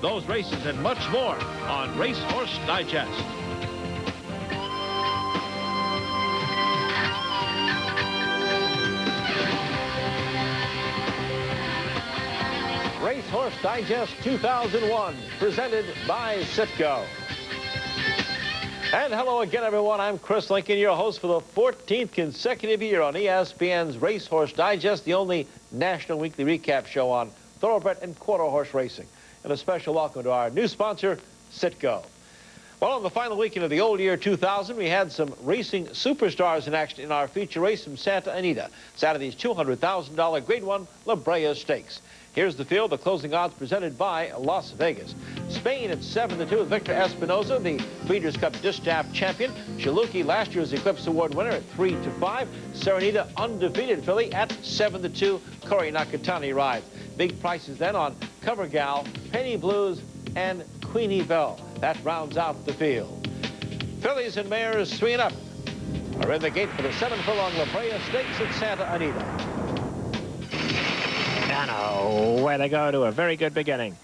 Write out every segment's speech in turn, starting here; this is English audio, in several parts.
Those races and much more on Racehorse Digest. Racehorse Digest 2001, presented by Citgo. And hello again, everyone. I'm Chris Lincoln, your host for the 14th consecutive year on ESPN's Racehorse Digest, the only national weekly recap show on thoroughbred and quarter horse racing. And a special welcome to our new sponsor, Citgo. Well, on the final weekend of the old year 2000, we had some racing superstars in action in our feature race from Santa Anita, Saturday's $200,000 Grade 1 La Brea Stakes. Here's the field, the closing odds presented by Las Vegas. Spain at 7-2 with Victor Espinoza, the Breeders' Cup Distaff champion. Chaluki, last year's Eclipse Award winner, at 3-5. Serenita, undefeated filly, at 7-2. Corey Nakatani rides. Big prices then on Cover Gal, Penny Blues, and Queenie Belle. That rounds out the field. Fillies and mares 3 and up are in the gate for the 7-furlong La Brea Stakes at Santa Anita. And away they go to a very good beginning.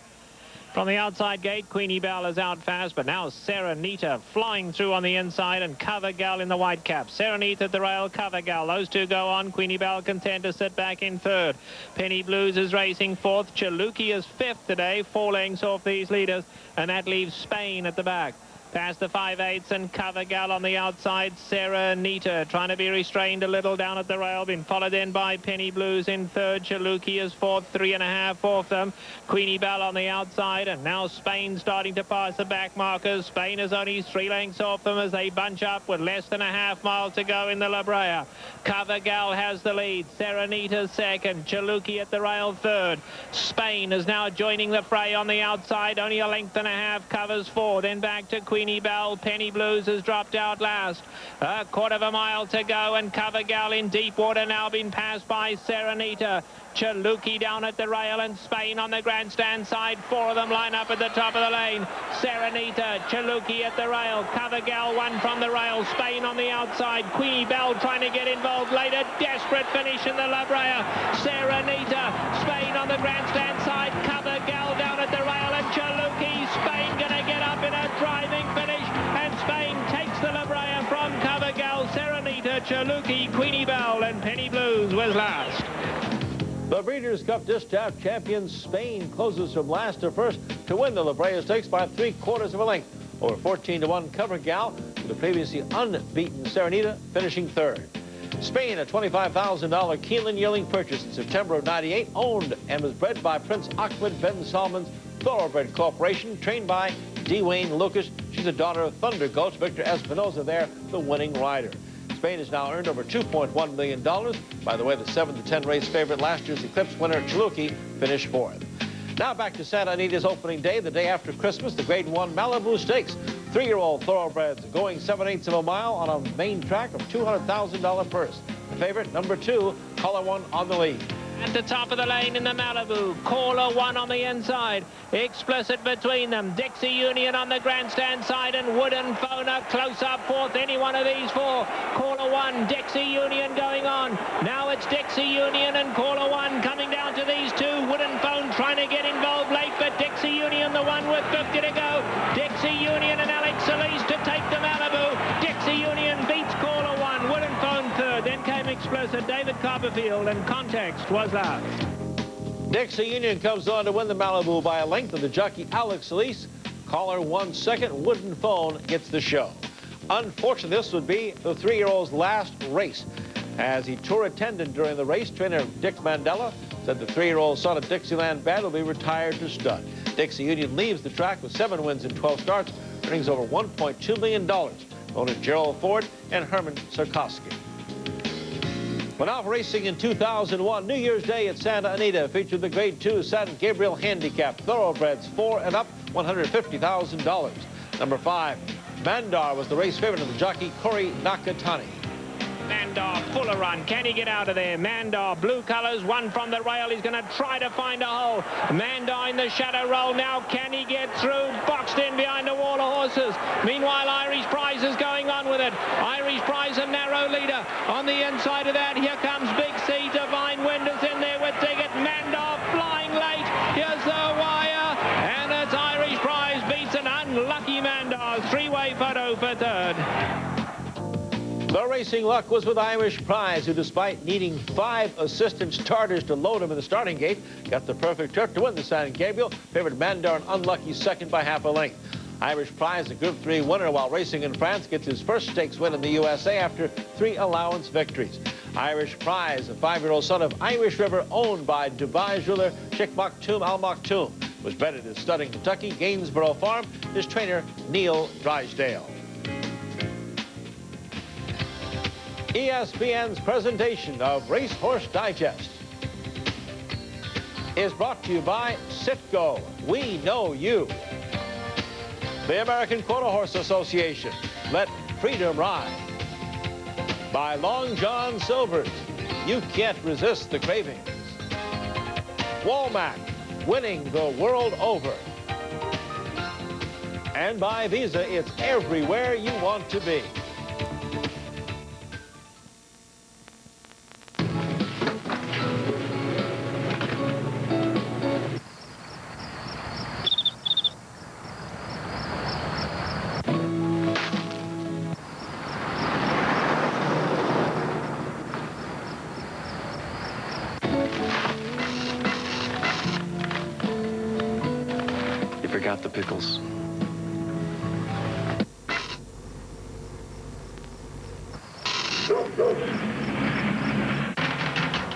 From the outside gate, Queenie Belle is out fast, but now Serenita flying through on the inside, and Cover Gal in the white cap. Serenita at the rail, Cover Gal. Those two go on. Queenie Belle content to sit back in third. Penny Blues is racing fourth. Chaluki is fifth today, 4 lengths off these leaders, and that leaves Spain at the back. Past the 5/8 and Cover Gal on the outside. Serenita trying to be restrained a little down at the rail. Been followed in by Penny Blues in third. Chaluki is fourth, 3.5 off them. Queenie Belle on the outside, and now Spain starting to pass the back markers. Spain is only 3 lengths off them as they bunch up with less than a half mile to go in the La Brea. Cover Gal has the lead. Serenita second. Chaluki at the rail third. Spain is now joining the fray on the outside. Only a length and a half covers 4. Then back to Queenie Belle. Penny Blues has dropped out last. A quarter of a mile to go, and Cover Gal in deep water now been passed by Serenita. Chaluki down at the rail, and Spain on the grandstand side. 4 of them line up at the top of the lane. Serenita, Chaluki at the rail. Cover Gal one from the rail. Spain on the outside. Queenie Belle trying to get involved later. Desperate finish in the La Brea. Serenita, Spain on the grandstand side. Cover Gal down at the rail, and Chaluki. Spain going to get up in a driving finish, and Spain takes the La Brea from Cover Gal. Serenita, Chaluki, Queenie Belle, and Penny Blues was last. The Breeders' Cup Distaff champion Spain closes from last to first to win the La Brea Stakes by 3/4 of a length over 14-1 Cover Gal, with the previously unbeaten Serenita finishing third. Spain, a $25,000 Keelan yearling purchase in September of '98, owned and was bred by Prince Ahmed bin Salman's Thoroughbred Corporation, trained by Dwayne Lucas. She's a daughter of Thunder Gulch. Victor Espinoza there, the winning rider. Spain has now earned over $2.1 million. By the way, the 7-10 race favorite, last year's Eclipse winner Chaluki, finished fourth. Now back to Santa Anita's opening day, the day after Christmas, the Grade 1 Malibu Stakes. 3-year-old thoroughbreds going 7/8 of a mile on a main track of $200,000 purse. The favorite, number 2, Color 1 on the lead. At the top of the lane in the Malibu, Caller 1 on the inside. Explicit between them. Dixie Union on the grandstand side, and Wooden Phoner close up fourth. Any one of these 4. Caller 1, Dixie Union going on. Now it's Dixie Union and Caller 1 coming down to these 2. Wooden Phone trying to get involved late, but Dixie Union the one with 50 to go. Dixie Union and Alex Solis to take the Malibu. Dixie Union beats Caller 1. Wooden Phone third. Then came Explicit, David Copperfield, and Context was last. Dixie Union comes on to win the Malibu by a length of the jockey Alex Solis. Caller 1 second. Wooden Phone gets the show. Unfortunately, this would be the 3-year-old's last race, as he tour attendant during the race. Trainer Dick Mandela said the 3-year-old son of Dixieland Bad will be retired to stud. Dixie Union leaves the track with 7 wins in 12 starts, earnings over $1.2 million. Owner Gerald Ford and Herman Sarkowski. Well, now for racing in 2001, New Year's Day at Santa Anita featured the Grade 2 San Gabriel Handicap. Thoroughbreds 4 and up, $150,000. Number 5, Mandar was the race favorite of the jockey Corey Nakatani. Mandar, full of run. Can he get out of there? Mandar, blue colors, 1 from the rail. He's going to try to find a hole. Mandar in the shadow roll now. Can he get through? Boxed in behind a wall of horses. Meanwhile, Irish Prize is going on with it. Irish Prize, a narrow leader. On the inside of that, here comes Big C. Divine Wind is in there with Ticket. Mandar flying late. Here's the wire. And it's Irish Lucky Mandar, three-way photo for third. The racing luck was with Irish Prize, who, despite needing 5 assistant starters to load him in the starting gate, got the perfect trip to win the San Gabriel. Favored Mandar, an unlucky second by half a length. Irish Prize, the Group 3 winner while racing in France, gets his first stakes win in the USA after 3 allowance victories. Irish Prize, a 5-year-old son of Irish River, owned by Dubai jeweler Sheikh Maktoum Al Maktoum, was bred at his stud in Kentucky, Gainsborough Farm. His trainer, Neil Drysdale. ESPN's presentation of Racehorse Digest is brought to you by Citgo. We know you. The American Quarter Horse Association. Let freedom ride. By Long John Silver's. You can't resist the cravings. Walmart, winning the world over. And by Visa, it's everywhere you want to be. Forgot the pickles.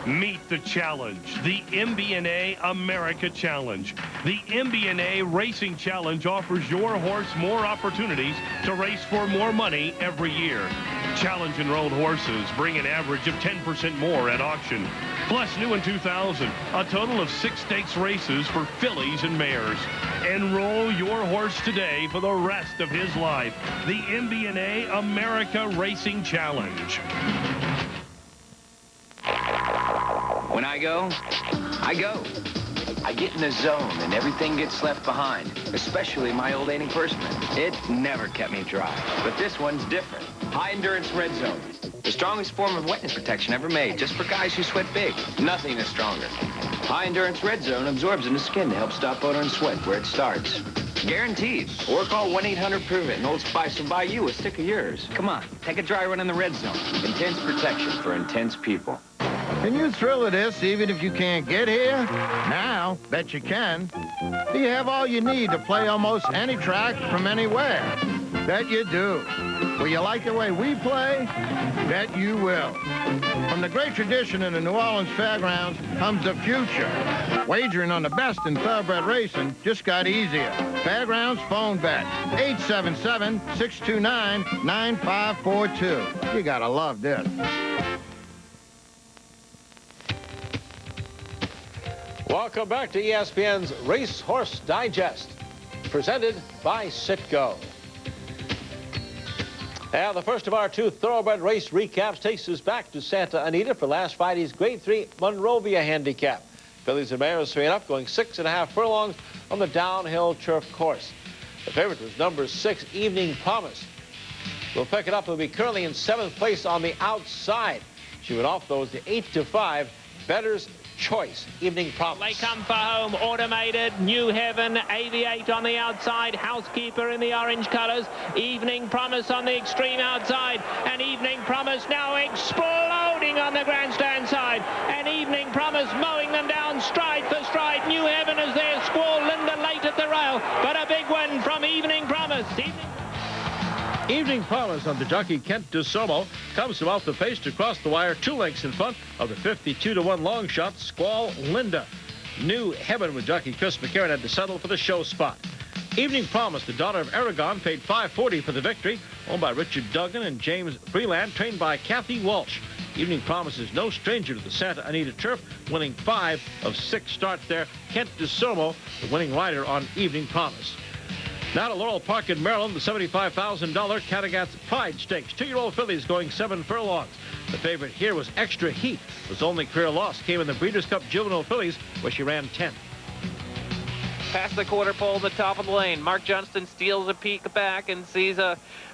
Meet the challenge, the MBNA America Challenge. The MBNA Racing Challenge offers your horse more opportunities to race for more money every year. Challenge enrolled horses bring an average of 10% more at auction. Plus, new in 2000, a total of 6 stakes races for fillies and mares. Enroll your horse today for the rest of his life. The MBNA America Racing Challenge. When I go, I go. I get in the zone and everything gets left behind, especially my old antiperspirant. It never kept me dry. But this one's different. High endurance red zone. The strongest form of wetness protection ever made, just for guys who sweat big. Nothing is stronger. High endurance red zone absorbs in the skin to help stop odor and sweat where it starts. Guaranteed. Or call 1-800-PROVE-IT and Old Spice will buy you a stick of yours. Come on, take a dry run in the red zone. Intense protection for intense people. Can you thrill of this even if you can't get here? Now, bet you can. You have all you need to play almost any track from anywhere. Bet you do. Will you like the way we play? Bet you will. From the great tradition in the New Orleans Fairgrounds comes the future. Wagering on the best in thoroughbred racing just got easier. Fairgrounds phone bet, 877-629-9542. You gotta love this. Welcome back to ESPN's Racehorse Digest, presented by Citgo. And the first of our 2 thoroughbred race recaps takes us back to Santa Anita for last Friday's Grade 3 Monrovia Handicap. Fillies and mares 3 and up, going 6.5 furlongs on the downhill turf course. The favorite was number 6, Evening Promise. We'll pick it up. It'll be currently in 7th place on the outside. She went off those to 8-5. Bettor's Choice, Evening Promise. They come for home. Automated, New Heaven, Aviate on the outside, Housekeeper in the orange colours, Evening Promise on the extreme outside, and Evening Promise now exploding on the grandstand side, and Evening Promise mowing them down stride for stride. New Heaven is there, Squall Linda late at the rail, but a big win from Evening Promise. Evening Promise on the jockey Kent DeSomo comes from off the pace to cross the wire 2 lengths in front of the 52-1 long shot, Squall Linda. New Heaven with jockey Chris McCarron had to settle for the show spot. Evening Promise, the daughter of Aragon, paid $5.40 for the victory, owned by Richard Duggan and James Freeland, trained by Kathy Walsh. Evening Promise is no stranger to the Santa Anita turf, winning 5 of 6 starts there. Kent DeSomo, the winning rider on Evening Promise. Now to Laurel Park in Maryland, the $75,000 Catagats Pride Stakes. 2-year-old fillies going 7 furlongs. The favorite here was Extra Heat. His only career loss came in the Breeders' Cup Juvenile Fillies, where she ran 10th. past the quarter pole, the top of the lane. Mark Johnston steals a peek back and sees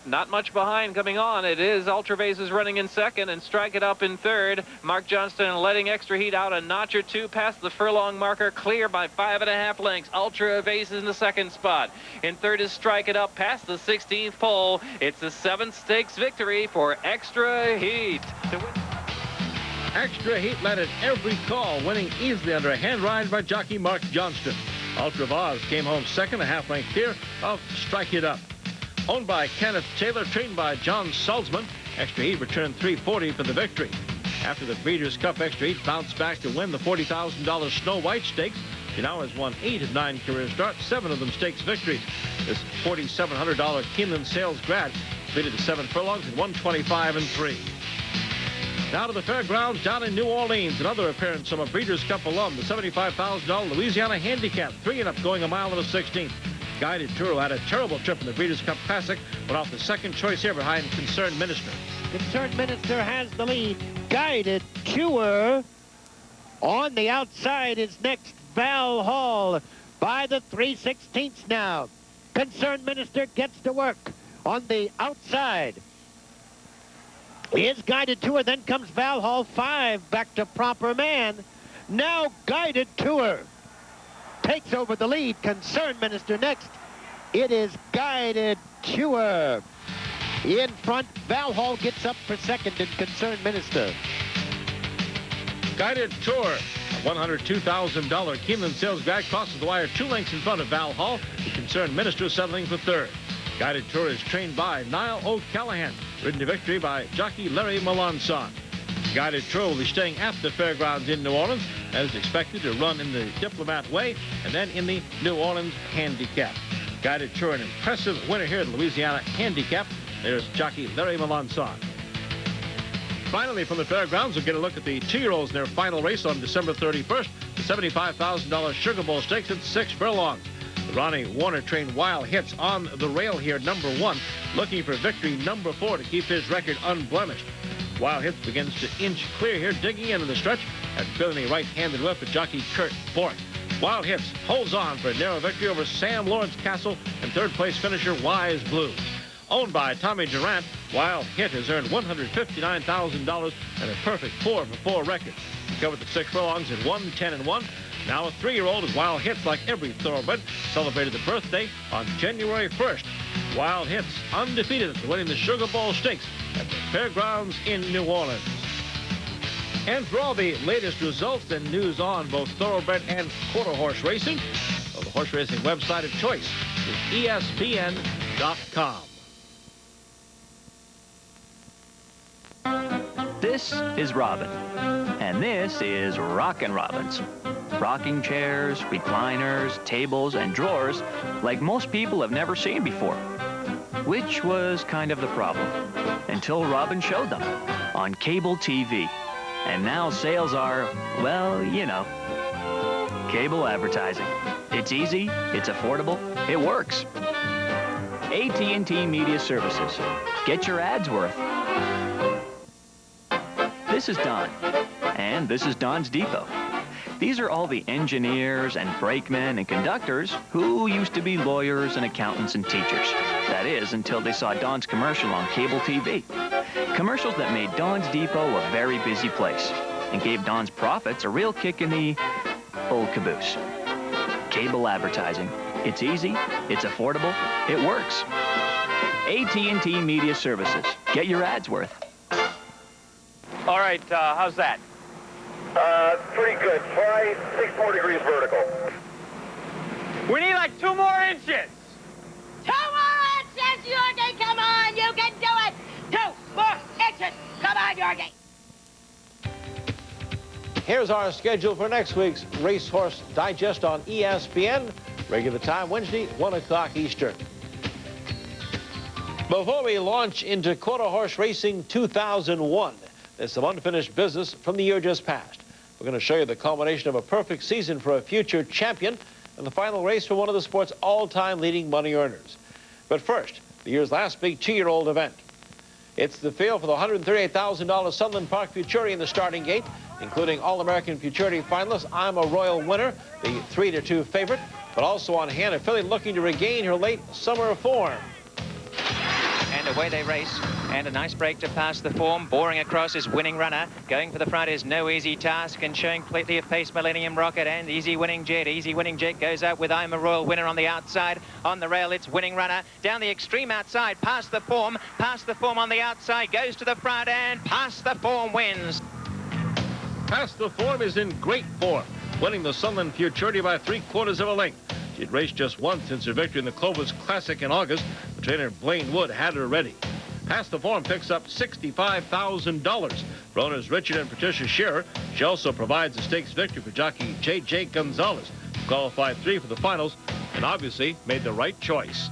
not much behind coming on. It is Ultra Vase is running in second and Strike It Up in third. Mark Johnston letting Extra Heat out a notch or two past the furlong marker, clear by 5.5 lengths. Ultra Vase is in the second spot. In third is Strike It Up past the 16th pole. It's the 7th stakes victory for Extra Heat. Extra Heat led at every call, winning easily under a hand ride by jockey Mark Johnston. Ultra Vase came home second, a half-length clear of Strike It Up. Owned by Kenneth Taylor, trained by John Salzman, Extra Heat returned $340 for the victory. After the Breeders' Cup, Extra Heat bounced back to win the $40,000 Snow White Stakes. She now has won 8 of 9 career starts, 7 of them stakes victories. This $4,700 Keeneland Sales grad completed the 7 furlongs in 125 and 3. Now to the fairgrounds down in New Orleans. Another appearance from a Breeders' Cup alum, the $75,000 Louisiana Handicap, 3 and up, going a mile and a 16th. Guided Tour had a terrible trip in the Breeders' Cup Classic, went off the second choice here behind Concerned Minister. Concerned Minister has the lead. Guided Tour on the outside is next. Val Hall by the 3/16 now. Concerned Minister gets to work on the outside. Is Guided Tour, then comes Val Hall, 5 back to Proper Man. Now Guided Tour takes over the lead. Concerned Minister next. It is Guided Tour. In front, Val Hall gets up for second and Concerned Minister. Guided Tour, a $102,000 Keeneland Sales grad, crosses the wire 2 lengths in front of Val Hall. The Concerned Minister settling for third. Guided Tour is trained by Niall O'Callaghan, ridden to victory by jockey Larry Melanson. Guided Tour will be staying at the fairgrounds in New Orleans, as expected to run in the Diplomat Way and then in the New Orleans Handicap. Guided Tour, an impressive winner here at the Louisiana Handicap. There's jockey Larry Melanson. Finally, from the fairgrounds, we'll get a look at the 2-year-olds in their final race on December 31st, the $75,000 Sugar Bowl Stakes at 6 furlongs. Ronnie Warner trained Wild Hits on the rail here, number 1, looking for victory number 4 to keep his record unblemished. Wild Hits begins to inch clear here, digging into the stretch and feeling a right-handed whip at jockey Kurt Bork. Wild Hits holds on for a narrow victory over Sam Lawrence Castle and third-place finisher Wise Blues. Owned by Tommy Durant, Wild Hit has earned $159,000 and a perfect 4-for-4 record. He covered the 6 furlongs in 1:10-1. Now a 3-year-old is Wild Hits, like every thoroughbred, celebrated the birthday on January 1st. Wild Hits undefeated after winning the Sugar Bowl Stakes at the fairgrounds in New Orleans. And for all the latest results and news on both thoroughbred and quarter horse racing, well, the horse racing website of choice is ESPN.com. This is Robin, and this is Rockin' Robins. Rocking chairs, recliners, tables, and drawers like most people have never seen before, which was kind of the problem until Robin showed them on cable TV. And now sales are, well, you know, cable advertising. It's easy, it's affordable, it works. AT&T Media Services. Get your ads worth. This is Don, and this is Don's Depot. These are all the engineers and brakemen and conductors who used to be lawyers and accountants and teachers. That is, until they saw Don's commercial on cable TV. Commercials that made Don's Depot a very busy place and gave Don's profits a real kick in the old caboose. Cable advertising. It's easy, it's affordable, it works. AT&T Media Services. Get your ads worth. All right, how's that? Pretty good. Try 6 more degrees vertical. We need like 2 more inches. 2 more inches, Yorgie, come on, you can do it. 2 more inches, come on, Yorgie. Here's our schedule for next week's Racehorse Digest on ESPN. Regular time Wednesday, 1 o'clock Eastern. Before we launch into quarter horse racing 2001, there's some unfinished business from the year just past. We're going to show you the culmination of a perfect season for a future champion and the final race for one of the sport's all-time leading money earners. But first, the year's last big 2-year-old event. It's the field for the $138,000 Sunland Park Futurity in the starting gate, including All-American Futurity finalist I'm a Royal winner, the 3-2 favorite, But also on hand, a filly looking to regain her late summer form. And away they race. And a nice break to pass the form. Boring across is Winning Runner. Going for the front is no easy task, and showing plenty of pace, Millennium Rocket and Easy Winning Jet. Easy Winning Jet goes out with I'm a Royal Winner on the outside. On the rail, it's Winning Runner. Down the extreme outside, past the form on the outside, goes to the front, and Past the Form wins. Past the Form is in great form, winning the Sunland Futurity by 3/4 of a length. She'd raced just once since her victory in the Clovis Classic in August. The trainer Blaine Wood had her ready. Past the Form picks up $65,000 for owners Richard and Patricia Shearer. She also provides a stakes victory for jockey J.J. Gonzalez, who qualified 3 for the finals and obviously made the right choice.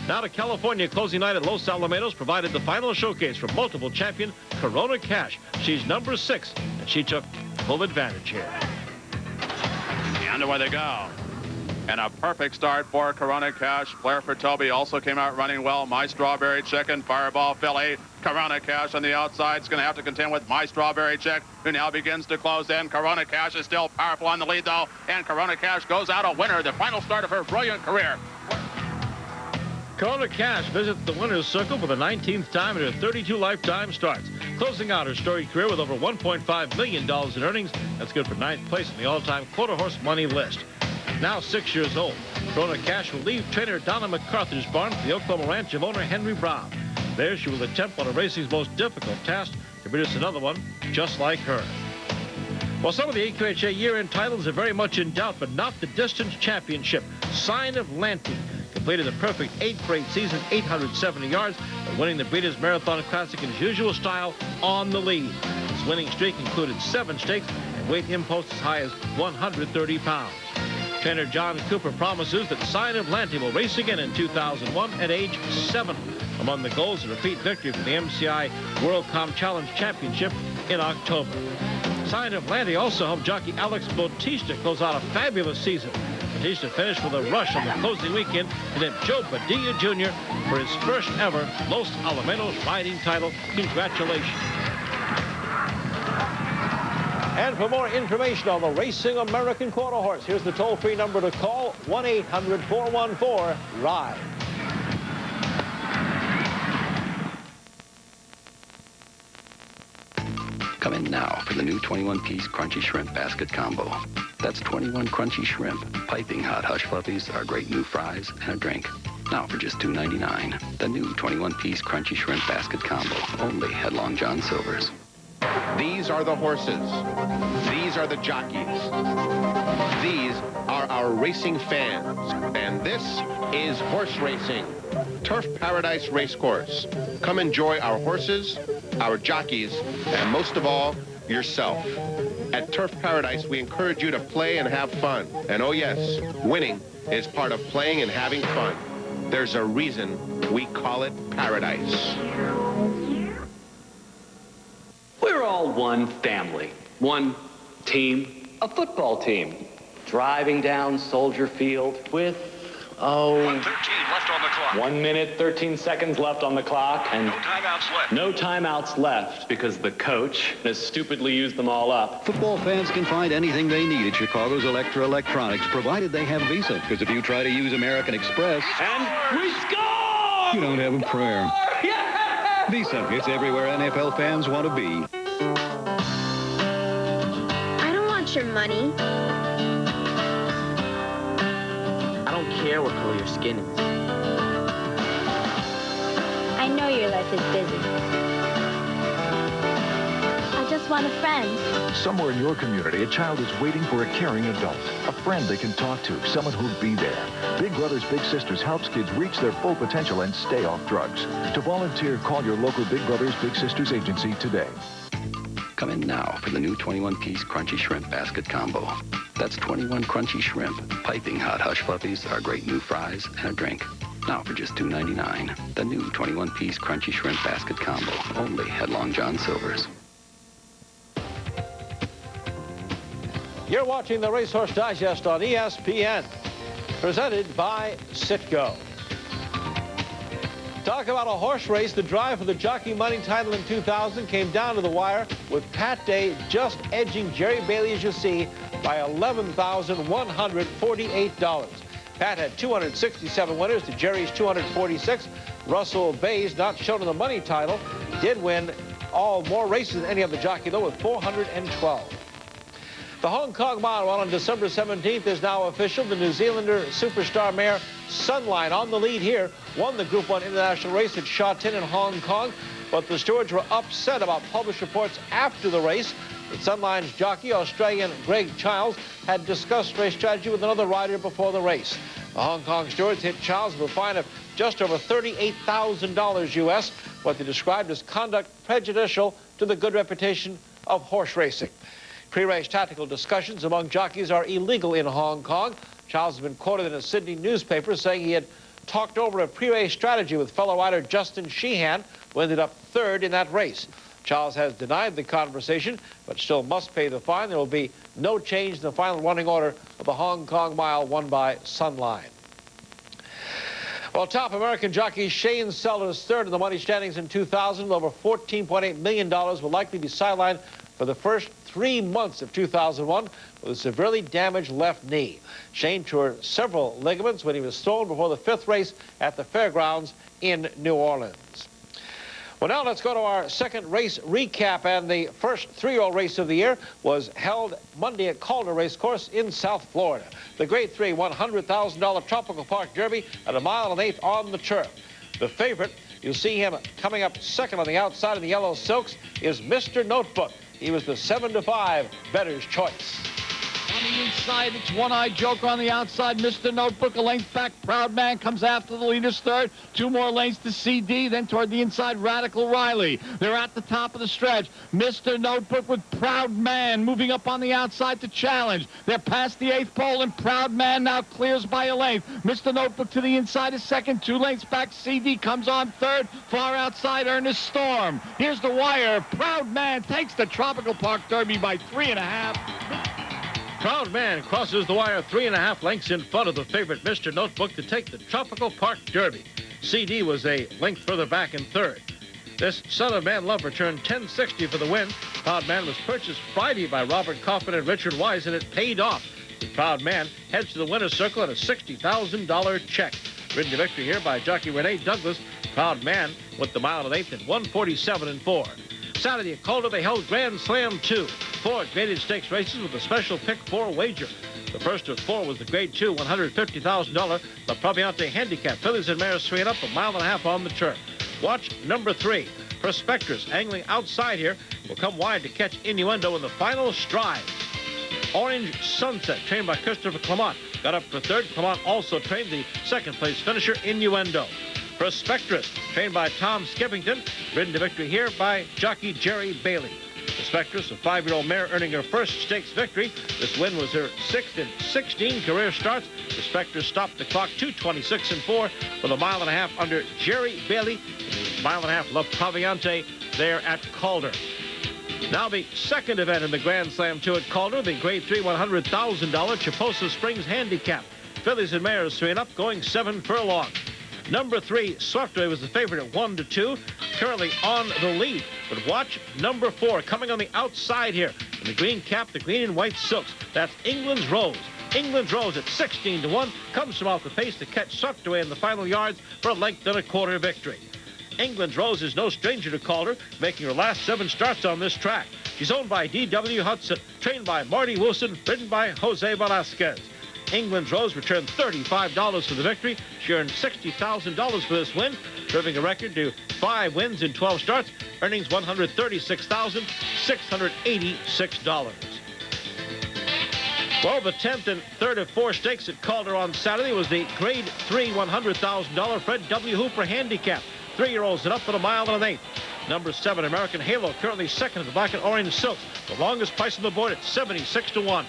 Now to California. Closing night at Los Alamitos provided the final showcase for multiple champion Corona Cash. She's number 6, and she took full advantage here. And away they go. And a perfect start for Corona Cash. Blair for Toby also came out running well. My Strawberry Chicken, Fireball Philly. Corona Cash on the outside is going to have to contend with My Strawberry Chick, who now begins to close in. Corona Cash is still powerful on the lead, though. And Corona Cash goes out a winner, the final start of her brilliant career. Corona Cash visits the winner's circle for the 19th time in her 32 lifetime starts, closing out her storied career with over $1.5 million in earnings. That's good for 9th place in the all-time quarter horse money list. Now 6 years old, Corona Cash will leave trainer Donna MacArthur's barn for the Oklahoma ranch of owner Henry Brown. There she will attempt one of racing's most difficult tasks to produce another one just like her. Well, some of the AQHA year-end titles are very much in doubt, but not the distance championship. Sign of Lanty completed a perfect 8th-grade season, 870 yards, and winning the Breeders' Marathon Classic in his usual style on the lead. His winning streak included 7 stakes and weight impost as high as 130 pounds. Trainer John Cooper promises that Sign of Lanty will race again in 2001 at age 7. Among the goals, a repeat victory for the MCI WorldCom Challenge Championship in October. Sign of Lanty also helped jockey Alex Bautista close out a fabulous season. Bautista finished with a rush on the closing weekend and then Joe Padilla Jr. for his first ever Los Alamitos riding title. Congratulations. And for more information on the Racing American Quarter Horse, here's the toll-free number to call, 1-800-414-RIDE. Come in now for the new 21-piece Crunchy Shrimp Basket Combo. That's 21 crunchy shrimp, piping hot hush puppies, our great new fries, and a drink. Now for just $2.99. The new 21-piece Crunchy Shrimp Basket Combo, only at Long John Silver's. These are the horses. These are the jockeys. These are our racing fans. And this is horse racing. Turf Paradise Racecourse. Come enjoy our horses, our jockeys, and most of all, yourself. At Turf Paradise, we encourage you to play and have fun. And oh yes, winning is part of playing and having fun. There's a reason we call it paradise. We're all one family, one team, a football team, driving down Soldier Field with, 1:13 left on the clock. 1 minute, 13 seconds left on the clock, and no timeouts left. No timeouts left because the coach has stupidly used them all up. Football fans can find anything they need at Chicago's Electra Electronics, provided they have Visa. Because if you try to use American Express, and we score! You don't have a prayer. Yeah! Visa, it's everywhere NFL fans want to be. I don't want your money. I don't care what color your skin is. I know your life is busy. I just want a friend. Somewhere in your community, a child is waiting for a caring adult, a friend they can talk to, someone who'll be there. Big Brothers Big Sisters helps kids reach their full potential and stay off drugs. To volunteer, call your local Big Brothers Big Sisters agency today. Come in now for the new 21-piece Crunchy Shrimp Basket Combo. That's 21 crunchy shrimp, piping hot hush puppies, our great new fries, and a drink. Now for just $2.99. The new 21-piece Crunchy Shrimp Basket Combo, only at Long John Silver's. You're watching the Racehorse Digest on ESPN, presented by Citgo. Talk about a horse race. The drive for the Jockey Money title in 2000 came down to the wire with Pat Day just edging Jerry Bailey, as you see, by $11,148. Pat had 267 winners to Jerry's 246. Russell Bayes, not shown in the money title, did win more races than any other jockey, though, with 412. The Hong Kong Mile on December 17th is now official. The New Zealander superstar mare Sunline on the lead here won the Group 1 international race at Sha Tin in Hong Kong, but the stewards were upset about published reports after the race that Sunline's jockey, Australian Greg Childs, had discussed race strategy with another rider before the race. The Hong Kong stewards hit Childs with a fine of just over $38,000 U.S., what they described as conduct prejudicial to the good reputation of horse racing. Pre-race tactical discussions among jockeys are illegal in Hong Kong. Childs has been quoted in a Sydney newspaper saying he had talked over a pre-race strategy with fellow rider Justin Sheehan, who ended up third in that race. Childs has denied the conversation, but still must pay the fine. There will be no change in the final running order of the Hong Kong Mile won by Sunline. Well, top American jockey Shane Sellers, third in the money standings in 2000, with over $14.8 million, will likely be sidelined for the first 3 months of 2001 with a severely damaged left knee. Shane tore several ligaments when he was thrown before the 5th race at the fairgrounds in New Orleans. Well, now let's go to our second race recap, and the first 3-year-old race of the year was held Monday at Calder Racecourse in South Florida. The Grade 3 $100,000 Tropical Park Derby at 1 1/8 on the turf. The favorite, you'll see him coming up second on the outside in the yellow silks, is Mr. Notebook. He was the 7-5 bettor's choice. On the inside, it's One-Eyed Joker on the outside. Mr. Notebook, a length back. Proud Man comes after the leader's third. 2 more lengths to CD. Then toward the inside, Radical Riley. They're at the top of the stretch. Mr. Notebook with Proud Man moving up on the outside to challenge. They're past the 8th pole, and Proud Man now clears by a length. Mr. Notebook to the inside is second. 2 lengths back. CD comes on third. Far outside, Ernest Storm. Here's the wire. Proud Man takes the Tropical Park Derby by 3.5. Proud Man crosses the wire 3.5 lengths in front of the favorite Mr. Notebook to take the Tropical Park Derby. CD was a length further back in third. This Son of Man Love returned $10.60 for the win. Proud Man was purchased Friday by Robert Kaufman and Richard Wise, and it paid off. The Proud Man heads to the winner's circle and a $60,000 check. Ridden to victory here by jockey Renee Douglas. Proud Man with the 1 1/8 at 147.4. Saturday at Calder, they held Grand Slam 2. 4 graded stakes races with a special pick 4 wager. The first of 4 was the Grade 2 $150,000 La Proviante Handicap. Fillies and mares 3 and up, 1.5 miles on the turf. Watch number 3. Prospectress, angling outside here, will come wide to catch Innuendo in the final strides. Orange Sunset, trained by Christopher Clement, got up for third. Clement also trained the second-place finisher, Innuendo. Prospectress, trained by Tom Skippington, ridden to victory here by jockey Jerry Bailey. Prospectress, a 5-year-old mare earning her first stakes victory. This win was her 6th in 16 career starts. Prospectress stopped the clock 2:26.4 with a 1.5 miles under Jerry Bailey in the 1.5 miles La Proviante there at Calder. Now the second event in the Grand Slam 2 at Calder, the Grade 3 $100,000 Chiposa Springs Handicap. Fillies and mares 3 and up, going 7 furlongs. Number 3, Swiftway, was the favorite at 1-2, currently on the lead. But watch number 4 coming on the outside here. In the green cap, the green and white silks. That's England's Rose. England's Rose at 16-1 comes from off the pace to catch Swiftway in the final yards for a length and a quarter victory. England's Rose is no stranger to Calder, making her last 7 starts on this track. She's owned by D.W. Hudson, trained by Marty Wilson, ridden by Jose Velasquez. England's Rose returned $35 for the victory. She earned $60,000 for this win, driving a record to 5 wins in 12 starts, earnings $136,686. Well, the 10th and 3rd of 4 stakes at Calder on Saturday was the Grade 3 $100,000 Fred W. Hooper Handicap. 3-year-olds and up at 1 1/8 miles. Number 7, American Halo, currently second in the black and orange silks. The longest price on the board at 76-1.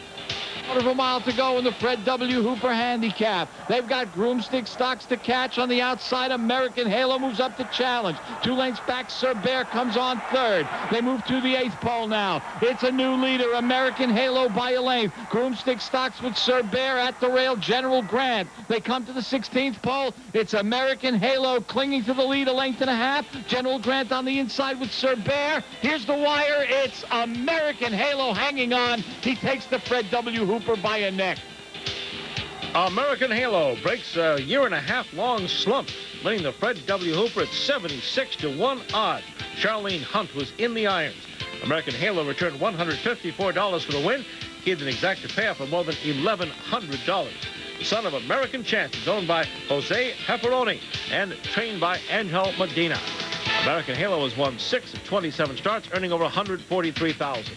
Quarter of a mile to go in the Fred W. Hooper Handicap. They've got Groomstick Stocks to catch on the outside. American Halo moves up to challenge. 2 lengths back, Sir Bear comes on third. They move to the 8th pole now. It's a new leader, American Halo by a length. Groomstick Stocks with Sir Bear at the rail, General Grant. They come to the 16th pole. It's American Halo clinging to the lead, 1.5 lengths. General Grant on the inside with Sir Bear. Here's the wire. It's American Halo hanging on. He takes the Fred W. Hooper by a neck. American Halo breaks a year-and-a-half-long slump, winning the Fred W. Hooper at 76-1 odds. Charlene Hunt was in the irons. American Halo returned $154 for the win. He had an exact payoff of more than $1,100. Son of American Chances, owned by Jose Pepperoni and trained by Angel Medina. American Halo has won 6 of 27 starts, earning over $143,000.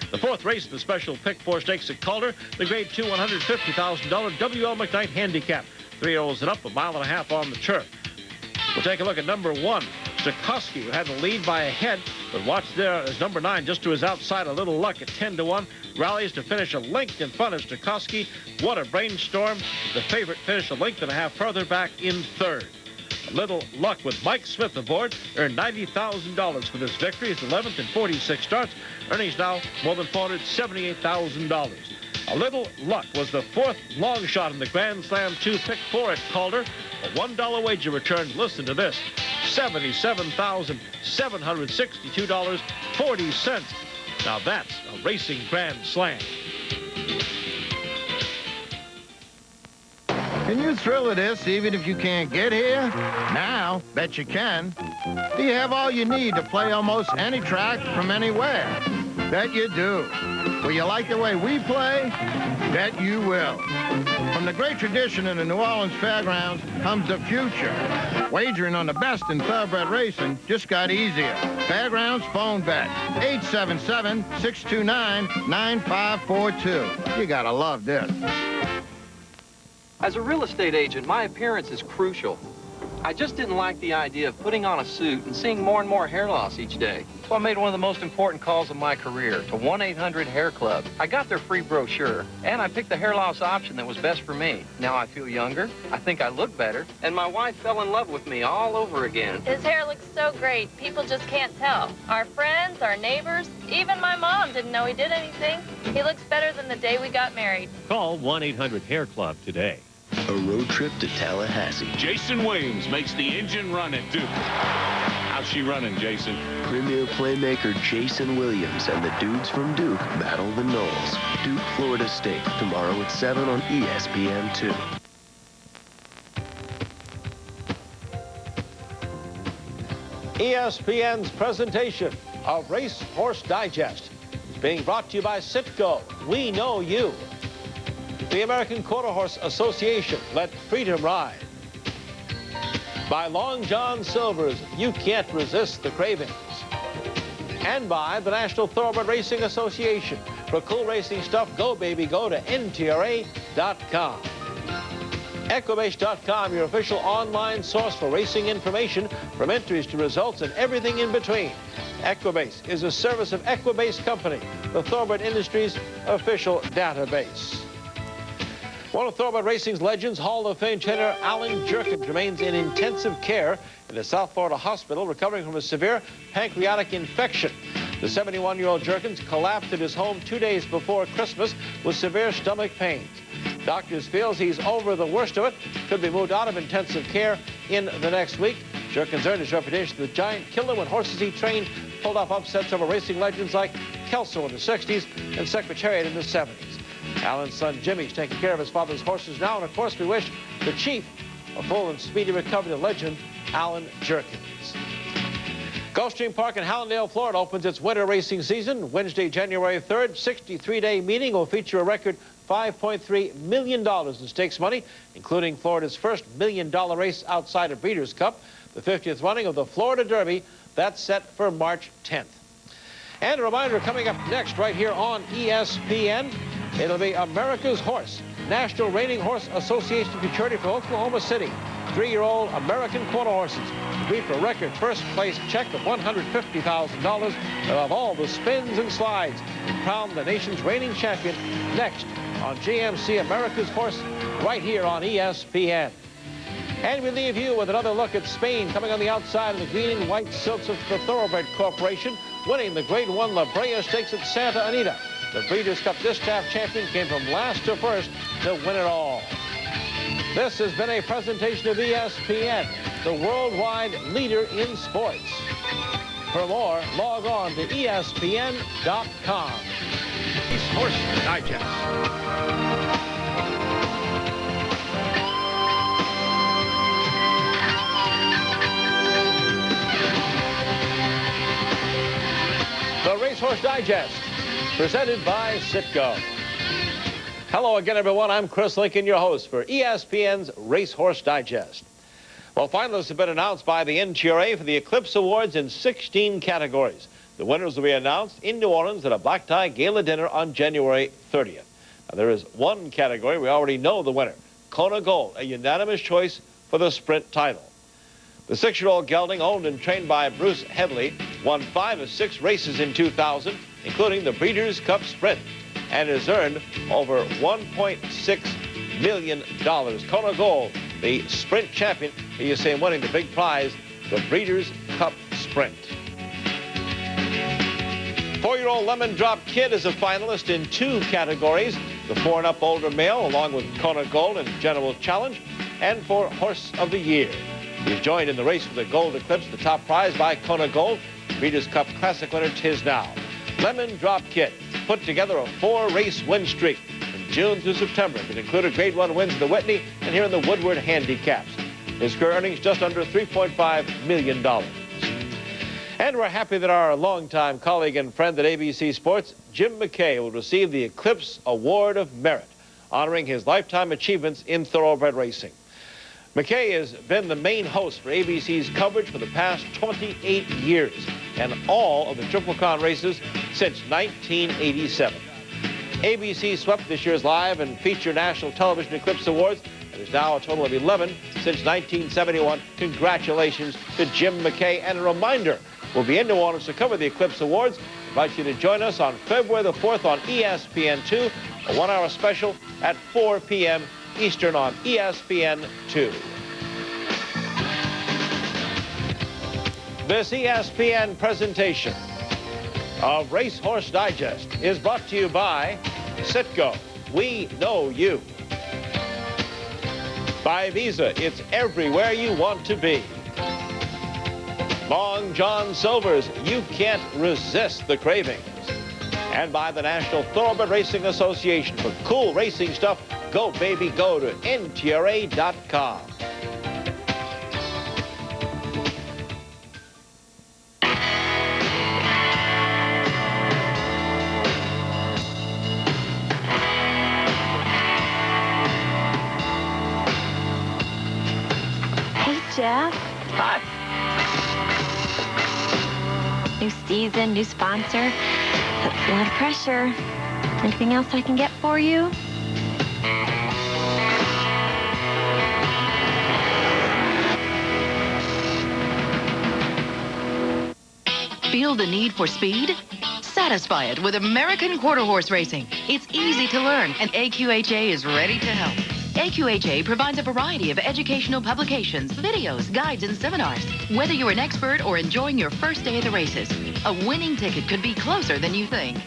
The fourth race of the special pick four stakes at Calder, the Grade 2 $150,000 W.L. McKnight Handicap. 3-year-olds and up, a mile and a half on the turf. We'll take a look at number 1, Stokowski, who had the lead by a head, but watch there as number 9, just to his outside, a little luck at 10-1, rallies to finish a length in front of Stokowski. What a brainstorm. The favorite finished a length and a half further back in third. A little luck with Mike Smith aboard, earned $90,000 for this victory. His 11th in 46 starts. Earnings now more than $478,000. A little luck was the fourth long shot in the Grand Slam 2 pick 4 at Calder. A $1 wager returned, listen to this, $77,762.40. Now that's a racing Grand Slam. Can you thrill of this even if you can't get here? Now, bet you can. Do you have all you need to play almost any track from anywhere? Bet you do. Will you like the way we play? Bet you will. From the great tradition in the New Orleans Fairgrounds comes the future. Wagering on the best in thoroughbred racing just got easier. Fairgrounds phone bet, 877-629-9542. You gotta love this. As a real estate agent, my appearance is crucial. I just didn't like the idea of putting on a suit and seeing more and more hair loss each day. So I made one of the most important calls of my career to 1-800-HAIR CLUB. I got their free brochure, and I picked the hair loss option that was best for me. Now I feel younger, I think I look better, and my wife fell in love with me all over again. His hair looks so great, people just can't tell. Our friends, our neighbors, even my mom didn't know he did anything. He looks better than the day we got married. Call 1-800-HAIR CLUB today. A road trip to Tallahassee. Jason Williams makes the engine run at Duke. How's she running, Jason? Premier playmaker Jason Williams and the dudes from Duke battle the Knowles. Duke, Florida State, tomorrow at 7 on ESPN2. ESPN's presentation of Racehorse Digest is being brought to you by Citgo. We know you. The American Quarter Horse Association, let freedom ride. By Long John Silver's, you can't resist the cravings. And by the National Thoroughbred Racing Association. For cool racing stuff, go baby, go to NTRA.com. Equibase.com, your official online source for racing information, from entries to results and everything in between. Equibase is a service of Equibase Company, the thoroughbred industry's official database. One of thoroughbred racing's legends, Hall of Fame trainer Alan Jerkins, remains in intensive care in a South Florida hospital, recovering from a severe pancreatic infection. The 71-year-old Jerkins collapsed at his home 2 days before Christmas with severe stomach pains. Doctors feel he's over the worst of it, could be moved out of intensive care in the next week. Jerkins earned his reputation as the giant killer when horses he trained pulled off upsets over racing legends like Kelso in the 60s and Secretariat in the 70s. Alan's son Jimmy's taking care of his father's horses now, and of course we wish the chief a full and speedy recovery, the legend Alan Jerkins. Gulfstream Park in Hallandale, Florida opens its winter racing season. Wednesday, January 3rd, 63-day meeting will feature a record $5.3 million in stakes money, including Florida's first $1 million race outside of Breeders' Cup, the 50th running of the Florida Derby. That's set for March 10th. And a reminder coming up next right here on ESPN. It'll be America's Horse, National Reining Horse Association futurity for Oklahoma City. 3-year-old American quarter horses compete for a record first-place check of $150,000 of all the spins and slides and crown the nation's reigning champion next on GMC America's Horse right here on ESPN. And we leave you with another look at Spain coming on the outside of the green and white silks of the Thoroughbred Corporation, winning the Grade 1 La Brea Stakes at Santa Anita. The Breeders' Cup Distaff champion came from last to first to win it all. This has been a presentation of ESPN, the worldwide leader in sports. For more, log on to ESPN.com. Racehorse Digest. Racehorse Digest, presented by Citgo. Hello again, everyone. I'm Chris Lincoln, your host for ESPN's Racehorse Digest. Well, finalists have been announced by the NTRA for the Eclipse Awards in 16 categories. The winners will be announced in New Orleans at a black tie gala dinner on January 30th. Now, there is one category we already know the winner, Kona Gold, a unanimous choice for the sprint title. The 6-year-old gelding, owned and trained by Bruce Headley, won 5 of 6 races in 2000, including the Breeders' Cup Sprint, and has earned over $1.6 million. Kona Gold, the sprint champion, you see him winning the big prize, the Breeders' Cup Sprint. 4-year-old Lemon Drop Kid is a finalist in 2 categories, the 4 and up older male, along with Kona Gold and General Challenge, and for Horse of the Year. He's joined in the race for the Gold Eclipse, the top prize by Kona Gold, Breeders' Cup Classic winner Tis Now. Lemon Drop Kid put together a 4-race win streak from June through September that included Grade 1 wins in the Whitney and here in the Woodward Handicaps. His career earnings just under $3.5 million. And we're happy that our longtime colleague and friend at ABC Sports, Jim McKay, will receive the Eclipse Award of Merit, honoring his lifetime achievements in thoroughbred racing. McKay has been the main host for ABC's coverage for the past 28 years and all of the Triple Crown races since 1987. ABC swept this year's live and feature National Television Eclipse Awards, and there's now a total of 11 since 1971. Congratulations to Jim McKay, and a reminder, we'll be in New Orleans to cover the Eclipse Awards. I invite you to join us on February the 4th on ESPN2, a 1-hour special at 4 p.m. Eastern on ESPN2. This ESPN presentation of Racehorse Digest is brought to you by Citgo. We know you. By Visa, it's everywhere you want to be. Long John Silver's, you can't resist the cravings. And by the National Thoroughbred Racing Association. For cool racing stuff, go, baby, go to NTRA.com. Hey, Jeff. Hi. New season, new sponsor. That's a lot of pressure. Anything else I can get for you? Feel the need for speed? Satisfy it with American Quarter Horse Racing. It's easy to learn, and AQHA is ready to help. AQHA provides a variety of educational publications, videos, guides, and seminars. Whether you're an expert or enjoying your first day of the races, a winning ticket could be closer than you think.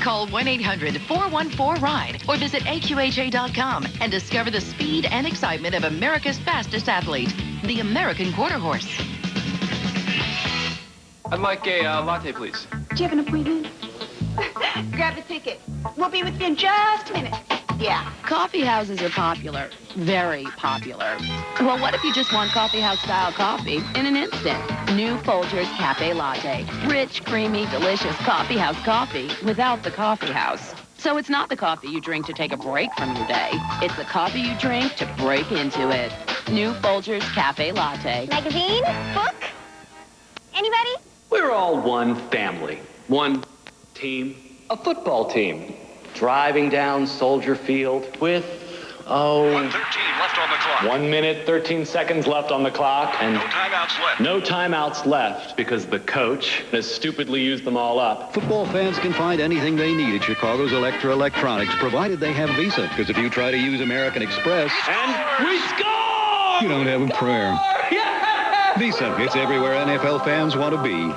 Call 1-800-414-RIDE or visit AQHA.com and discover the speed and excitement of America's fastest athlete, the American Quarter Horse. I'd like a latte, please. Do you have an appointment? Grab the ticket. We'll be with you in just a minute. Yeah. Coffee houses are popular. Very popular. Well, what if you just want coffee house style coffee in an instant? New Folgers Cafe Latte. Rich, creamy, delicious coffee house coffee without the coffee house. So it's not the coffee you drink to take a break from your day. It's the coffee you drink to break into it. New Folgers Cafe Latte. Magazine? Book? Anybody? We're all one family, one team, a football team. Driving down Soldier Field with, 1:13 left on the clock. 1 minute, 13 seconds left on the clock. And no timeouts left. No timeouts left because the coach has stupidly used them all up. Football fans can find anything they need at Chicago's Electronics, provided they have Visa. Because if you try to use American Express... And we score! You don't have a prayer. Yeah! Visa, it's everywhere NFL fans want to be.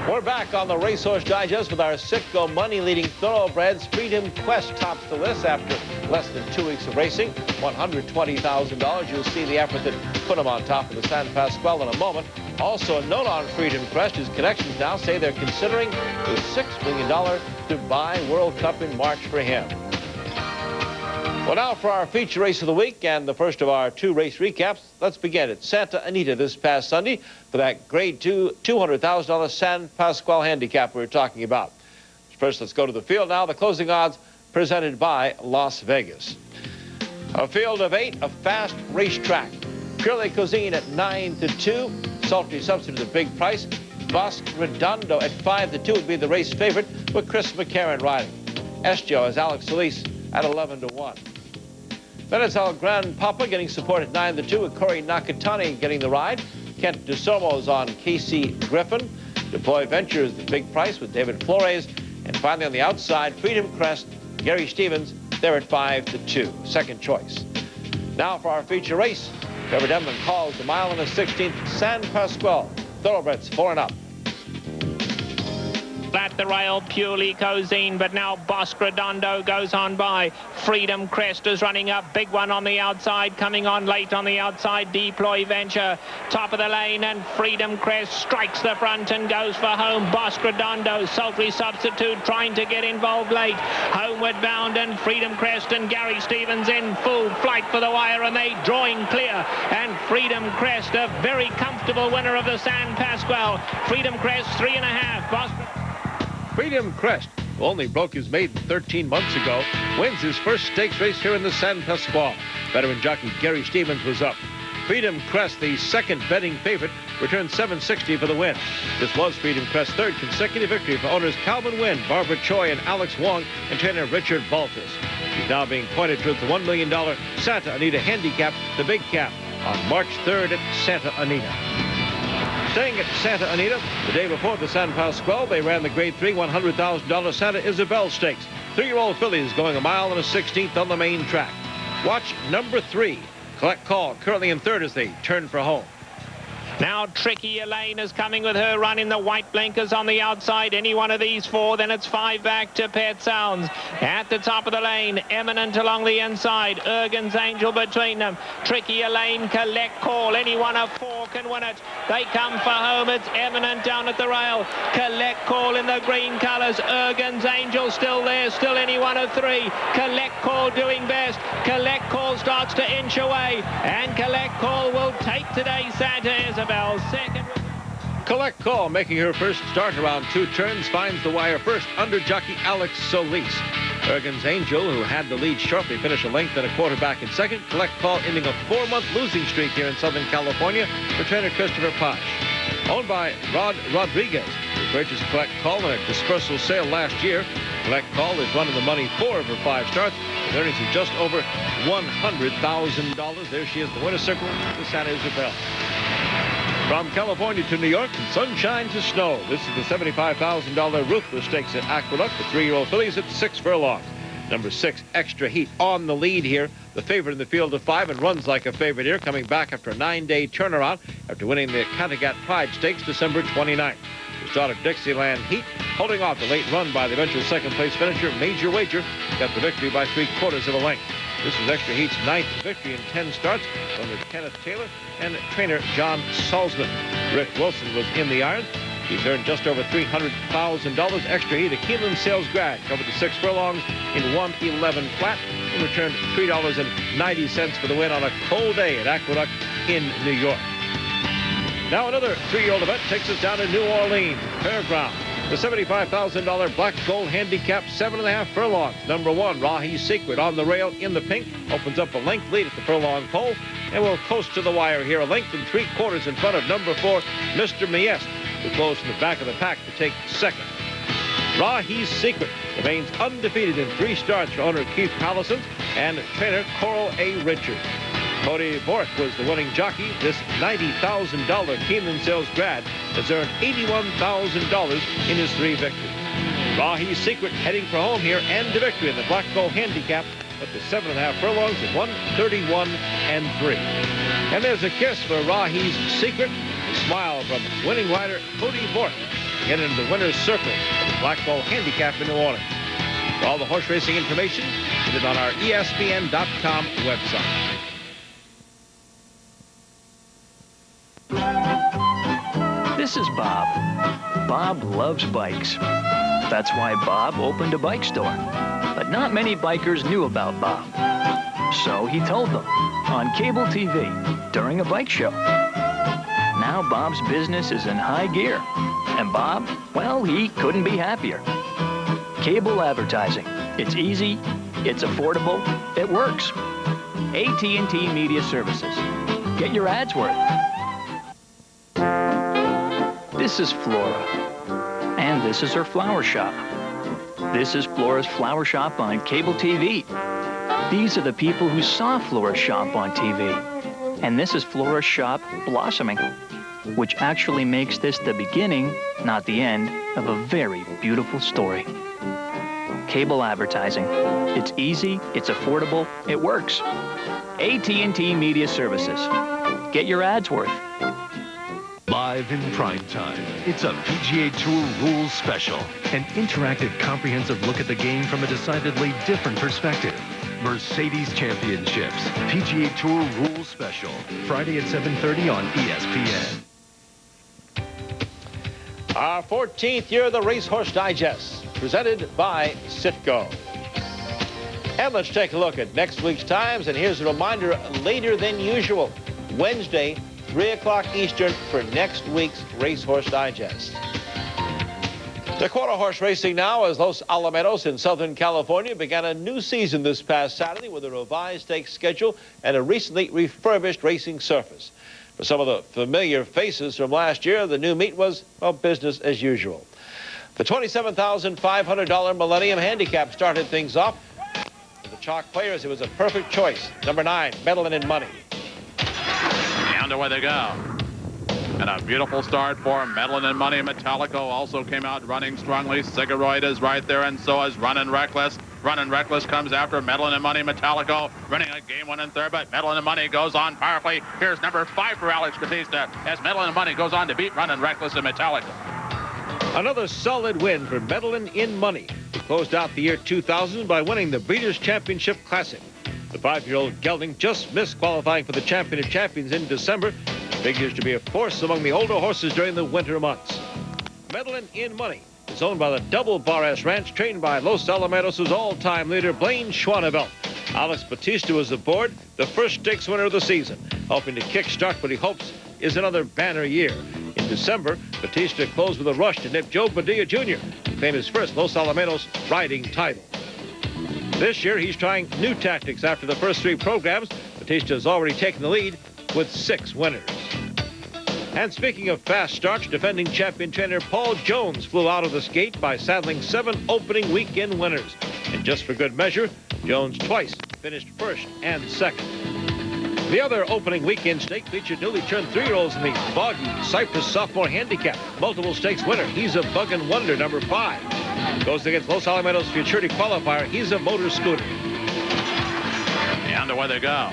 We're back on the Racehorse Digest with our Citgo money-leading thoroughbreds. Freedom Quest tops the list after less than 2 weeks of racing, $120,000. You'll see the effort that put him on top of the San Pasquale in a moment. Also a note on Freedom Quest, his connections now say they're considering a $6 million Dubai World Cup in March for him. Well, now for our feature race of the week and the first of our 2 race recaps. Let's begin at Santa Anita this past Sunday for that Grade 2 $200,000 San Pasqual handicap we were talking about. First, let's go to the field now. The closing odds presented by Las Vegas. A field of 8, a fast racetrack. Purely Cuisine at 9-2. Sultry Substitute at a big price. Bosque Redondo at 5-2 would be the race favorite with Chris McCarron riding. Estio has Alex Solis at 11-1. Then it's El Gran Papa getting support at 9-2 with Corey Nakatani getting the ride. Kent DeSomo's on Casey Griffin. Deploy Ventures, the big price with David Flores. And finally on the outside, Freedom Crest, Gary Stevens, they're at 5-2, second choice. Now for our feature race. Trevor Denman calls the 1 1/16 San Pasqual. Thoroughbreds 4 and up. At the rail, Purely Cuisine, but now Bosque Redondo goes on by. Freedom Crest is running up. Big one on the outside, coming on late on the outside. Deploy Venture, top of the lane, and Freedom Crest strikes the front and goes for home. Bosque Redondo, Sultry Substitute, trying to get involved late. Homeward bound, and Freedom Crest and Gary Stevens in full flight for the wire, and they drawing clear. And Freedom Crest, a very comfortable winner of the San Pasqual. Freedom Crest, 3.5. Bosque Freedom Crest, who only broke his maiden 13 months ago, wins his first stakes race here in the San Pasqual. Veteran jockey Gary Stevens was up. Freedom Crest, the second betting favorite, returned $760 for the win. This was Freedom Crest's 3rd consecutive victory for owners Calvin Wynn, Barbara Choi, and Alex Wong, and trainer Richard Baltus. He's now being pointed towards the $1 million Santa Anita Handicap, the Big Cap, on March 3rd at Santa Anita. Staying at Santa Anita, the day before the San Pasqual, they ran the Grade 3 $100,000 Santa Isabel Stakes. 3-year-old fillies going 1 1/16 on the main track. Watch number 3, Collect Call, currently in 3rd as they turn for home. Now Tricky Elaine is coming with her run in the white blinkers on the outside. Any one of these 4, then it's 5 back to Pet Sounds. At the top of the lane, Eminent along the inside. Ergen's Angel between them. Tricky Elaine, Collect Call. Any one of 4 can win it. They come for home. It's Eminent down at the rail. Collect Call in the green colours. Ergen's Angel still there. Still any one of 3. Collect Call doing best. Collect Call starts to inch away. And Collect Call will take today Santa Isabel. Second. Collect Call, making her first start around 2 turns, finds the wire first under jockey Alex Solis. Ergen's Angel, who had the lead shortly, finished a length and a quarter back in second. Collect Call ending a 4-month losing streak here in Southern California for trainer Christopher Posh. Owned by Rod Rodriguez, who purchased Collect Call in a dispersal sale last year. Collect Call is running the money 4 of her 5 starts, with earnings of just over $100,000. There she is, the winner's circle, the Santa Isabel. From California to New York, from sunshine to snow, this is the $75,000 Ruthless Stakes at Aqueduct. The 3-year-old fillies at 6 furlongs. Number 6, Extra Heat, on the lead here. The favorite in the field of 5 and runs like a favorite here, coming back after a 9-day turnaround after winning the Kattegat Pride Stakes December 29th. The start of Dixieland Heat, holding off the late run by the eventual second-place finisher, Major Wager, got the victory by 3/4 of a length. This was Extra Heat's 9th victory in 10 starts under Kenneth Taylor and trainer John Salzman. Rick Wilson was in the irons. He's earned just over $300,000. Extra Heat, a Keeneland sales grad, covered the 6 furlongs in 1:11 flat and returned $3.90 for the win on a cold day at Aqueduct in New York. Now another 3-year-old event takes us down to New Orleans, Fairground. The $75,000 Black Gold Handicap, 7.5 furlongs. Number 1, Rahi's Secret, on the rail in the pink, opens up a length lead at the furlong pole, and will coast to the wire here, a length and 3/4 in front of number 4, Mr. Miest, who closed in the back of the pack to take second. Rahi's Secret remains undefeated in 3 starts for owner Keith Pallison and trainer Coral A. Richards. Cody Bork was the winning jockey. This $90,000 Keeneland sales grad has earned $81,000 in his 3 victories. Rahi's Secret heading for home here and to victory in the Black Gold Handicap with the 7.5 furlongs at 1:31.3. And there's a kiss for Rahi's Secret. A smile from winning rider Cody Bork to get into the winner's circle of the Black Gold Handicap in New Orleans. For all the horse racing information, visit on our ESPN.com website. This is Bob. Bob loves bikes. That's why Bob opened a bike store. But not many bikers knew about Bob. So he told them on cable TV during a bike show. Now Bob's business is in high gear. And Bob, well, he couldn't be happier. Cable advertising. It's easy, it's affordable, it works. AT&T Media Services. Get your ads worth. This is Flora. And this is her flower shop. This is Flora's flower shop on cable TV. These are the people who saw Flora's shop on TV. And this is Flora's shop blossoming, which actually makes this the beginning, not the end, of a very beautiful story. Cable advertising. It's easy, it's affordable, it works. AT&T Media Services. Get your ads worth. Live in prime time, it's a PGA Tour Rules Special. An interactive, comprehensive look at the game from a decidedly different perspective. Mercedes Championships, PGA Tour Rules Special. Friday at 7:30 on ESPN. Our 14th year of the Racehorse Digest, presented by Citgo. And let's take a look at next week's times. And here's a reminder, later than usual, Wednesday, 3 o'clock Eastern for next week's Racehorse Digest. The quarter horse racing now as Los Alamitos in Southern California began a new season this past Saturday with a revised stakes schedule and a recently refurbished racing surface. For some of the familiar faces from last year, the new meet was, well, business as usual. The $27,500 Millennium Handicap started things off. For the chalk players, it was a perfect choice. Number 9, Medellin in Money. And away they go. And a beautiful start for Medellin and Money. Metallico also came out running strongly. Cigaroid is right there, and so is Runnin' Reckless. Runnin' Reckless comes after Medellin and Money. Metallico running a game 1 and 3rd, but Medellin and Money goes on powerfully. Here's number 5 for Alex Batista as Medellin and Money goes on to beat Runnin' Reckless and Metallico. Another solid win for Medellin in Money, who closed out the year 2000 by winning the Breeders' Championship Classic. The 5-year-old gelding just missed qualifying for the Champion of Champions in December. Figures to be a force among the older horses during the winter months. Medellin in Money is owned by the Double Bar S Ranch, trained by Los Alamitos' all-time leader, Blaine Schwanevelt. Alex Batista was aboard, the first stakes winner of the season, hoping to kickstart what he hopes is another banner year. In December, Batista closed with a rush to nip Joe Padilla Jr., to claim his first Los Alamitos riding title. This year, he's trying new tactics after the first 3 programs. Batista has already taken the lead with 6 winners. And speaking of fast starts, defending champion trainer Paul Jones flew out of this gate by saddling 7 opening weekend winners. And just for good measure, Jones twice finished first and second. The other opening weekend stake featured newly turned 3-year-olds in the Boggy Cypress Sophomore Handicap. Multiple stakes winner, He's a Bug and Wonder, number 5. Goes against Los Alamitos Futurity Qualifier, He's a Motor Scooter. And away they go.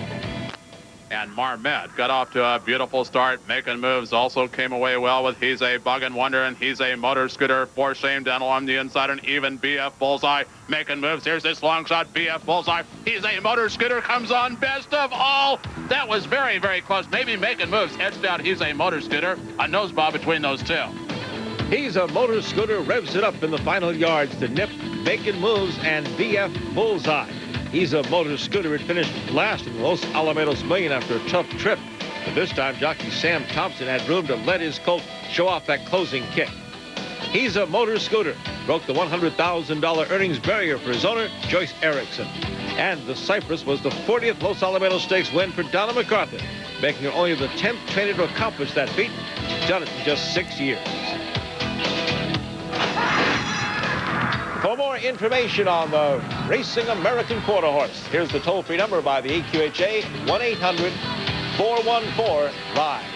And Marmette got off to a beautiful start, making moves. Also came away well with He's a Bug and Wonder and He's a Motor Scooter. For Shame Dental on the inside, and even BF Bullseye making moves. Here's this long shot, BF Bullseye. He's a Motor Scooter comes on best of all. That was very, very close. Maybe making moves. Edged out He's a Motor Scooter. A nose bob between those two. He's a Motor Scooter revs it up in the final yards to nip making moves and BF Bullseye. He's a Motor Scooter. It finished last in the Los Alamitos Million after a tough trip. But this time, jockey Sam Thompson had room to let his colt show off that closing kick. He's a Motor Scooter broke the $100,000 earnings barrier for his owner, Joyce Erickson. And the Cypress was the 40th Los Alamitos Stakes win for Donna MacArthur, making her only the 10th trainer to accomplish that feat. She's done it in just 6 years. For more information on the Racing American Quarter Horse, here's the toll-free number by the AQHA, 1-800-414-RIDE.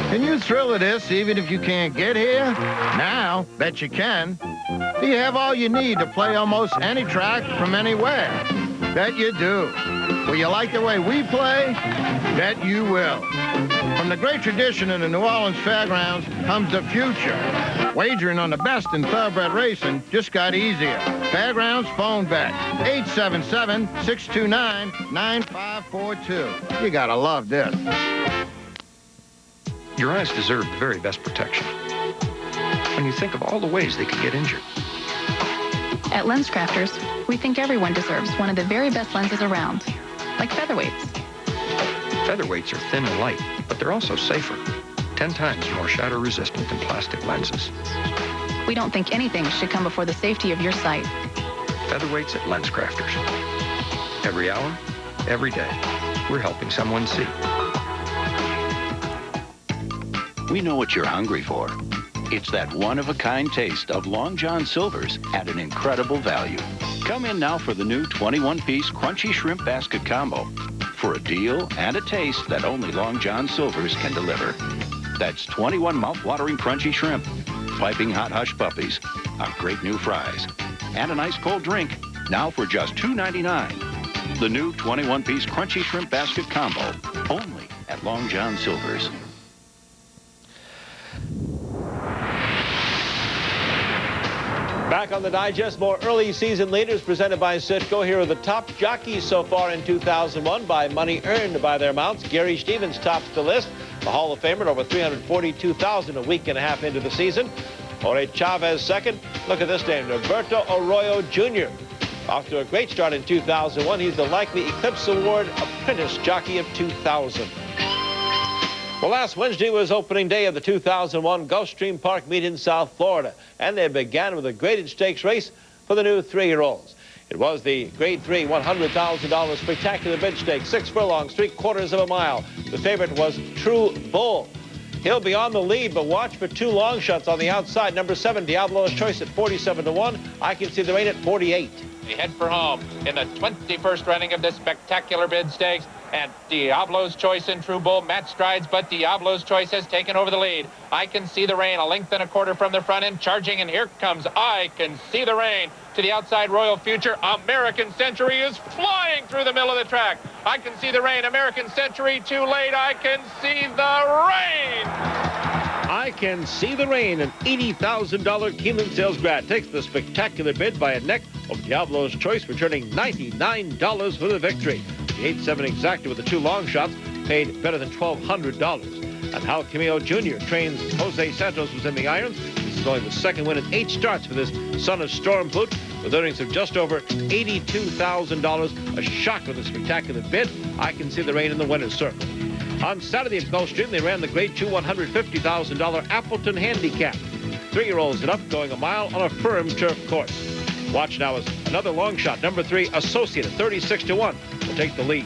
Can you thrill of this even if you can't get here? Now, bet you can. Do you have all you need to play almost any track from anywhere? Bet you do. Will you like the way we play? Bet you will. From the great tradition in the New Orleans Fairgrounds comes the future. Wagering on the best in thoroughbred racing just got easier. Fairgrounds phone bet, 877-629-9542. You gotta love this. Your eyes deserve the very best protection. When you think of all the ways they could get injured. At LensCrafters, we think everyone deserves one of the very best lenses around, like featherweights. Featherweights are thin and light, but they're also safer. 10 times more shatter-resistant than plastic lenses. We don't think anything should come before the safety of your sight. Featherweights at LensCrafters. Every hour, every day, we're helping someone see. We know what you're hungry for. It's that one-of-a-kind taste of Long John Silver's at an incredible value. Come in now for the new 21-piece Crunchy Shrimp Basket Combo for a deal and a taste that only Long John Silver's can deliver. That's 21 mouth-watering crunchy shrimp, piping hot hush puppies, our great new fries, and a nice cold drink, now for just $2.99. The new 21-piece Crunchy Shrimp Basket Combo, only at Long John Silver's. Back on the digest, more early season leaders presented by Citgo. Here are the top jockeys so far in 2001 by money earned by their mounts. Gary Stevens tops the list. The Hall of Famer at over $342,000 a week and a half into the season. Jorge Chavez second. Look at this name, Roberto Arroyo Jr. Off to a great start in 2001. He's the likely Eclipse Award Apprentice Jockey of 2000. Well, last Wednesday was opening day of the 2001 Gulfstream Park meet in South Florida, and they began with a graded stakes race for the new 3-year-olds. It was the Grade 3 $100,000 spectacular bid stakes, 6 furlongs, 3/4 of a mile. The favorite was True Bull. He'll be on the lead, but watch for 2 long shots on the outside. Number 7, Diablo's Choice at 47-1. I Can See the Rain at 48. We head for home in the 21st running of this spectacular bid stakes. And Diablo's Choice and True Bull match strides, but Diablo's Choice has taken over the lead. I Can See the Rain, a length and a quarter from the front end, charging, and here comes I Can See the Rain. To the outside, Royal Future. American Century is flying through the middle of the track. I Can See the Rain. American Century too late. I Can See the Rain. I Can See the Rain, an $80,000 Keeneland sales grad, takes the spectacular bid by a neck of Diablo's Choice, returning $99 for the victory. The 8-7 exacta with the 2 long shots paid better than $1,200. And Hal Camillo Jr. trains Jose Santos was in the irons. This is only the 2nd win in 8 starts for this son of Storm Boot, with earnings of just over $82,000. A shock with a spectacular bid. I Can See the Rain in the winner's circle. On Saturday at Gulfstream, they ran the Grade 2 $150,000 Appleton Handicap. 3-year-olds it up, going a mile on a firm turf course. Watch now as another long shot. Number 3, Associate at 36-1 will take the lead.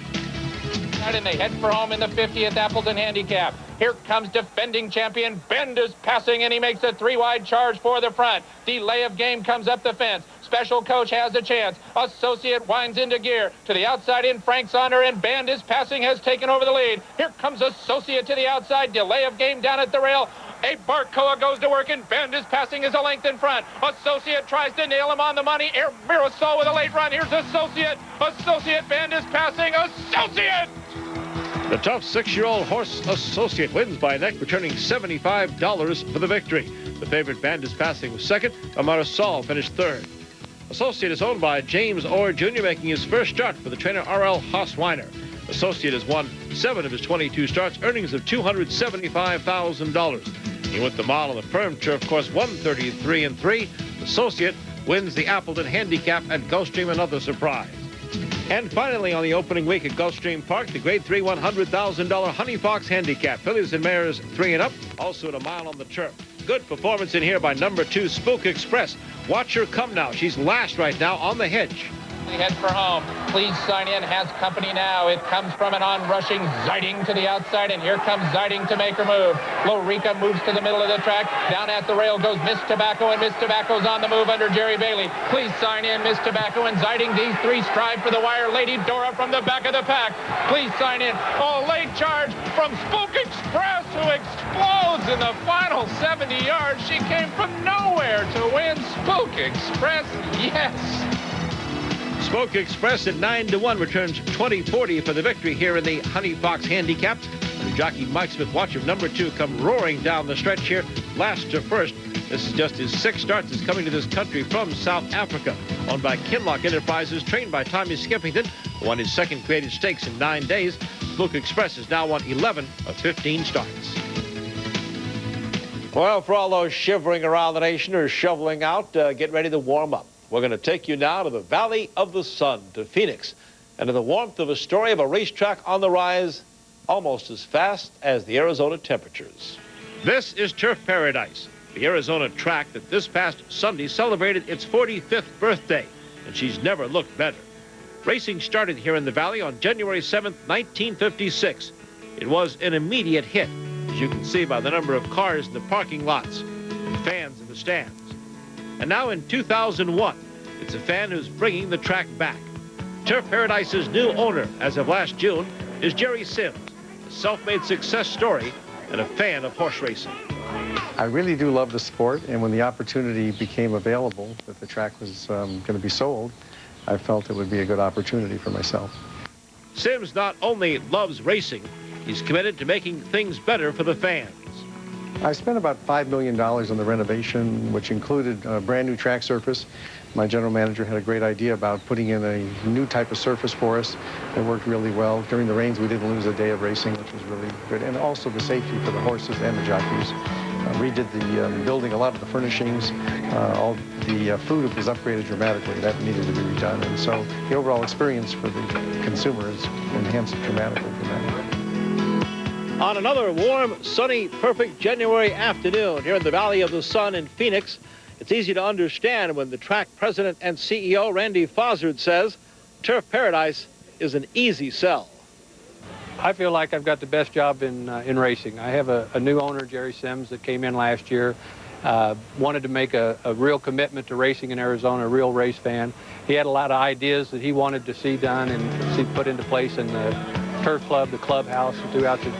And they head for home in the 50th Appleton Handicap. Here comes defending champion. Bend is passing, and he makes a 3-wide charge for the front. Delay of Game comes up the fence. Special Coach has a chance. Associate winds into gear. To the outside in Frank's Honor, and Band is passing, has taken over the lead. Here comes Associate to the outside. Delay of Game down at the rail. A Barcoa goes to work, and Bend is passing as a length in front. Associate tries to nail him on the money. Air Mirasol with a late run. Here's Associate. Associate, Bend is passing. Associate! The tough 6-year-old horse Associate wins by a neck, returning $75 for the victory. The favorite Band is passing was second. Marisol finished third. Associate is owned by James Orr Jr., making his first start for the trainer R.L. Haasweiner. Associate has won 7 of his 22 starts, earnings of $275,000. He went the mile on the firm turf course, 133-3. Associate wins the Appleton Handicap at Gulfstream, another surprise. And finally, on the opening week at Gulfstream Park, the Grade 3 $100,000 Honey Fox Handicap. Fillies and mares 3 and up, also at a mile on the turf. Good performance in here by number 2, Spook Express. Watch her come now. She's last right now on the hedge. He heads for home. Please sign in. Has company now. It comes from an on-rushing Ziding to the outside, and here comes Ziding to make her move. Lorica moves to the middle of the track. Down at the rail goes Miss Tobacco, and Miss Tobacco's on the move under Jerry Bailey. Please sign in, Miss Tobacco and Ziding. These three strive for the wire. Lady Dora from the back of the pack. Please sign in. Oh, late charge from Spook Express, who explodes in the final 70 yards. She came from nowhere to win. Spook Express, yes. Spoke Express at 9-1 returns 20-40 for the victory here in the Honey Fox Handicap. And jockey Mike Smith, watch of number 2 come roaring down the stretch here, last to first. This is just his 6th start since coming to this country from South Africa. Owned by Kinlock Enterprises, trained by Tommy Skippington, who won his 2nd created stakes in 9 days. Spoke Express has now won 11 of 15 starts. Well, for all those shivering around the nation or shoveling out, get ready to warm up. We're going to take you now to the Valley of the Sun, to Phoenix, and to the warmth of a story of a racetrack on the rise almost as fast as the Arizona temperatures. This is Turf Paradise, the Arizona track that this past Sunday celebrated its 45th birthday, and she's never looked better. Racing started here in the Valley on January 7th, 1956. It was an immediate hit, as you can see by the number of cars in the parking lots and fans in the stands. And now in 2001, it's a fan who's bringing the track back. Turf Paradise's new owner, as of last June, is Jerry Sims, a self-made success story and a fan of horse racing. I really do love the sport, and when the opportunity became available that the track was going to be sold, I felt it would be a good opportunity for myself. Sims not only loves racing, he's committed to making things better for the fans. I spent about $5 million on the renovation, which included a brand new track surface. My general manager had a great idea about putting in a new type of surface for us. It worked really well. During the rains, we didn't lose a day of racing, which was really good. And also the safety for the horses and the jockeys. Redid the building, a lot of the furnishings. All the food was upgraded dramatically. That needed to be redone. And so the overall experience for the consumer is enhanced dramatically from that. On another warm, sunny, perfect January afternoon here in the Valley of the Sun in Phoenix, it's easy to understand when the track president and CEO, Randy Fozzard, says Turf Paradise is an easy sell. I feel like I've got the best job in racing. I have a new owner, Jerry Sims, that came in last year, wanted to make a real commitment to racing in Arizona, a real race fan. He had a lot of ideas that he wanted to see done and see put into place in the turf club, the clubhouse, and throughout the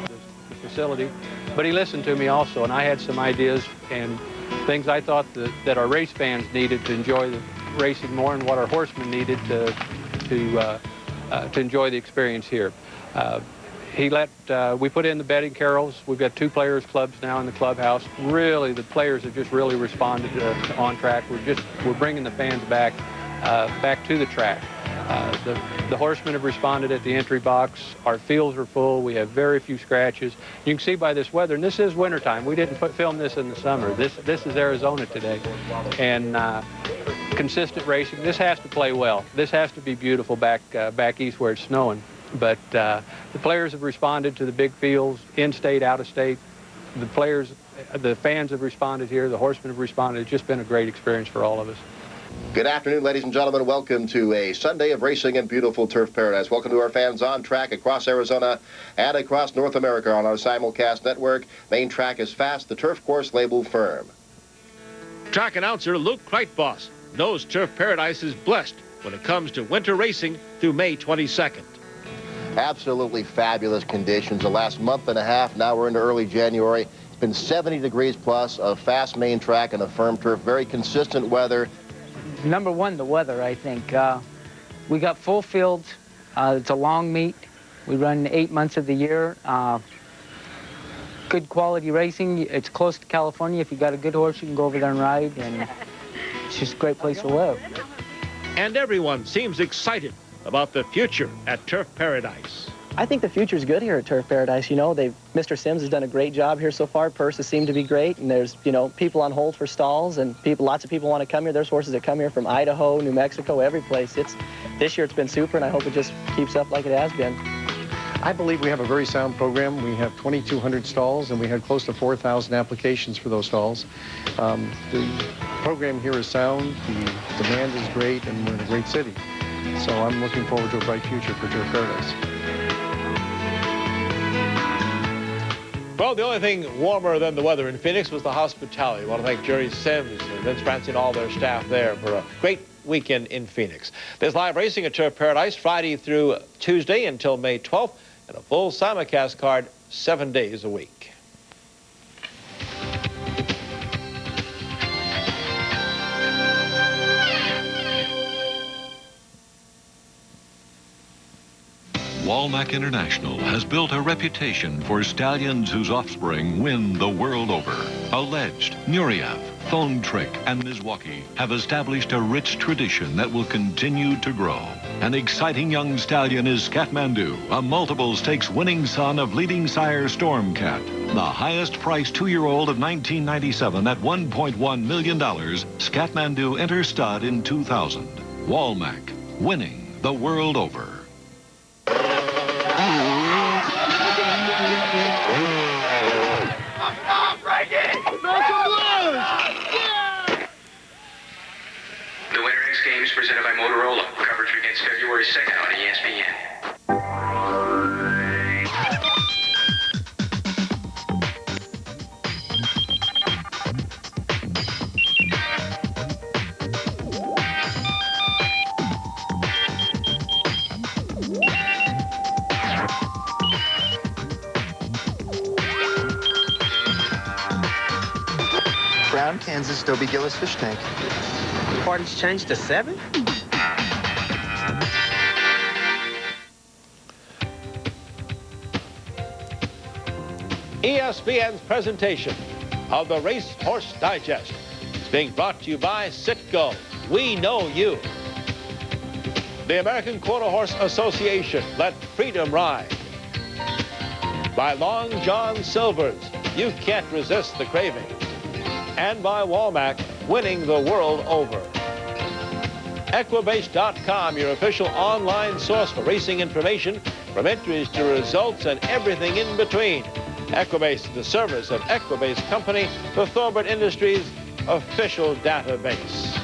facility. But he listened to me also, and I had some ideas and things I thought that our race fans needed to enjoy the racing more, and what our horsemen needed to enjoy the experience here. We put in the betting carols. We've got 2 players clubs now in the clubhouse. Really, the players have just really responded to on track. We're bringing the fans back to the track. The horsemen have responded at the entry box. Our fields are full. We have very few scratches. You can see by this weather, and this is wintertime. We didn't film this in the summer. This is Arizona today. And consistent racing. This has to play well. This has to be beautiful back east where it's snowing. But the players have responded to the big fields, in-state, out-of-state. The fans have responded here. The horsemen have responded. It's just been a great experience for all of us. Good afternoon, ladies and gentlemen. Welcome to a Sunday of racing in beautiful Turf Paradise. Welcome to our fans on track across Arizona and across North America on our simulcast network. Main track is fast, the turf course labeled firm. Track announcer Luke Kreitboss knows Turf Paradise is blessed when it comes to winter racing through May 22nd. Absolutely fabulous conditions. The last month and a half, now we're into early January. It's been 70 degrees plus, a fast main track and a firm turf. Very consistent weather. Number one, the weather, I think. We got full fields. It's a long meet. We run 8 months of the year. Good quality racing. It's close to California. If you got a good horse, you can go over there and ride, and it's just a great place to live. And everyone seems excited about the future at Turf Paradise. I think the future's good here at Turf Paradise. You know, Mr. Sims has done a great job here so far. Purses seem to be great, and there's, people on hold for stalls, and lots of people want to come here. There's horses that come here from Idaho, New Mexico, every place. This year it's been super, and I hope it just keeps up like it has been. I believe we have a very sound program. We have 2,200 stalls, and we had close to 4,000 applications for those stalls. The program here is sound, the demand is great, and we're in a great city. So I'm looking forward to a bright future for Turf Paradise. Well, the only thing warmer than the weather in Phoenix was the hospitality. I want to thank Jerry Sims and Vince Francie and all their staff there for a great weekend in Phoenix. There's live racing at Turf Paradise Friday through Tuesday until May 12th, and a full simulcast card 7 days a week. Walmack International has built a reputation for stallions whose offspring win the world over. Alleged, Nureyev, Phone Trick, and Milwaukee have established a rich tradition that will continue to grow. An exciting young stallion is Kathmandu, a multiple stakes winning son of leading sire Stormcat. The highest priced 2-year-old of 1997 at $1.1 million, Kathmandu enters stud in 2000. Walmack, winning the world over. The Winter X Games presented by Motorola. Coverage begins February 2nd on ESPN. Brown, Kansas, Dobie Gillis Fish Tank. Party's changed to 7? ESPN's presentation of the Racehorse Digest is being brought to you by Citgo. We know you. The American Quarter Horse Association, let freedom ride. By Long John Silver's, you can't resist the craving. And by Walmack, winning the world over. Equibase.com, your official online source for racing information, from entries to results and everything in between. Equibase, the service of Equibase Company, the Thoroughbred Industries official database.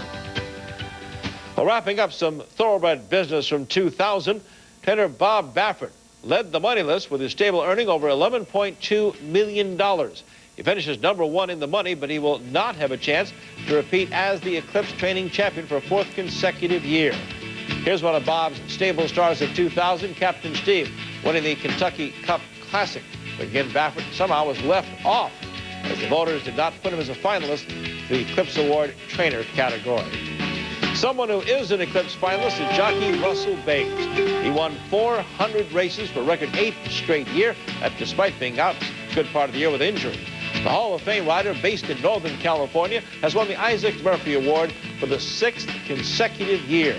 Well, wrapping up some thoroughbred business from 2000, trainer Bob Baffert led the money list with his stable earning over $11.2 million. He finishes #1 in the money, but he will not have a chance to repeat as the Eclipse training champion for a 4th consecutive year. Here's one of Bob's stable stars of 2000, Captain Steve, winning the Kentucky Cup Classic. But again, Baffert somehow was left off, as the voters did not put him as a finalist for the Eclipse Award trainer category. Someone who is an Eclipse finalist is jockey Russell Bates. He won 400 races for a record 8th straight year, that despite being out a good part of the year with injury. The Hall of Fame rider, based in Northern California, has won the Isaac Murphy Award for the 6th consecutive year.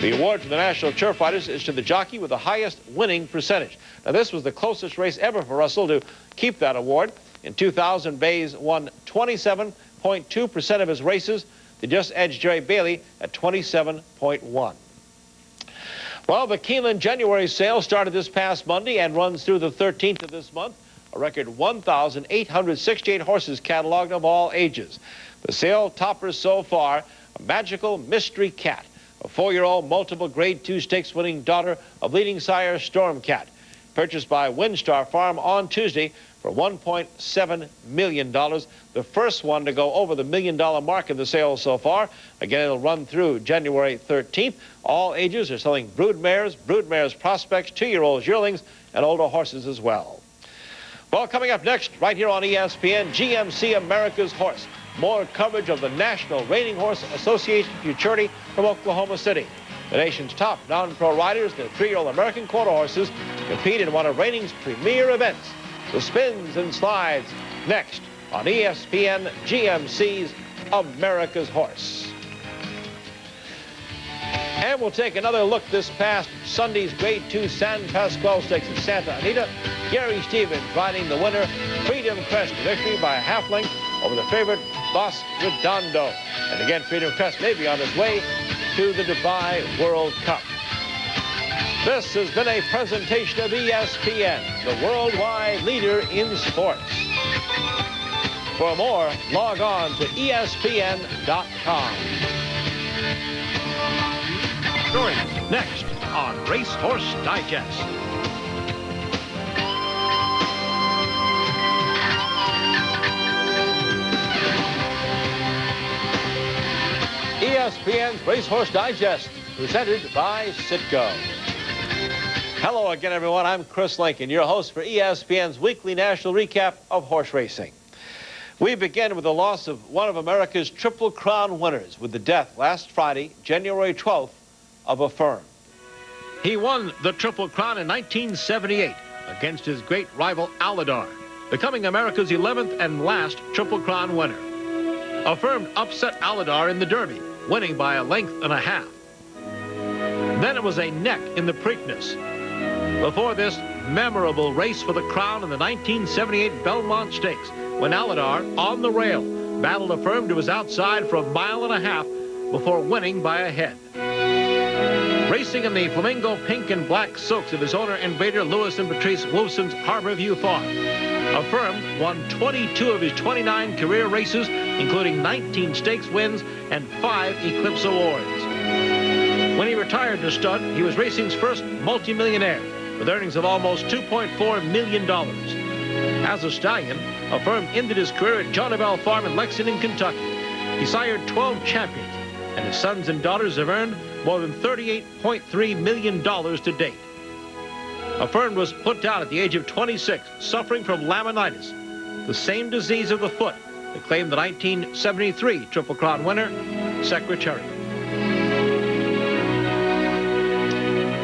The award for the National Turf Riders is to the jockey with the highest winning percentage. Now, this was the closest race ever for Russell to keep that award. In 2000, Bays won 27.2% of his races. They just edged Jerry Bailey at 27.1. Well, the Keeneland January sale started this past Monday and runs through the 13th of this month. A record 1,868 horses cataloged of all ages. The sale toppers so far, a Magical Mystery Cat, a 4-year-old multiple Grade 2 stakes winning daughter of leading sire Stormcat, purchased by Windstar Farm on Tuesday for $1.7 million. The first one to go over the $1 million mark in the sale so far. Again, it'll run through January 13th. All ages are selling brood mares prospects, 2-year-olds, yearlings, and older horses as well. Well, coming up next, right here on ESPN, GMC America's Horse. More coverage of the National Reining Horse Association Futurity from Oklahoma City. The nation's top non-pro riders, the 3-year-old American Quarter Horses, compete in one of reigning's premier events, the Spins and Slides, next on ESPN GMC's America's Horse. And we'll take another look this past Sunday's Grade 2 San Pasqual Stakes at Santa Anita. Gary Stevens riding the winner, Freedom Crest, victory by a half length over the favorite Los Redondo. And again, Freedom Crest may be on his way to the Dubai World Cup. This has been a presentation of ESPN, the worldwide leader in sports. For more, log on to ESPN.com. Join Next on Racehorse Digest. ESPN's Racehorse Digest, presented by Citgo. Hello again, everyone. I'm Chris Lincoln, your host for ESPN's weekly national recap of horse racing. We begin with the loss of one of America's Triple Crown winners with the death last Friday, January 12th, of Affirmed. He won the Triple Crown in 1978 against his great rival Aladar, becoming America's 11th and last Triple Crown winner. Affirmed upset Aladar in the Derby, winning by a length and a half. Then it was a neck in the Preakness. Before this memorable race for the crown in the 1978 Belmont Stakes, when Aladar, on the rail, battled Affirmed to his outside for a mile and a half before winning by a head. Racing in the flamingo pink and black silks of his owner and breeder Lewis and Patrice Wilson's Harbor View Farm, Affirmed won 22 of his 29 career races, including 19 stakes wins and 5 Eclipse Awards. When he retired to stud, he was racing's first multimillionaire, with earnings of almost $2.4 million. As a stallion, Affirmed ended his career at John Bell Farm in Lexington, Kentucky. He sired 12 champions, and his sons and daughters have earned more than $38.3 million to date. Affirmed was put down at the age of 26, suffering from laminitis, the same disease of the foot that claimed the 1973 Triple Crown winner, Secretariat.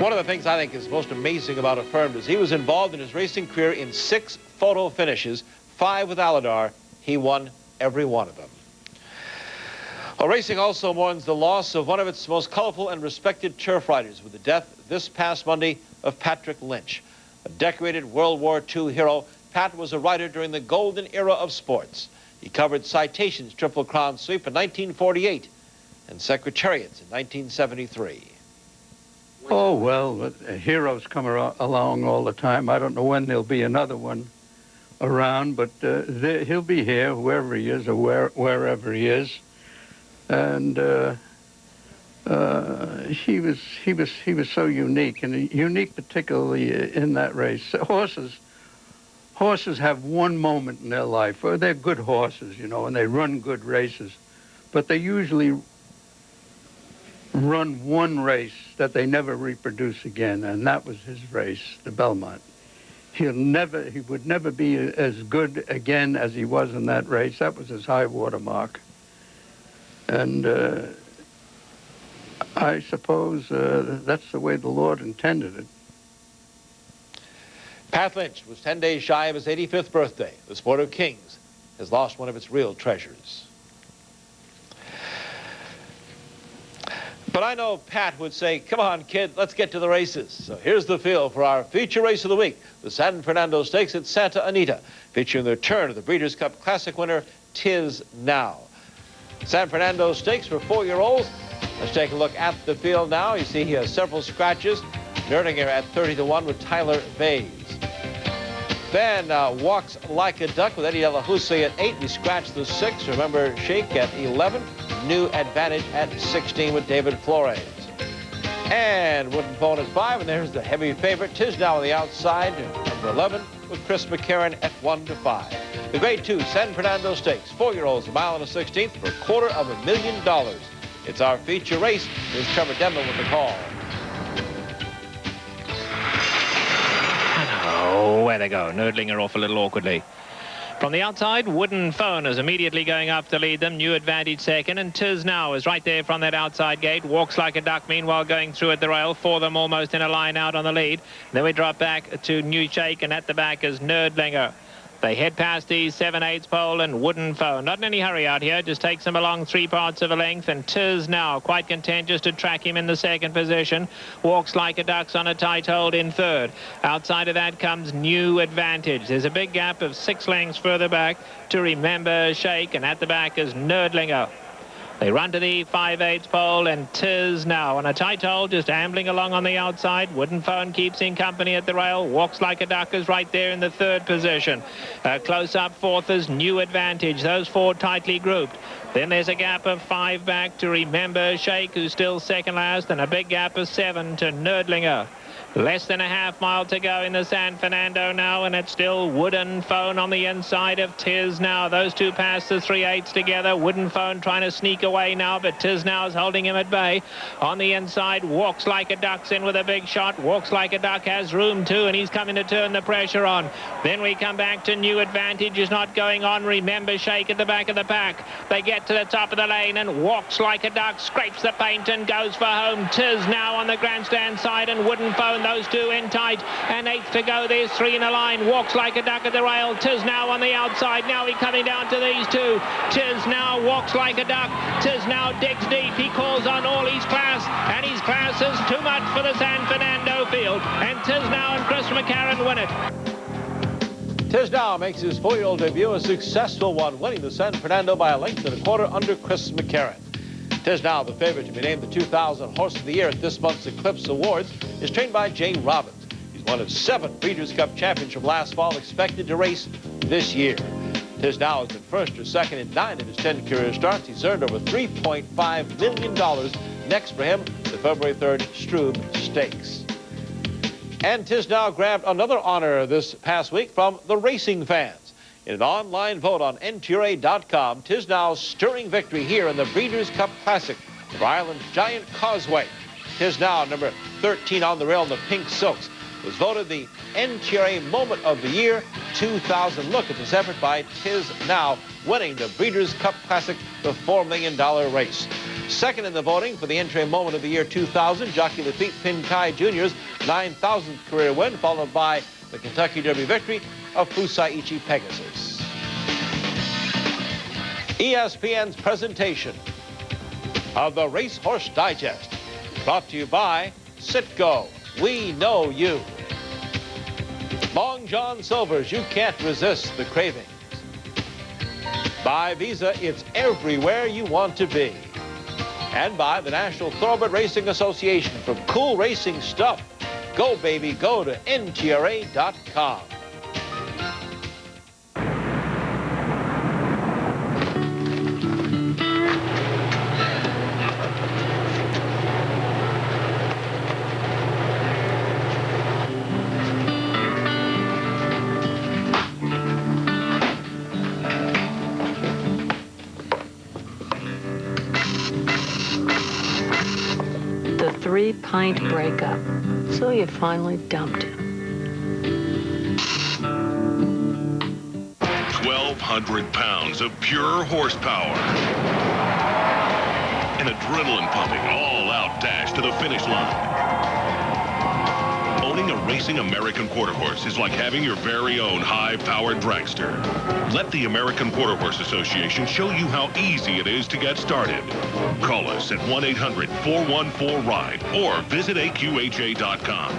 One of the things I think is most amazing about Affirmed is he was involved in his racing career in 6 photo finishes, 5 with Aladar. He won every one of them. Well, racing also mourns the loss of one of its most colorful and respected turf riders with the death this past Monday of Patrick Lynch. A decorated World War II hero, Pat was a rider during the golden era of sports. He covered Citation's Triple Crown sweep in 1948 and Secretariat's in 1973. Oh, well, heroes come along all the time. I don't know when there'll be another one around, but he'll be here, whoever he is or wherever he is. And he was so unique, and unique particularly in that race. Horses have one moment in their life, or they're good horses, you know, and they run good races, but they usually run one race that they never reproduce again, and that was his race, the Belmont. He would never be as good again as he was in that race. That was his high water mark. And I suppose that's the way the Lord intended it. Pat Lynch was 10 days shy of his 85th birthday. The sport of kings has lost one of its real treasures. But I know Pat would say, come on, kid, let's get to the races. So here's the field for our feature race of the week, the San Fernando Stakes at Santa Anita, featuring the return of the Breeders' Cup Classic winner, Tiz Now. San Fernando Stakes for 4-year-olds. Let's take a look at the field now. You see here several scratches. Nerdinger at 30-1 with Tyler Bays. Then Walks Like a Duck with Eddie De La Houssaye at 8. We scratched the 6. Remember Shake at 11. New Advantage at 16 with David Flores. And Wooden Phone at 5. And there's the heavy favorite, Tiz Now on the outside, number 11 with Chris McCarron at 1-5. The Grade 2 San Fernando Stakes, 4-year-olds, a mile and a 16th for $250,000. It's our feature race. Here's Trevor Denman with the call. Oh, where they go. Nerdlinger off a little awkwardly. From the outside, Wooden Phone is immediately going up to lead them. New Advantage second, and Tiz Now is right there from that outside gate. Walks Like a Duck, meanwhile, going through at the rail. For them almost in a line out on the lead. Then we drop back to New Shake, and at the back is Nerdlinger. They head past the 7/8 pole and Wooden Phone. Not in any hurry out here, just takes them along 3 parts of a length, and Tiz Now quite content just to track him in the second position. Walks Like a Duck's on a tight hold in third. Outside of that comes New Advantage. There's a big gap of 6 lengths further back to Remember Shake, and at the back is Nerdlinger. They run to the 5/8 pole, and 'Tis Now on a tight hole, just ambling along on the outside. Wooden Phone keeps in company at the rail. Walks Like a Duck is right there in the 3rd position. Close up 4th is New Advantage. Those 4 tightly grouped. Then there's a gap of 5 back to Remember Shake, who's still second last, and a big gap of 7 to Nerdlinger. Less than a half mile to go in the San Fernando now, and it's still Wooden Phone on the inside of 'Tis Now. Those two pass the 3/8 together. Wooden Phone trying to sneak away now, but 'Tis Now is holding him at bay. On the inside, Walks Like a Duck's in with a big shot. Walks Like a Duck has room too, and he's coming to turn the pressure on. Then we come back to New Advantage is not going on. Remember Shake at the back of the pack. They get to the top of the lane, and Walks Like a Duck scrapes the paint and goes for home. 'Tis Now on the grandstand side, and Wooden Phone, those two in tight, and 8th to go. There's 3 in a line. Walks Like a Duck at the rail. 'Tis Now on the outside. Now he's coming down to these two. 'Tis Now walks like a duck. 'Tis Now digs deep. He calls on all his class, and his class is too much for the San Fernando field, and 'Tis Now and Chris McCarron win it. 'Tis Now makes his 4-year-old debut, a successful one, winning the San Fernando by a length and a quarter under Chris McCarron. 'Tis Now, the favorite to be named the 2000 Horse of the Year at this month's Eclipse Awards, is trained by Jay Robbins. He's one of 7 Breeders' Cup champions from last fall, expected to race this year. 'Tis Now has been first or second in 9 of his 10 career starts. He's earned over $3.5 million. Next for him, the February 3rd Strube Stakes. And 'Tis Now grabbed another honor this past week from the racing fans. In an online vote on NTRA.com, 'Tis Now's stirring victory here in the Breeders' Cup Classic of Ireland's Giant Causeway. 'Tis Now, number 13 on the rail in the pink silks, was voted the NTRA Moment of the Year 2000. Look at this effort by 'Tis Now, winning the Breeders' Cup Classic, the $4 million race. Second in the voting for the NTRA Moment of the Year 2000, Jockey Lafitte Pinkai Jr.'s 9,000th career win, followed by the Kentucky Derby victory of Fusaichi Pegasus. ESPN's presentation of the Racehorse Digest, brought to you by Citgo, we know you. Long John Silver's, you can't resist the cravings. By Visa, it's everywhere you want to be. And by the National Thoroughbred Racing Association, from cool racing stuff, go baby, go to NTRA.com. The 3-pint breakup. So you finally dumped him. 1,200 pounds of pure horsepower. An adrenaline-pumping, all-out dash to the finish line. Owning a racing American Quarter Horse is like having your very own high-powered dragster. Let the American Quarter Horse Association show you how easy it is to get started. Call us at 1-800-414-RIDE or visit AQHA.com.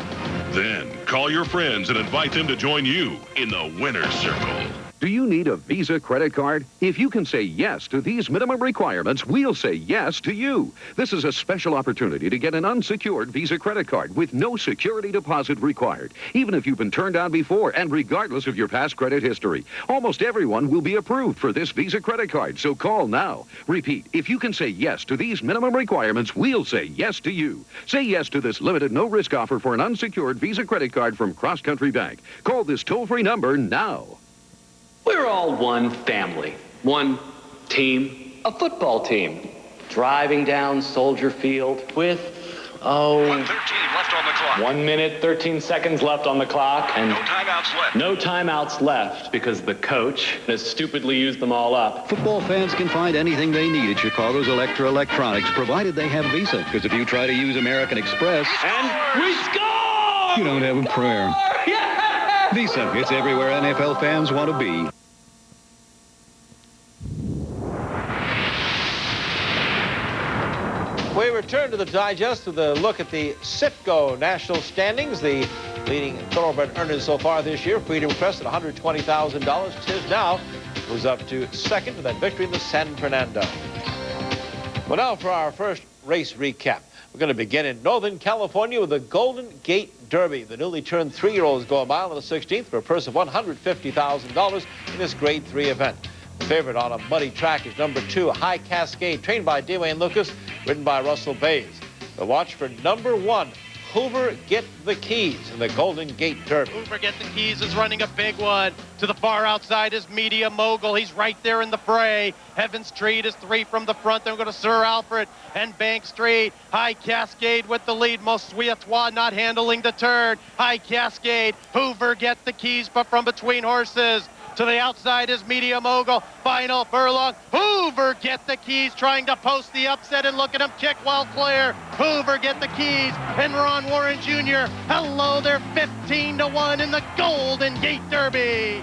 Then call your friends and invite them to join you in the winner's circle. Do you need a Visa credit card? If you can say yes to these minimum requirements, we'll say yes to you. This is a special opportunity to get an unsecured Visa credit card with no security deposit required, even if you've been turned down before and regardless of your past credit history. Almost everyone will be approved for this Visa credit card, so call now. Repeat, if you can say yes to these minimum requirements, we'll say yes to you. Say yes to this limited no-risk offer for an unsecured Visa credit card from Cross Country Bank. Call this toll-free number now. We're all one family, one team, a football team, driving down Soldier Field with, 1:13 left on the clock. 1 minute, 13 seconds left on the clock, and no timeouts left. No timeouts left because the coach has stupidly used them all up. Football fans can find anything they need at Chicago's Electra Electronics, provided they have Visa. Because if you try to use American Express, and we score! You don't have a prayer. Yeah! Visa, it's everywhere NFL fans want to be. We return to the digest with a look at the Citgo national standings. The leading thoroughbred earners so far this year, Freedom Crest at $120,000. 'Tis Now moves up to second with that victory in the San Fernando. Well, now for our first race recap. We're going to begin in Northern California with the Golden Gate Derby. The newly turned 3-year-olds go a mile and a 16th for a purse of $150,000 in this Grade 3 event. The favorite on a muddy track is number 2, High Cascade, trained by Dwayne Lucas, ridden by Russell Bays. The watch for number 1, Hoover Get the Keys in the Golden Gate Derby. Hoover Get the Keys is running a big one. To the far outside is Media Mogul. He's right there in the fray. Heaven Street is 3 from the front. Then we go to Sir Alfred and Bank Street. High Cascade with the lead. Moswiatwa not handling the turn. High Cascade. Hoover Get the Keys, but from between horses. To the outside is Media Mogul. Final furlong. Hoover Get the Keys, trying to post the upset, and look at him kick well clear. Hoover Get the Keys and Ron Warren Jr. Hello, they're 15-1 in the Golden Gate Derby.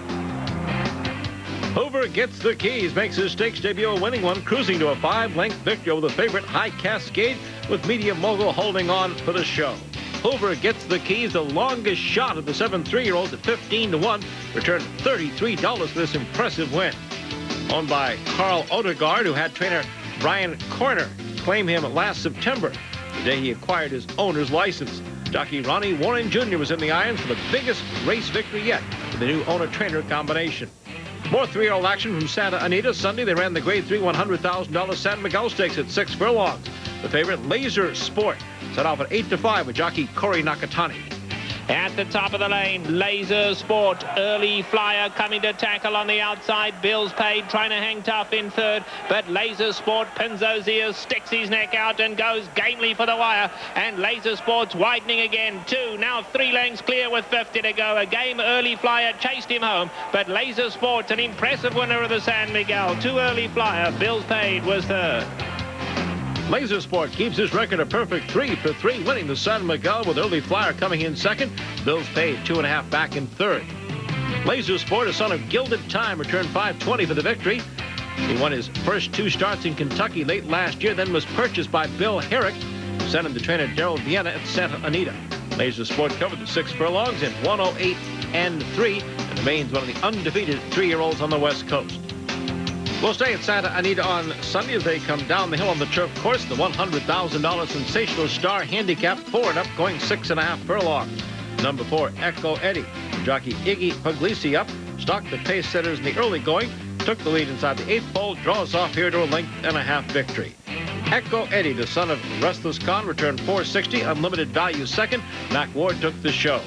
Hoover Gets the Keys, makes his stakes debut, a winning one, cruising to a 5-length victory over the favorite High Cascade, with Media Mogul holding on for the show. Hoover Gets the Keys, the longest shot of the 7 3-year-olds at 15-1, returned $33 for this impressive win. Owned by Carl Odegaard, who had trainer Brian Corner claim him last September, the day he acquired his owner's license. Jockey Ronnie Warren Jr. was in the irons for the biggest race victory yet with the new owner-trainer combination. More 3-year-old action from Santa Anita. Sunday, they ran the Grade 3 $100,000 San Miguel Stakes at 6 furlongs. The favorite, Laser Sport, set off at 8-5 with jockey Corey Nakatani. At the top of the lane, Laser Sport, early flyer coming to tackle on the outside. Bills Paid trying to hang tough in third, but Laser Sport pins those ears, sticks his neck out and goes gamely for the wire. And Laser Sport's widening again. 2, now 3 lengths clear with 50 to go. A game early flyer chased him home, but Laser Sport's an impressive winner of the San Miguel. 2 early flyer, Bills Paid was third. Laser Sport keeps his record a perfect 3 for 3, winning the San Miguel with early flyer coming in second. Bills Paid 2.5 back in third. Laser Sport, a son of Gilded Time, returned $5.20 for the victory. He won his first 2 starts in Kentucky late last year, then was purchased by Bill Herrick, who sent him to trainer Darrell Vienna at Santa Anita. Laser Sport covered the 6 furlongs in 1:08 and 3, and remains one of the undefeated 3-year-olds on the West Coast. We'll stay at Santa Anita on Sunday as they come down the hill on the turf course. The $100,000 Sensational Star Handicap 4 and up, going 6.5 furlongs. Number 4, Echo Eddie. Jockey Iggy Puglisi up, stalked the pace setters in the early going, took the lead inside the 8th pole, draws off here to a 1.5 victory. Echo Eddie, the son of Restless Khan, returned $4.60, Unlimited Value second. Mac Ward took the show.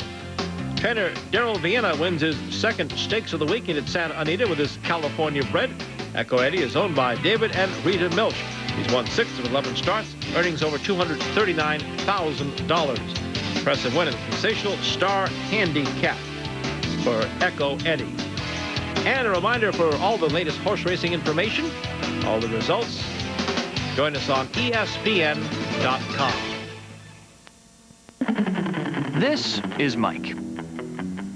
Trainer Darrell Vienna wins his second stakes of the weekend at Santa Anita with his California bred. Echo Eddie is owned by David and Rita Milch. He's won 6 of 11 starts, earnings over $239,000. Impressive win in the Sensational Star Handicap for Echo Eddie. And a reminder for all the latest horse racing information, all the results, join us on ESPN.com. This is Mike.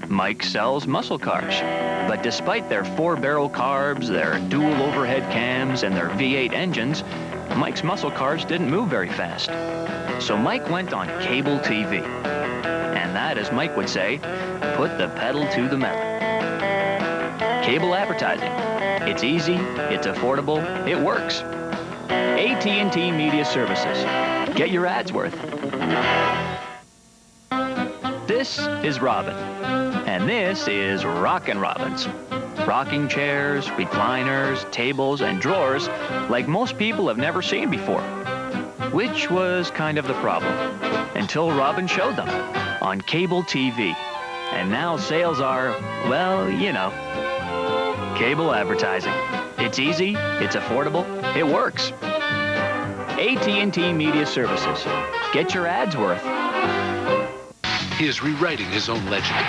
Mike sells muscle cars, but despite their 4-barrel carbs, their dual overhead cams, and their V8 engines, Mike's muscle cars didn't move very fast. So Mike went on cable TV. And that, as Mike would say, put the pedal to the metal. Cable advertising. It's easy, it's affordable, it works. AT&T Media Services. Get your ads worth. This is Robin. And this is Rockin' Robins. Rocking chairs, recliners, tables, and drawers like most people have never seen before. Which was kind of the problem, until Robin showed them on cable TV. And now sales are, well, you know, cable advertising. It's easy, it's affordable, it works. AT&T Media Services. Get your ads worth. He is rewriting his own legend.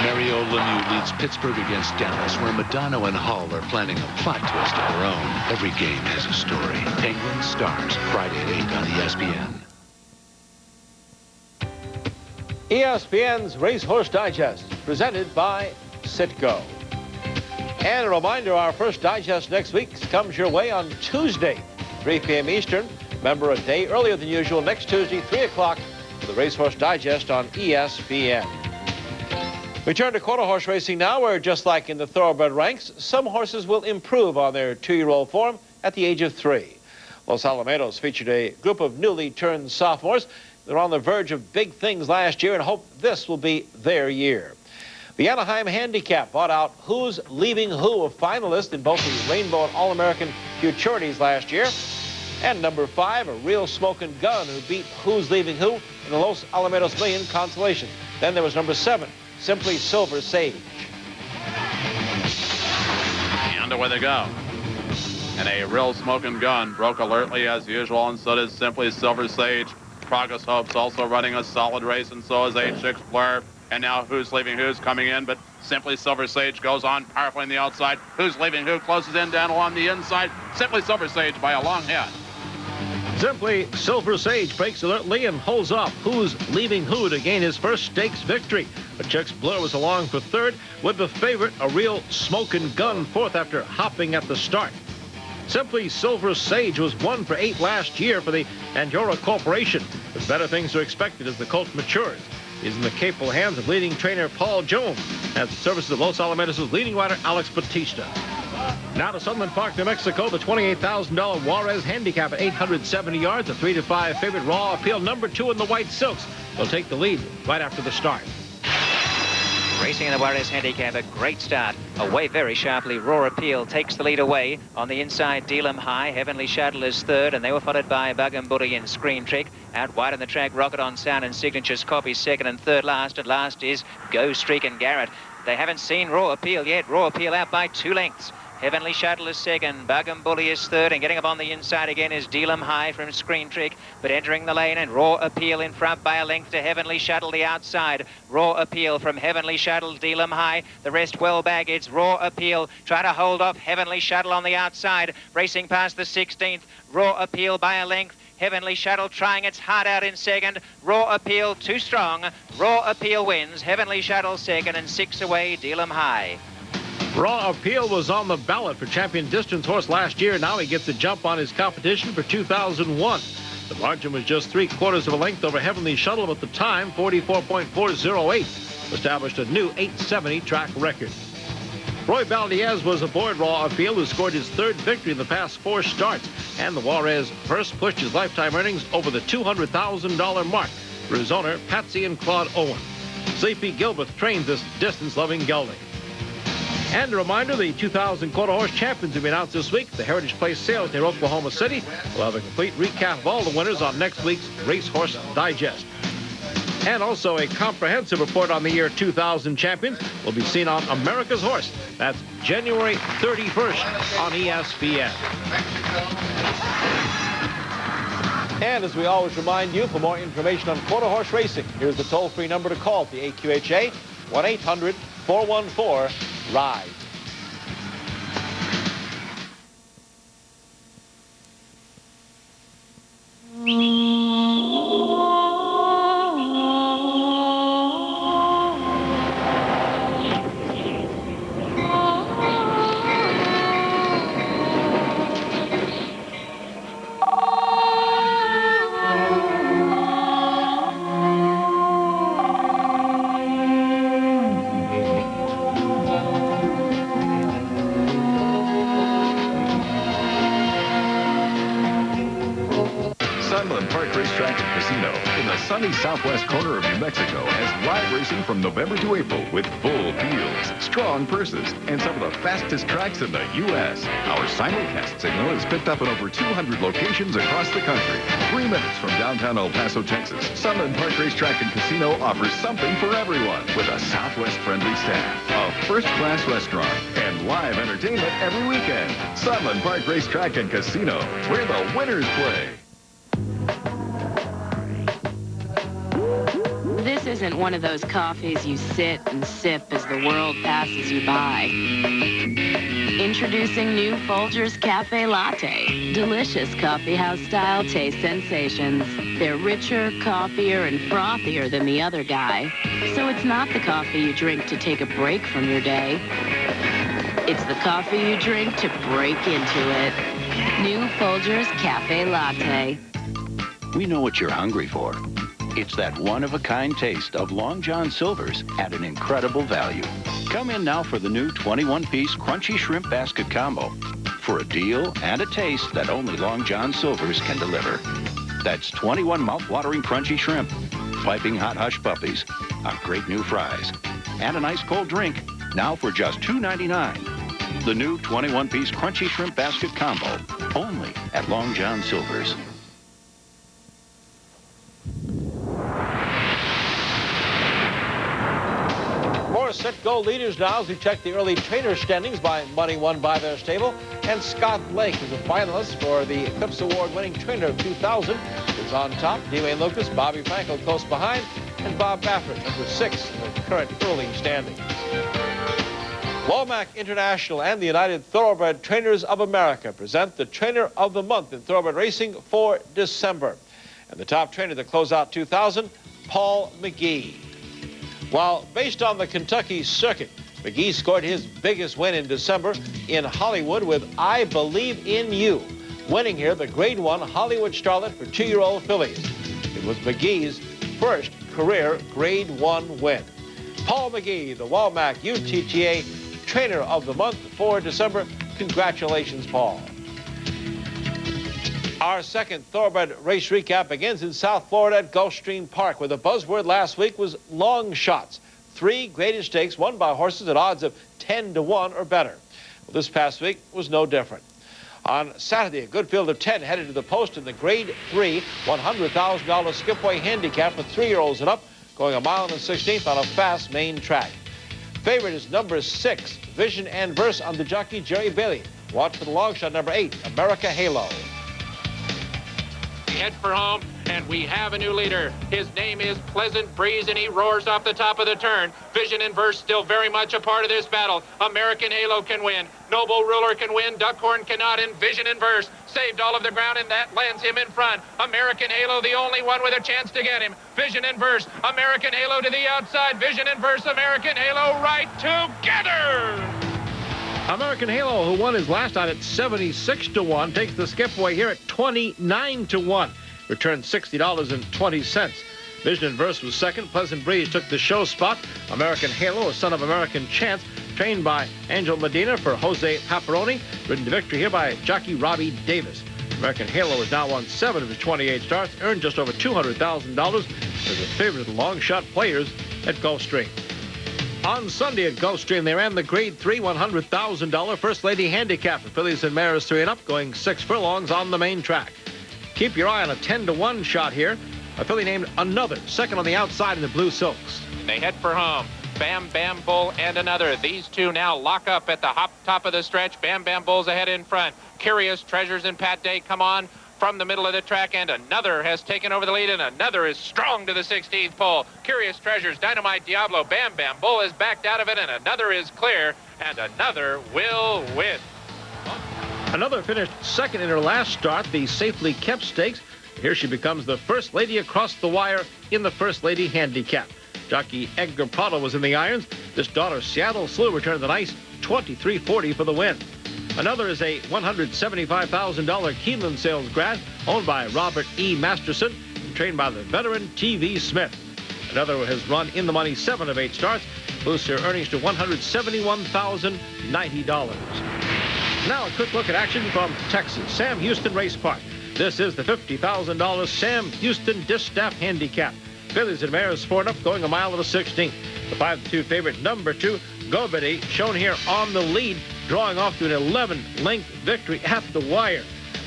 Mario Lemieux leads Pittsburgh against Dallas, where Madonna and Hall are planning a plot twist of their own. Every game has a story. Penguins Stars, Friday at 8 on ESPN. ESPN's Racehorse Digest, presented by Citgo. And a reminder, our first digest next week comes your way on Tuesday, 3 p.m. Eastern. Remember, a day earlier than usual, next Tuesday, 3 o'clock, for the Racehorse Digest on ESPN. We turn to quarter horse racing now, where just like in the thoroughbred ranks, some horses will improve on their 2-year-old form at the age of 3. Los Alamitos featured a group of newly turned sophomores. They're on the verge of big things last year and hope this will be their year. The Anaheim Handicap bought out Who's Leaving Who, a finalist in both the Rainbow and All-American Futurities last year. And number 5, a real smoking gun who beat Who's Leaving Who in the Los Alamitos Million Consolation. Then there was number 7, Simply Silver Sage. And away they go. And a real smoking gun broke alertly as usual, and so did Simply Silver Sage. Progress Hope's also running a solid race, and so is H6 Blur. And now Who's Leaving Who's coming in, but Simply Silver Sage goes on powerfully on the outside. Who's Leaving Who closes in down along the inside. Simply Silver Sage by a long head. Simply Silver Sage breaks alertly and holds off Who's Leaving Who to gain his first stakes victory. But H6 Blur was along for 3rd, with the favorite, a real smoking gun, 4th after hopping at the start. Simply Silver Sage was 1 for 8 last year for the Andorra Corporation, with better things are expected as the colt matures. He's in the capable hands of leading trainer Paul Jones, at the services of Los Alamitos' leading rider Alex Batista. Now to Sunland Park, New Mexico, the $28,000 Juarez Handicap at 870 yards, a 3-5 favorite. Raw Appeal, number 2 in the white silks, will take the lead right after the start. Racing in the Juarez Handicap, a great start. Away very sharply, Raw Appeal takes the lead away. On the inside, Deal'em High, Heavenly Shuttle is 3rd, and they were followed by Bug'em Buddy and Screen Trick. Out wide on the track, Rocket on Sound and Signature's Copy 2nd and 3rd last. And last is Go Streak and Garrett. They haven't seen Raw Appeal yet. Raw Appeal out by 2 lengths. Heavenly Shuttle is 2nd, Bug'em Bully is 3rd, and getting up on the inside again is Deal'em High from Screen Trick, but entering the lane, and Raw Appeal in front by a length to Heavenly Shuttle, the outside. Raw Appeal from Heavenly Shuttle, Deal'em High, the rest well back. It's Raw Appeal trying to hold off Heavenly Shuttle on the outside, racing past the 16th. Raw Appeal by a length. Heavenly Shuttle trying its heart out in 2nd. Raw Appeal too strong. Raw Appeal wins. Heavenly Shuttle 2nd, and 6 away, Deal'em High. Raw Appeal was on the ballot for champion distance horse last year. Now he gets a jump on his competition for 2001. The margin was just 3/4 of a length over Heavenly Shuttle, but at the time, 44.408, established a new 870 track record. Roy Valdez was aboard Raw Appeal, who scored his 3rd victory in the past 4 starts. And the Juarez first pushed his lifetime earnings over the $200,000 mark for his owner, Patsy and Claude Owen. Sleepy Gilbert trains this distance-loving gelding. And a reminder, the 2000 quarter horse champions will be announced this week. The Heritage Place sales near Oklahoma City. We'll have a complete recap of all the winners on next week's Racehorse Digest. And also a comprehensive report on the year 2000 champions will be seen on America's Horse. That's January 31st on ESPN. And as we always remind you, for more information on quarter horse racing, here's the toll-free number to call at the AQHA, 1-800-414-RIDE. Southwest corner of New Mexico has live racing from November to April with full fields, strong purses, and some of the fastest tracks in the U.S. Our simulcast signal is picked up in over 200 locations across the country. 3 minutes from downtown El Paso, Texas, Sunland Park Racetrack and Casino offers something for everyone with a Southwest-friendly staff, a first-class restaurant, and live entertainment every weekend. Sunland Park Racetrack and Casino, where the winners play. This isn't one of those coffees you sit and sip as the world passes you by. Introducing new Folgers Cafe Latte. Delicious coffee house style taste sensations. They're richer, coffeeer, and frothier than the other guy. So it's not the coffee you drink to take a break from your day. It's the coffee you drink to break into it. New Folgers Cafe Latte. We know what you're hungry for. It's that one-of-a-kind taste of Long John Silver's at an incredible value. Come in now for the new 21-piece Crunchy Shrimp Basket Combo for a deal and a taste that only Long John Silver's can deliver. That's 21 mouth-watering crunchy shrimp, piping hot hush puppies, on great new fries, and an ice cold drink, now for just $2.99. The new 21-piece Crunchy Shrimp Basket Combo, only at Long John Silver's. More set-go leaders now as we check the early trainer standings by money won by their stable. And Scott Blake is a finalist for the Eclipse Award-winning Trainer of 2000. Is on top. D-Wayne Lucas, Bobby Frankel close behind, and Bob Baffert, number 6 in the current early standings. Womack International and the United Thoroughbred Trainers of America present the Trainer of the Month in Thoroughbred Racing for December. And the top trainer to close out 2000, Paul McGee. While based on the Kentucky circuit, McGee scored his biggest win in December in Hollywood with I Believe in You, winning here the Grade 1 Hollywood Starlet for 2-year-old fillies. It was McGee's first career Grade 1 win. Paul McGee, the Womack UTTA Trainer of the Month for December. Congratulations, Paul. Our second thoroughbred race recap begins in South Florida at Gulfstream Park, where the buzzword last week was long shots. 3 graded stakes won by horses at odds of 10 to 1 or better. Well, this past week was no different. On Saturday, a good field of 10 headed to the post in the Grade 3 $100,000 Skipway Handicap for 3-year-olds and up, going 1 1/16 on a fast main track. Favorite is number 6, Vision and Verse, on the jockey Jerry Bailey. Watch for the long shot, number 8, America Halo. Head for home, and we have a new leader. His name is Pleasant Breeze, and he roars off the top of the turn. Vision and Verse still very much a part of this battle. American Halo can win. Noble Ruler can win. Duckhorn cannot, and Vision and Verse saved all of the ground, and that lands him in front. American Halo, the only one with a chance to get him. Vision and Verse. American Halo to the outside. Vision and Verse. American Halo right together. American Halo, who won his last out at 76 to 1, takes the Skipway here at 29 to 1. Returned $60.20. Vision and Verse was second. Pleasant Breeze took the show spot. American Halo, a son of American Chance, trained by Angel Medina for Jose Paparoni, ridden to victory here by jockey Robbie Davis. American Halo has now won 7 of his 28 starts, earned just over $200,000 as a favorite of the long shot players at Gulfstream. On Sunday at Gulfstream, they ran the Grade 3 $100,000 First Lady Handicap for fillies and mares 3 and up, going 6 furlongs on the main track. Keep your eye on a 10 to 1 shot here. A filly named Another, second on the outside in the blue silks. They head for home. Bam Bam Bull and Another. These two now lock up at the top of the stretch. Bam Bam Bull's ahead in front. Curious Treasures and Pat Day come on from the middle of the track, and Another has taken over the lead, and Another is strong to the 16th pole. Curious Treasures, Dynamite Diablo, Bam Bam Bull is backed out of it, and Another is clear, and Another will win. Another finished second in her last start, the Safely Kept Stakes. Here she becomes the First Lady across the wire in the First Lady Handicap. Jockey Edgar Prado was in the irons. This daughter, Seattle Slew, returned the nice 23.40 for the win. Another is a $175,000 Keeneland sales grad owned by Robert E. Masterson and trained by the veteran T.V. Smith. Another has run in the money 7 of 8 starts, boosts her earnings to $171,090. Now a quick look at action from Texas, Sam Houston Race Park. This is the $50,000 Sam Houston Distaff Handicap. Fillies and mares 4 and up, going 1 1/16. The 5-2 favorite, number 2, Gobity, shown here on the lead, drawing off to an 11-length victory at the wire.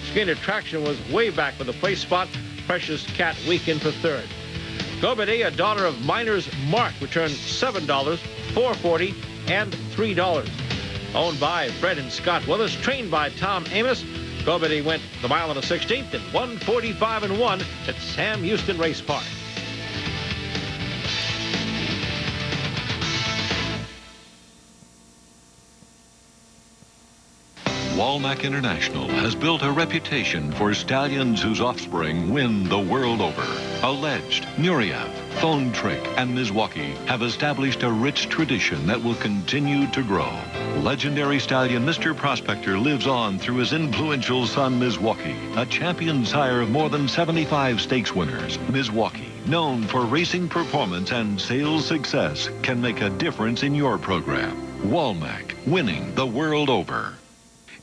Screen attraction was way back with a place spot. Precious Cat weakened for 3rd. Gobity, a daughter of Miners Mark, returned $7, $4.40, and $3. Owned by Fred and Scott Willis, trained by Tom Amos, Gobity went the 1 1/16 and 1:45 at Sam Houston Race Park. Walmack International has built a reputation for stallions whose offspring win the world over. Alleged, Nureyev, Phone Trick, and Milwaukee have established a rich tradition that will continue to grow. Legendary stallion Mr. Prospector lives on through his influential son, Milwaukee, a champion sire of more than 75 stakes winners. Milwaukee, known for racing performance and sales success, can make a difference in your program. Walmack, winning the world over.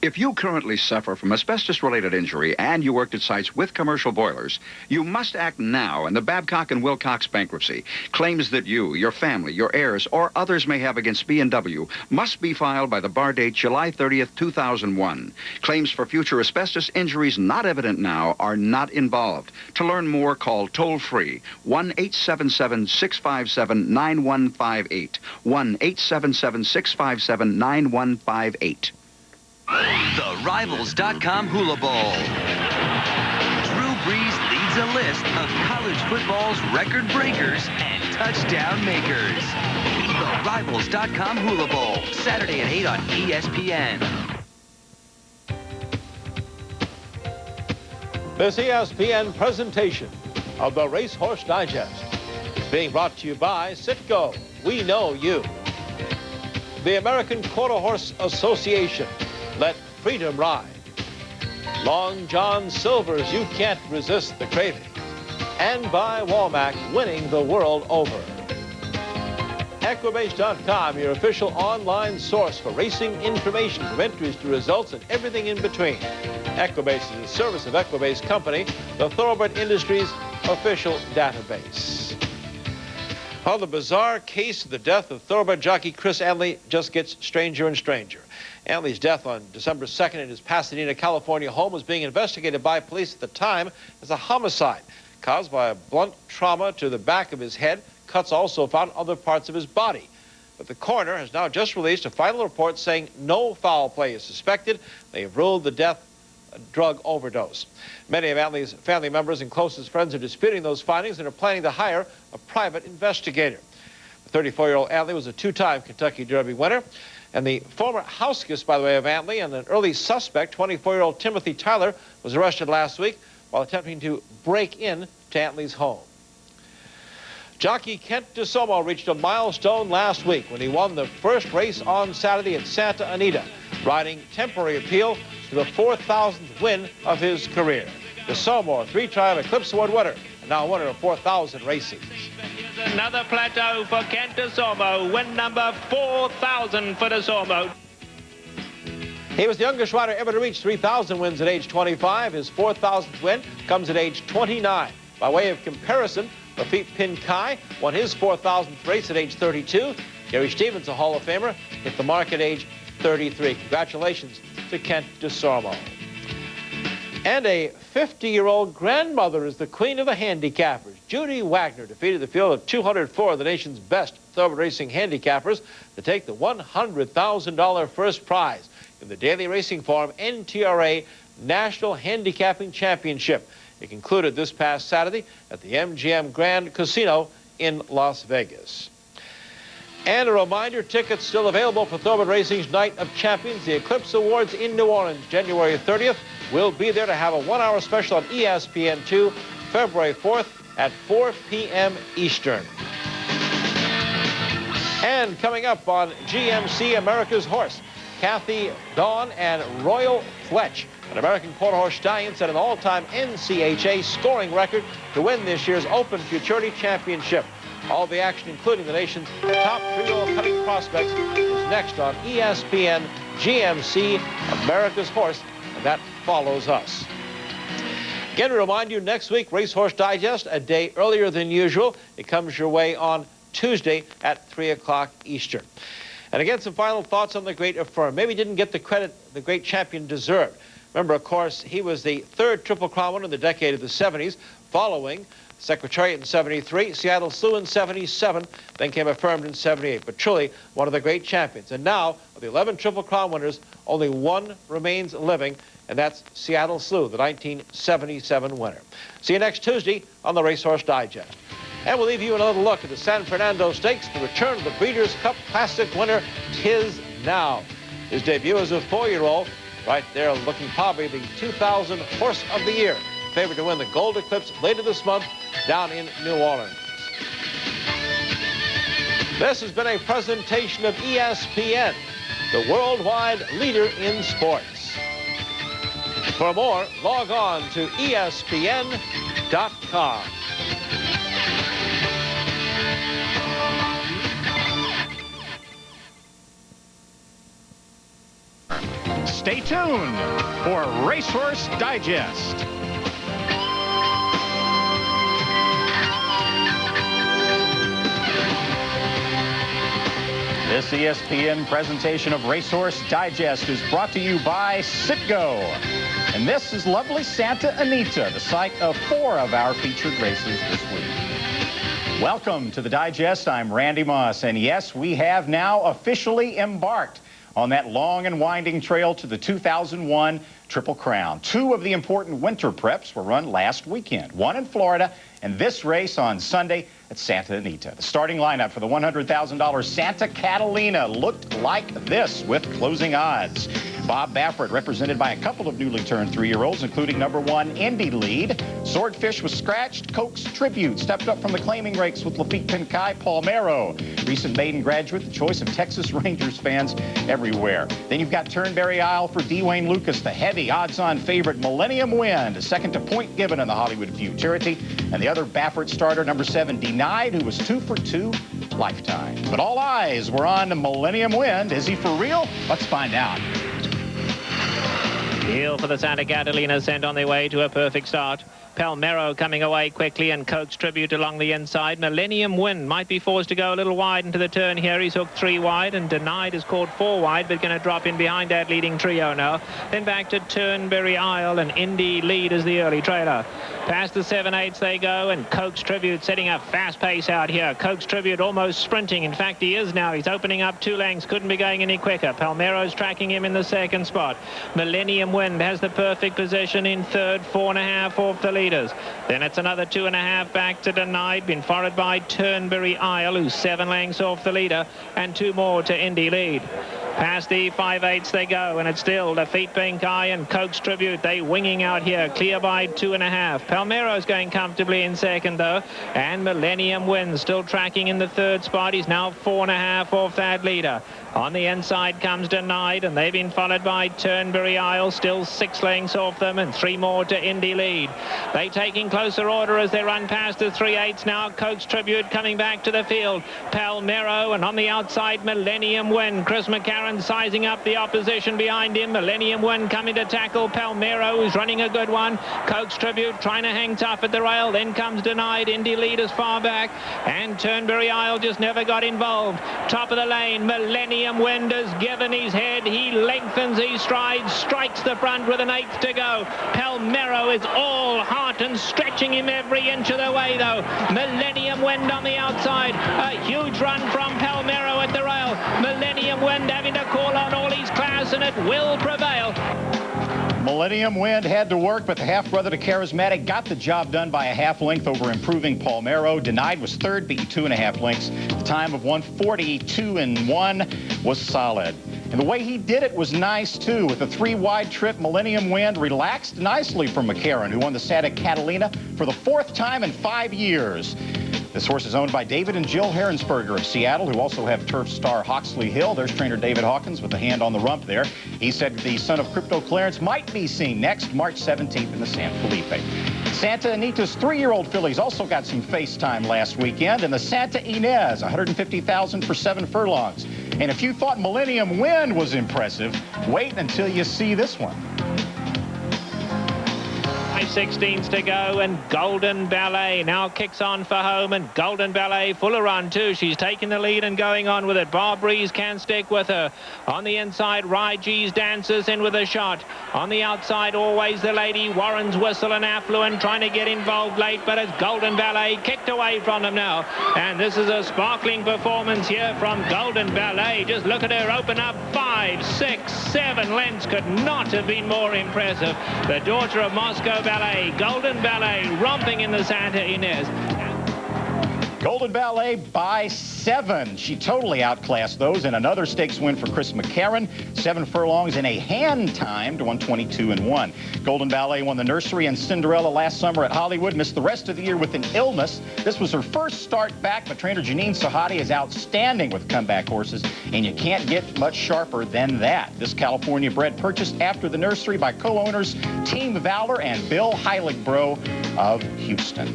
If you currently suffer from asbestos-related injury and you worked at sites with commercial boilers, you must act now in the Babcock & Wilcox bankruptcy. Claims that you, your family, your heirs, or others may have against B&W must be filed by the bar date July 30th, 2001. Claims for future asbestos injuries not evident now are not involved. To learn more, call toll-free 1-877-657-9158. 1-877-657-9158. The Rivals.com Hula Bowl. Drew Brees leads a list of college football's record breakers and touchdown makers. The Rivals.com Hula Bowl, Saturday at 8 on ESPN. This ESPN presentation of the Racehorse Digest is being brought to you by Citgo. We know you. The American Quarter Horse Association. Let freedom ride. Long John Silver's You Can't Resist the Craving. And by Walmack, winning the world over. Equibase.com, your official online source for racing information from entries to results and everything in between. Equibase is a service of Equibase Company, the Thoroughbred Industries official database. Well, the bizarre case of the death of thoroughbred jockey Chris Anley just gets stranger and stranger. Anley's death on December 2nd in his Pasadena, California home was being investigated by police at the time as a homicide caused by a blunt trauma to the back of his head. Cuts also found in other parts of his body. But the coroner has now just released a final report saying no foul play is suspected. They have ruled the death a drug overdose. Many of Anley's family members and closest friends are disputing those findings and are planning to hire a private investigator. The 34-year-old Anley was a two-time Kentucky Derby winner. And the former houseguest, by the way, of Antley and an early suspect, 24-year-old Timothy Tyler, was arrested last week while attempting to break in to Antley's home. Jockey Kent DeSomo reached a milestone last week when he won the first race on Saturday at Santa Anita, riding temporary appeal to the 4,000th win of his career. DeSomo, a three-time Eclipse Award winner, and now a winner of 4,000 races. Here's another plateau for Kent DeSomo, win number 4,000 for DeSomo. He was the youngest rider ever to reach 3,000 wins at age 25. His 4,000th win comes at age 29. By way of comparison, Lafitte Pinkai won his 4,000th race at age 32. Gary Stevens, a Hall of Famer, hit the mark at age 33. Congratulations to Kent DeSomo. And a 50-year-old grandmother is the queen of the handicappers. Judy Wagner defeated the field of 204 of the nation's best thoroughbred racing handicappers to take the $100,000 first prize in the Daily Racing Form NTRA National Handicapping Championship. It concluded this past Saturday at the MGM Grand Casino in Las Vegas. And a reminder, tickets still available for Thoroughbred Racing's Night of Champions, the Eclipse Awards in New Orleans, January 30th. We'll be there to have a one-hour special on ESPN2, February 4th at 4 p.m. Eastern. And coming up on GMC America's Horse, Kathy Dawn and Royal Fletch, an American Quarter Horse stallion, set an all-time NCHA scoring record to win this year's Open Futurity Championship. All the action, including the nation's top three-year-old cutting prospects, is next on ESPN GMC America's Horse, and that follows us. Again, to remind you, next week, Racehorse Digest, a day earlier than usual. It comes your way on Tuesday at 3 o'clock Eastern. And again, some final thoughts on the great Affirm. Maybe didn't get the credit the great champion deserved. Remember, of course, he was the third Triple Crown winner in the decade of the 70s, following Secretariat in 73, Seattle Slew in 77, then came Affirmed in 78. But truly, one of the great champions. And now, of the 11 Triple Crown winners, only one remains living, and that's Seattle Slew, the 1977 winner. See you next Tuesday on the Racehorse Digest. And we'll leave you another look at the San Fernando Stakes, the return of the Breeders' Cup Classic winner, Tiz Now. His debut as a 4-year-old right there, looking probably the 2000 Horse of the Year. Favored to win the Gold Eclipse later this month down in New Orleans. This has been a presentation of ESPN, the worldwide leader in sports. For more, log on to ESPN.com. Stay tuned for Racehorse Digest. This ESPN presentation of Racehorse Digest is brought to you by Citgo. And this is lovely Santa Anita, the site of 4 of our featured races this week. Welcome to the Digest. I'm Randy Moss. And yes, we have now officially embarked on that long and winding trail to the 2001 Triple Crown. 2 of the important winter preps were run last weekend, one in Florida and this race on Sunday at Santa Anita. The starting lineup for the $100,000 Santa Catalina looked like this with closing odds. Bob Baffert, represented by a couple of newly turned 3-year-olds, including #1 Indy Lead. Swordfish was scratched. Coke's Tribute stepped up from the claiming rakes with Lafitte Pinkai. Palmero, recent maiden graduate, the choice of Texas Rangers fans everywhere. Then you've got Turnberry Isle for Dwayne Lucas, the heavy odds-on favorite Millennium Wind, second to Point Given in the Hollywood Futurity, and the other Baffert starter, #7 Denied, who was 2 for 2 lifetime. But all eyes were on Millennium Wind. Is he for real? Let's find out. Heel for the Santa Catalina, sent on their way to a perfect start. Palmero coming away quickly, and Coke's Tribute along the inside. Millennium Wind might be forced to go a little wide into the turn here. He's hooked 3 wide, and Denied is caught 4 wide, but going to drop in behind that leading trio now. Then back to Turnberry Isle, and Indy Lead as the early trailer. Past the 7/8 they go, and Coke's Tribute setting a fast pace out here. Coke's Tribute almost sprinting. In fact, he is now. He's opening up 2 lengths. Couldn't be going any quicker. Palmero's tracking him in the second spot. Millennium Wind has the perfect position in third, 4.5 off the leaders. Then it's another 2.5 back to Denied, been followed by Turnberry Isle, who's 7 lengths off the leader, and 2 more to Indy Lead. Past the 5/8 they go, and it's still Lafitte Pinkai and Coke's Tribute. They winging out here, clear by 2.5. Palmero's going comfortably in second, though, and Millennium Wind still tracking in the third spot. He's now 4.5 off that leader. On the inside comes Denied, and they've been followed by Turnberry Isle, still 6 lengths off them, and 3 more to Indy Lead. They taking closer order as they run past the 3/8 now. Coke's Tribute coming back to the field. Palmero, and on the outside, Millennium Wind. Chris McCarron sizing up the opposition behind him. Millennium Wind coming to tackle Palmero, who's running a good one. Coke's Tribute trying to hang tough at the rail. Then comes Denied. Indy Lead is far back, and Turnberry Isle just never got involved. Top of the lane, Millennium Wind has given his head. He lengthens his stride, strikes the front with an 1/8 to go. Palmero is all heart and stretching him every inch of the way, though. Millennium Wind on the outside. A huge run from Palmero at the rail. Millennium Wind having to call on all his class, and it will prevail. Millennium Wind had to work, but the half-brother to Charismatic got the job done by a 1/2 length over improving Palmero. Denied was third, beating 2.5 lengths. The time of 1:42.1 was solid. And the way he did it was nice, too. With a 3-wide trip, Millennium Wind relaxed nicely from McCarron, who won the Santa Catalina for the 4th time in 5 years. This horse is owned by David and Jill Herensberger of Seattle, who also have turf star Hawksley Hill. There's trainer David Hawkins with a hand on the rump there. He said the son of Crypto Clarence might be seen next March 17th in the San Felipe. Santa Anita's 3-year-old fillies also got some face time last weekend, and the Santa Ynez, $150,000 for 7 furlongs. And if you thought Millennium Wind was impressive, wait until you see this one. 5/16 to go, and Golden Ballet now kicks on for home, and Golden Ballet full of run too. She's taking the lead and going on with it. Barbreeze can stick with her. On the inside, Raiji's dances in with a shot. On the outside, always the lady Warren's Whistle and Affluent trying to get involved late, but it's Golden Ballet kicked away from them now. And this is a sparkling performance here from Golden Ballet. Just look at her open up 5, 6, 7 lengths. Could not have been more impressive. The daughter of Moscow Ballet, Golden Ballet, romping in the Santa Ynez. Golden Ballet by 7. She totally outclassed those in another stakes win for Chris McCarron. 7 furlongs in a hand-timed 122-1. Golden Ballet won the Nursery and Cinderella last summer at Hollywood. Missed the rest of the year with an illness. This was her first start back, but trainer Janine Sahadi is outstanding with comeback horses, and you can't get much sharper than that. This California bred purchased after the Nursery by co-owners Team Valor and Bill Heiligbro of Houston.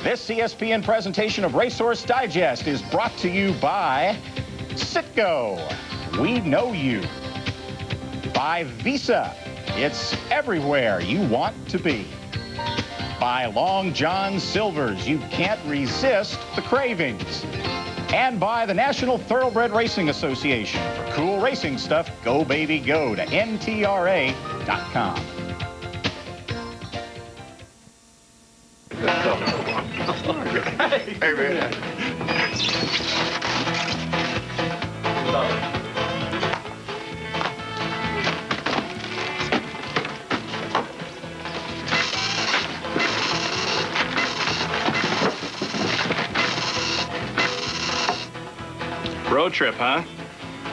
This ESPN presentation of Racehorse Digest is brought to you by Citgo. We know you. By Visa. It's everywhere you want to be. By Long John Silver's. You can't resist the cravings. And by the National Thoroughbred Racing Association. For cool racing stuff, go baby go to ntra.com. Hey, man. Road trip, huh?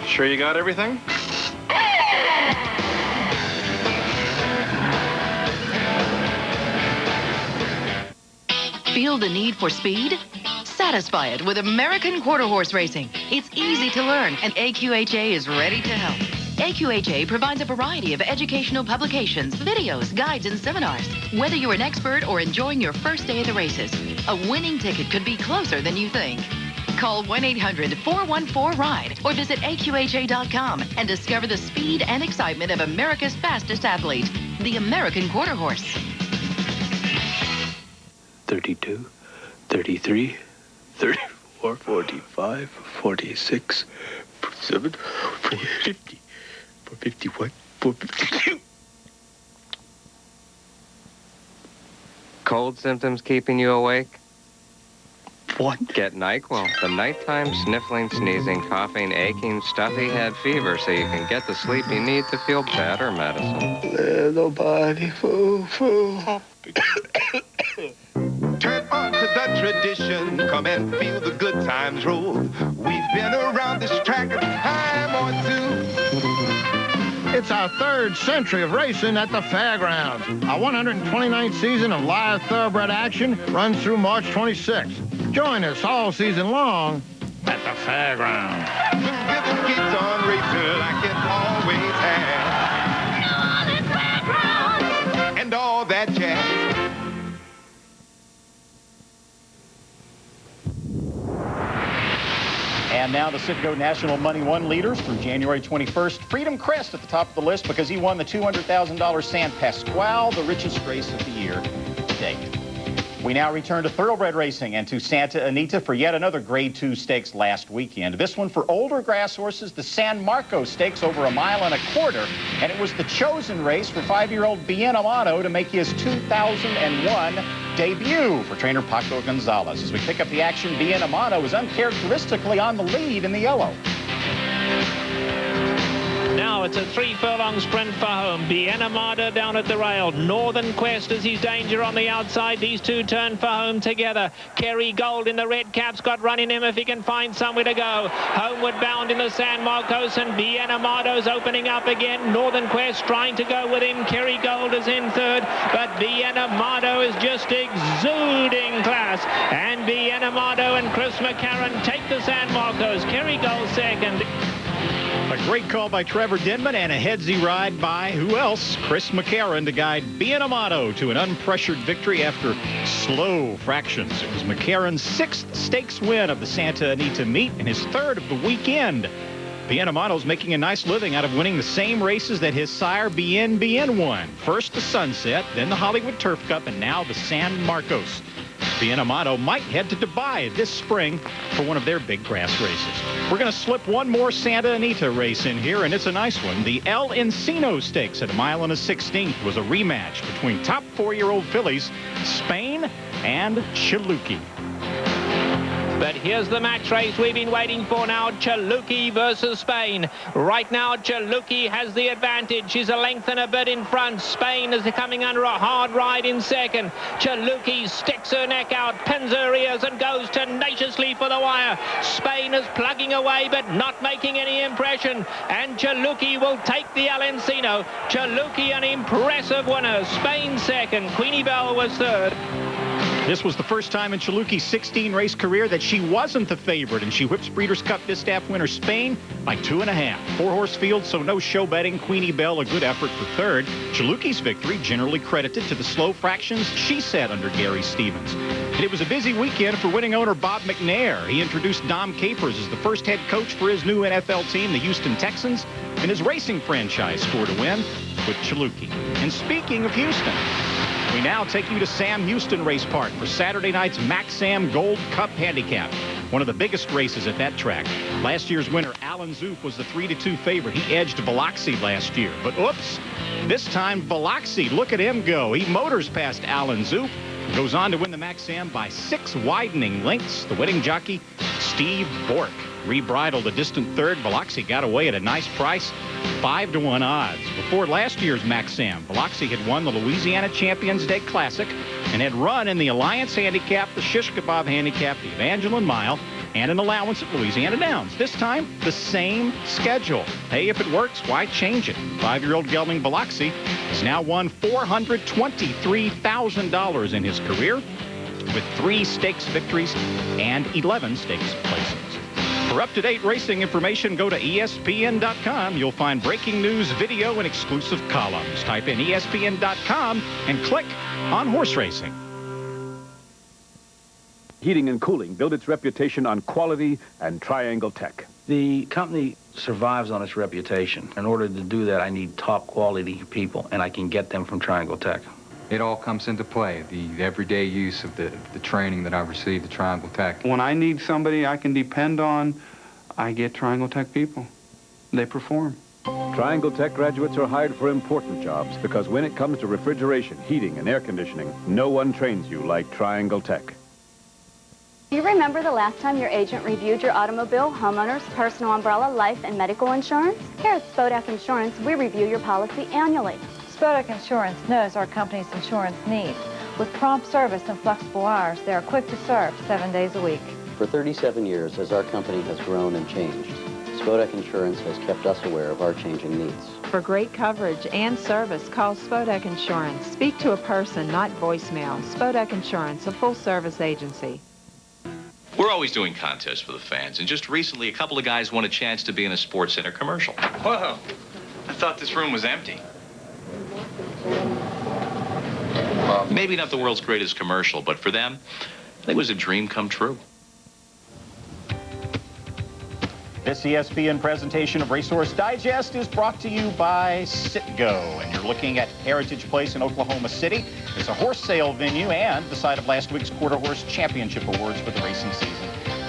Sure you got everything? Feel the need for speed? Satisfy it with American Quarter Horse Racing. It's easy to learn, and AQHA is ready to help. AQHA provides a variety of educational publications, videos, guides, and seminars. Whether you're an expert or enjoying your first day of the races, a winning ticket could be closer than you think. Call 1-800-414-RIDE or visit AQHA.com and discover the speed and excitement of America's fastest athlete, the American Quarter Horse. 32, 33, 34, 45, 46, 47, 450, 451, 452. Cold symptoms keeping you awake? What? Get NyQuil. The nighttime sniffling, sneezing, coughing, aching, stuffy head fever so you can get the sleep you need to feel better medicine. Little body foo-foo. Turn on to the tradition. Come and feel the good times roll. We've been around this track a time or two. It's our 3rd century of racing at the fairgrounds. Our 129th season of live thoroughbred action runs through March 26th. Join us all season long at the fairgrounds. The rhythm keeps on racing like it always has. And all that jazz. And now the Citgo National Money One leaders through January 21st. Freedom Crest at the top of the list because he won the $200,000 San Pasquale, the richest race of the year to date. We now return to thoroughbred racing and to Santa Anita for yet another Grade 2 stakes last weekend. This one for older grass horses, the San Marcos Stakes over 1.25 miles. And it was the chosen race for 5-year-old Bien Amado to make his 2001 debut for trainer Paco Gonzalez. As we pick up the action, Bien Amado is uncharacteristically on the lead in the yellow. Now it's a 3-furlong sprint for home. Bien Amado down at the rail. Northern Quest as his danger on the outside. These two turn for home together. Kerry Gold in the red cap's got run in him if he can find somewhere to go. Homeward bound in the San Marcos, and Bien Amado's opening up again. Northern Quest trying to go with him. Kerry Gold is in 3rd, but Bien Amado is just exuding class. And Bien Amado and Chris McCarron take the San Marcos. Kerry Gold 2nd. A great call by Trevor Denman and a headsy ride by, who else? Chris McCarron to guide Bien Amado to an unpressured victory after slow fractions. It was McCarron's 6th stakes win of the Santa Anita meet and his 3rd of the weekend. Bien Amado's making a nice living out of winning the same races that his sire Bien won. First the Sunset, then the Hollywood Turf Cup, and now the San Marcos. Bien Amado might head to Dubai this spring for one of their big grass races. We're going to slip one more Santa Anita race in here, and it's a nice one. The El Encino Stakes at 1.16 miles was a rematch between top 4-year-old fillies, Spain and Chiluki. But here's the match race we've been waiting for now. Chaluki versus Spain. Right now, Chaluki has the advantage. She's a length and a bit in front. Spain is coming under a hard ride in second. Chaluki sticks her neck out, pins her ears, and goes tenaciously for the wire. Spain is plugging away, but not making any impression. And Chaluki will take the El Encino. Chaluki, an impressive winner. Spain second. Queenie Bell was third. This was the first time in Chaluki's 16-race career that she wasn't the favorite, and she whips Breeders' Cup Distaff winner Spain by 2.5. Four-horse field, so no show betting. Queenie Bell, a good effort for third. Chaluki's victory generally credited to the slow fractions she set under Gary Stevens. And it was a busy weekend for winning owner Bob McNair. He introduced Dom Capers as the first head coach for his new NFL team, the Houston Texans, and his racing franchise scored a win with Chaluki. And speaking of Houston, we now take you to Sam Houston Race Park for Saturday night's Max Sam Gold Cup Handicap, one of the biggest races at that track. Last year's winner, Alan Zoop, was the 3-2 favorite. He edged Veloxy last year, but oops, this time Veloxy, look at him go. He motors past Alan Zoop, goes on to win the Max Sam by 6 widening lengths. The winning jockey, Steve Bork, rebridled a distant third. Veloxy got away at a nice price, 5-1 odds. Before last year's Max Sam, Veloxy had won the Louisiana Champions Day Classic and had run in the Alliance Handicap, the Shish Kebab Handicap, the Evangeline Mile, and an allowance at Louisiana Downs. This time, the same schedule. Hey, if it works, why change it? 5-year-old gelding Veloxy has now won $423,000 in his career with 3 stakes victories and 11 stakes placements. For up-to-date racing information, go to ESPN.com. You'll find breaking news, video, and exclusive columns. Type in ESPN.com and click on horse racing. Heating and Cooling built its reputation on quality and Triangle Tech. The company survives on its reputation. In order to do that, I need top quality people, and I can get them from Triangle Tech. It all comes into play, the everyday use of the training that I've received at Triangle Tech. When I need somebody I can depend on, I get Triangle Tech people. They perform. Triangle Tech graduates are hired for important jobs because when it comes to refrigeration, heating, and air conditioning, no one trains you like Triangle Tech. Do you remember the last time your agent reviewed your automobile, homeowners, personal umbrella, life, and medical insurance? Here at Spodak Insurance, we review your policy annually. Spodak Insurance knows our company's insurance needs. With prompt service and flexible hours, they are quick to serve 7 days a week. For 37 years, as our company has grown and changed, Spodak Insurance has kept us aware of our changing needs. For great coverage and service, call Spodak Insurance. Speak to a person, not voicemail. Spodak Insurance, a full-service agency. We're always doing contests for the fans, and just recently, a couple of guys won a chance to be in a Sports Center commercial. Whoa, I thought this room was empty. Maybe not the world's greatest commercial, but for them, I think it was a dream come true. This ESPN presentation of Racehorse Digest is brought to you by Citgo, and you're looking at Heritage Place in Oklahoma City. It's a horse sale venue and the site of last week's Quarter Horse Championship Awards for the racing season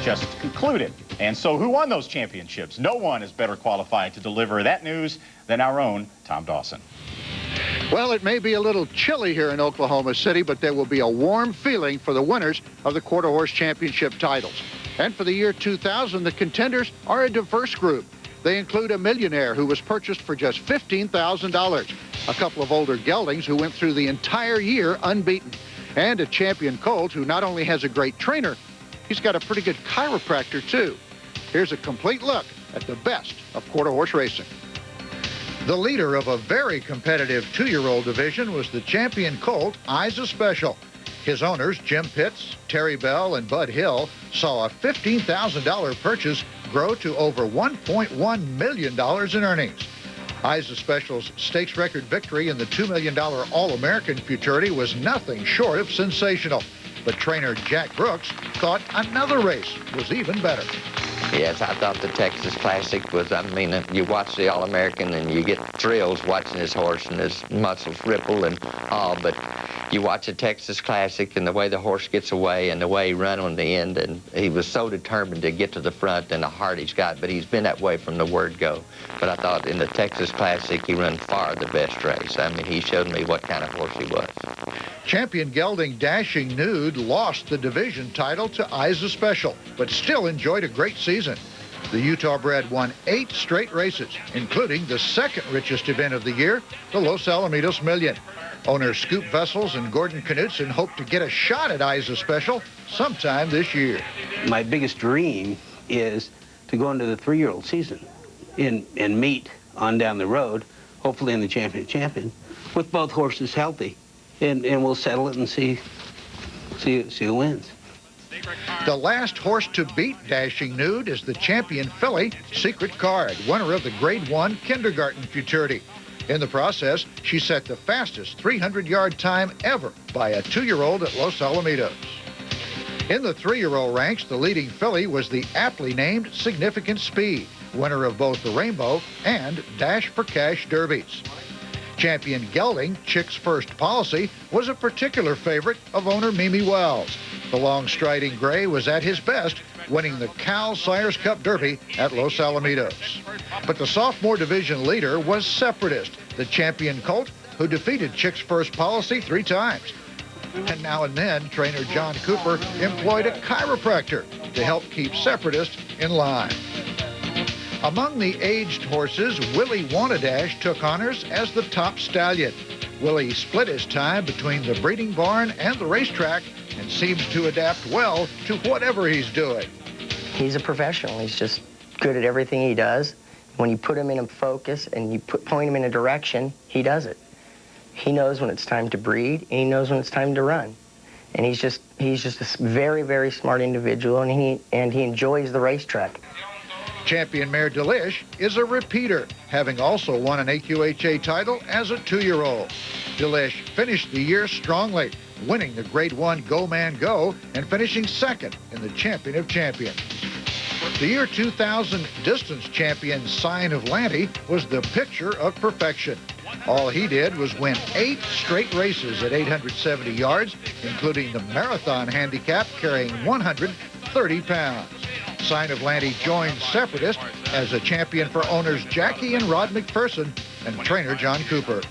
just concluded. And so who won those championships? No one is better qualified to deliver that news than our own Tom Dawson. Well, it may be a little chilly here in Oklahoma City, but there will be a warm feeling for the winners of the Quarter Horse Championship titles. And for the year 2000, the contenders are a diverse group. They include a millionaire who was purchased for just $15,000, a couple of older geldings who went through the entire year unbeaten, and a champion colt who not only has a great trainer, he's got a pretty good chiropractor, too. Here's a complete look at the best of quarter horse racing. The leader of a very competitive 2-year-old division was the champion colt, Isa Special. His owners, Jim Pitts, Terry Bell, and Bud Hill, saw a $15,000 purchase grow to over $1.1 million in earnings. Isa Special's stakes record victory in the $2 million All-American Futurity was nothing short of sensational. But trainer Jack Brooks thought another race was even better. Yes, I thought the Texas Classic was, I mean, you watch the All-American and you get thrills watching his horse and his muscles ripple and all, but you watch a Texas Classic and the way the horse gets away and the way he ran on the end, and he was so determined to get to the front and the heart he's got, but he's been that way from the word go. But I thought in the Texas Classic, he ran far the best race. I mean, he showed me what kind of horse he was. Champion gelding Dashing Nude lost the division title to Isa Special, but still enjoyed a great season. The Utah bred won 8 straight races, including the second richest event of the year, the Los Alamitos Million. Owners Scoop Vessels and Gordon Knutson hope to get a shot at Isa Special sometime this year. My biggest dream is to go into the 3-year-old season and meet on down the road, hopefully in the champion, with both horses healthy. And we'll settle it and see who wins. The last horse to beat Dashing Nude is the champion filly, Secret Card, winner of the Grade 1 Kindergarten Futurity. In the process, she set the fastest 300-yard time ever by a 2-year-old at Los Alamitos. In the 3-year-old ranks, the leading filly was the aptly named Significant Speed, winner of both the Rainbow and Dash for Cash Derbies. Champion gelding, Chick's First Policy, was a particular favorite of owner Mimi Wells. The long-striding gray was at his best, winning the Cal Sires Cup Derby at Los Alamitos. But the sophomore division leader was Separatist, the champion colt who defeated Chick's First Policy 3 times. And now and then, trainer John Cooper employed a chiropractor to help keep Separatist in line. Among the aged horses, Willie Wannadash took honors as the top stallion. Willie split his time between the breeding barn and the racetrack and seems to adapt well to whatever he's doing. He's a professional. He's just good at everything he does. When you put him in a focus and you point him in a direction, he does it. He knows when it's time to breed, and he knows when it's time to run. And he's just a very, very smart individual, and he enjoys the racetrack. Champion mare Delish is a repeater, having also won an AQHA title as a 2-year-old. Delish finished the year strongly, winning the Grade 1 Go Man Go and finishing second in the Champion of Champions. The year 2000 distance champion Sign of Lanty was the picture of perfection. All he did was win 8 straight races at 870 yards, including the marathon handicap carrying 130 pounds. Sign of Lanty joined Separatist as a champion for owners Jackie and Rod McPherson and trainer John Cooper.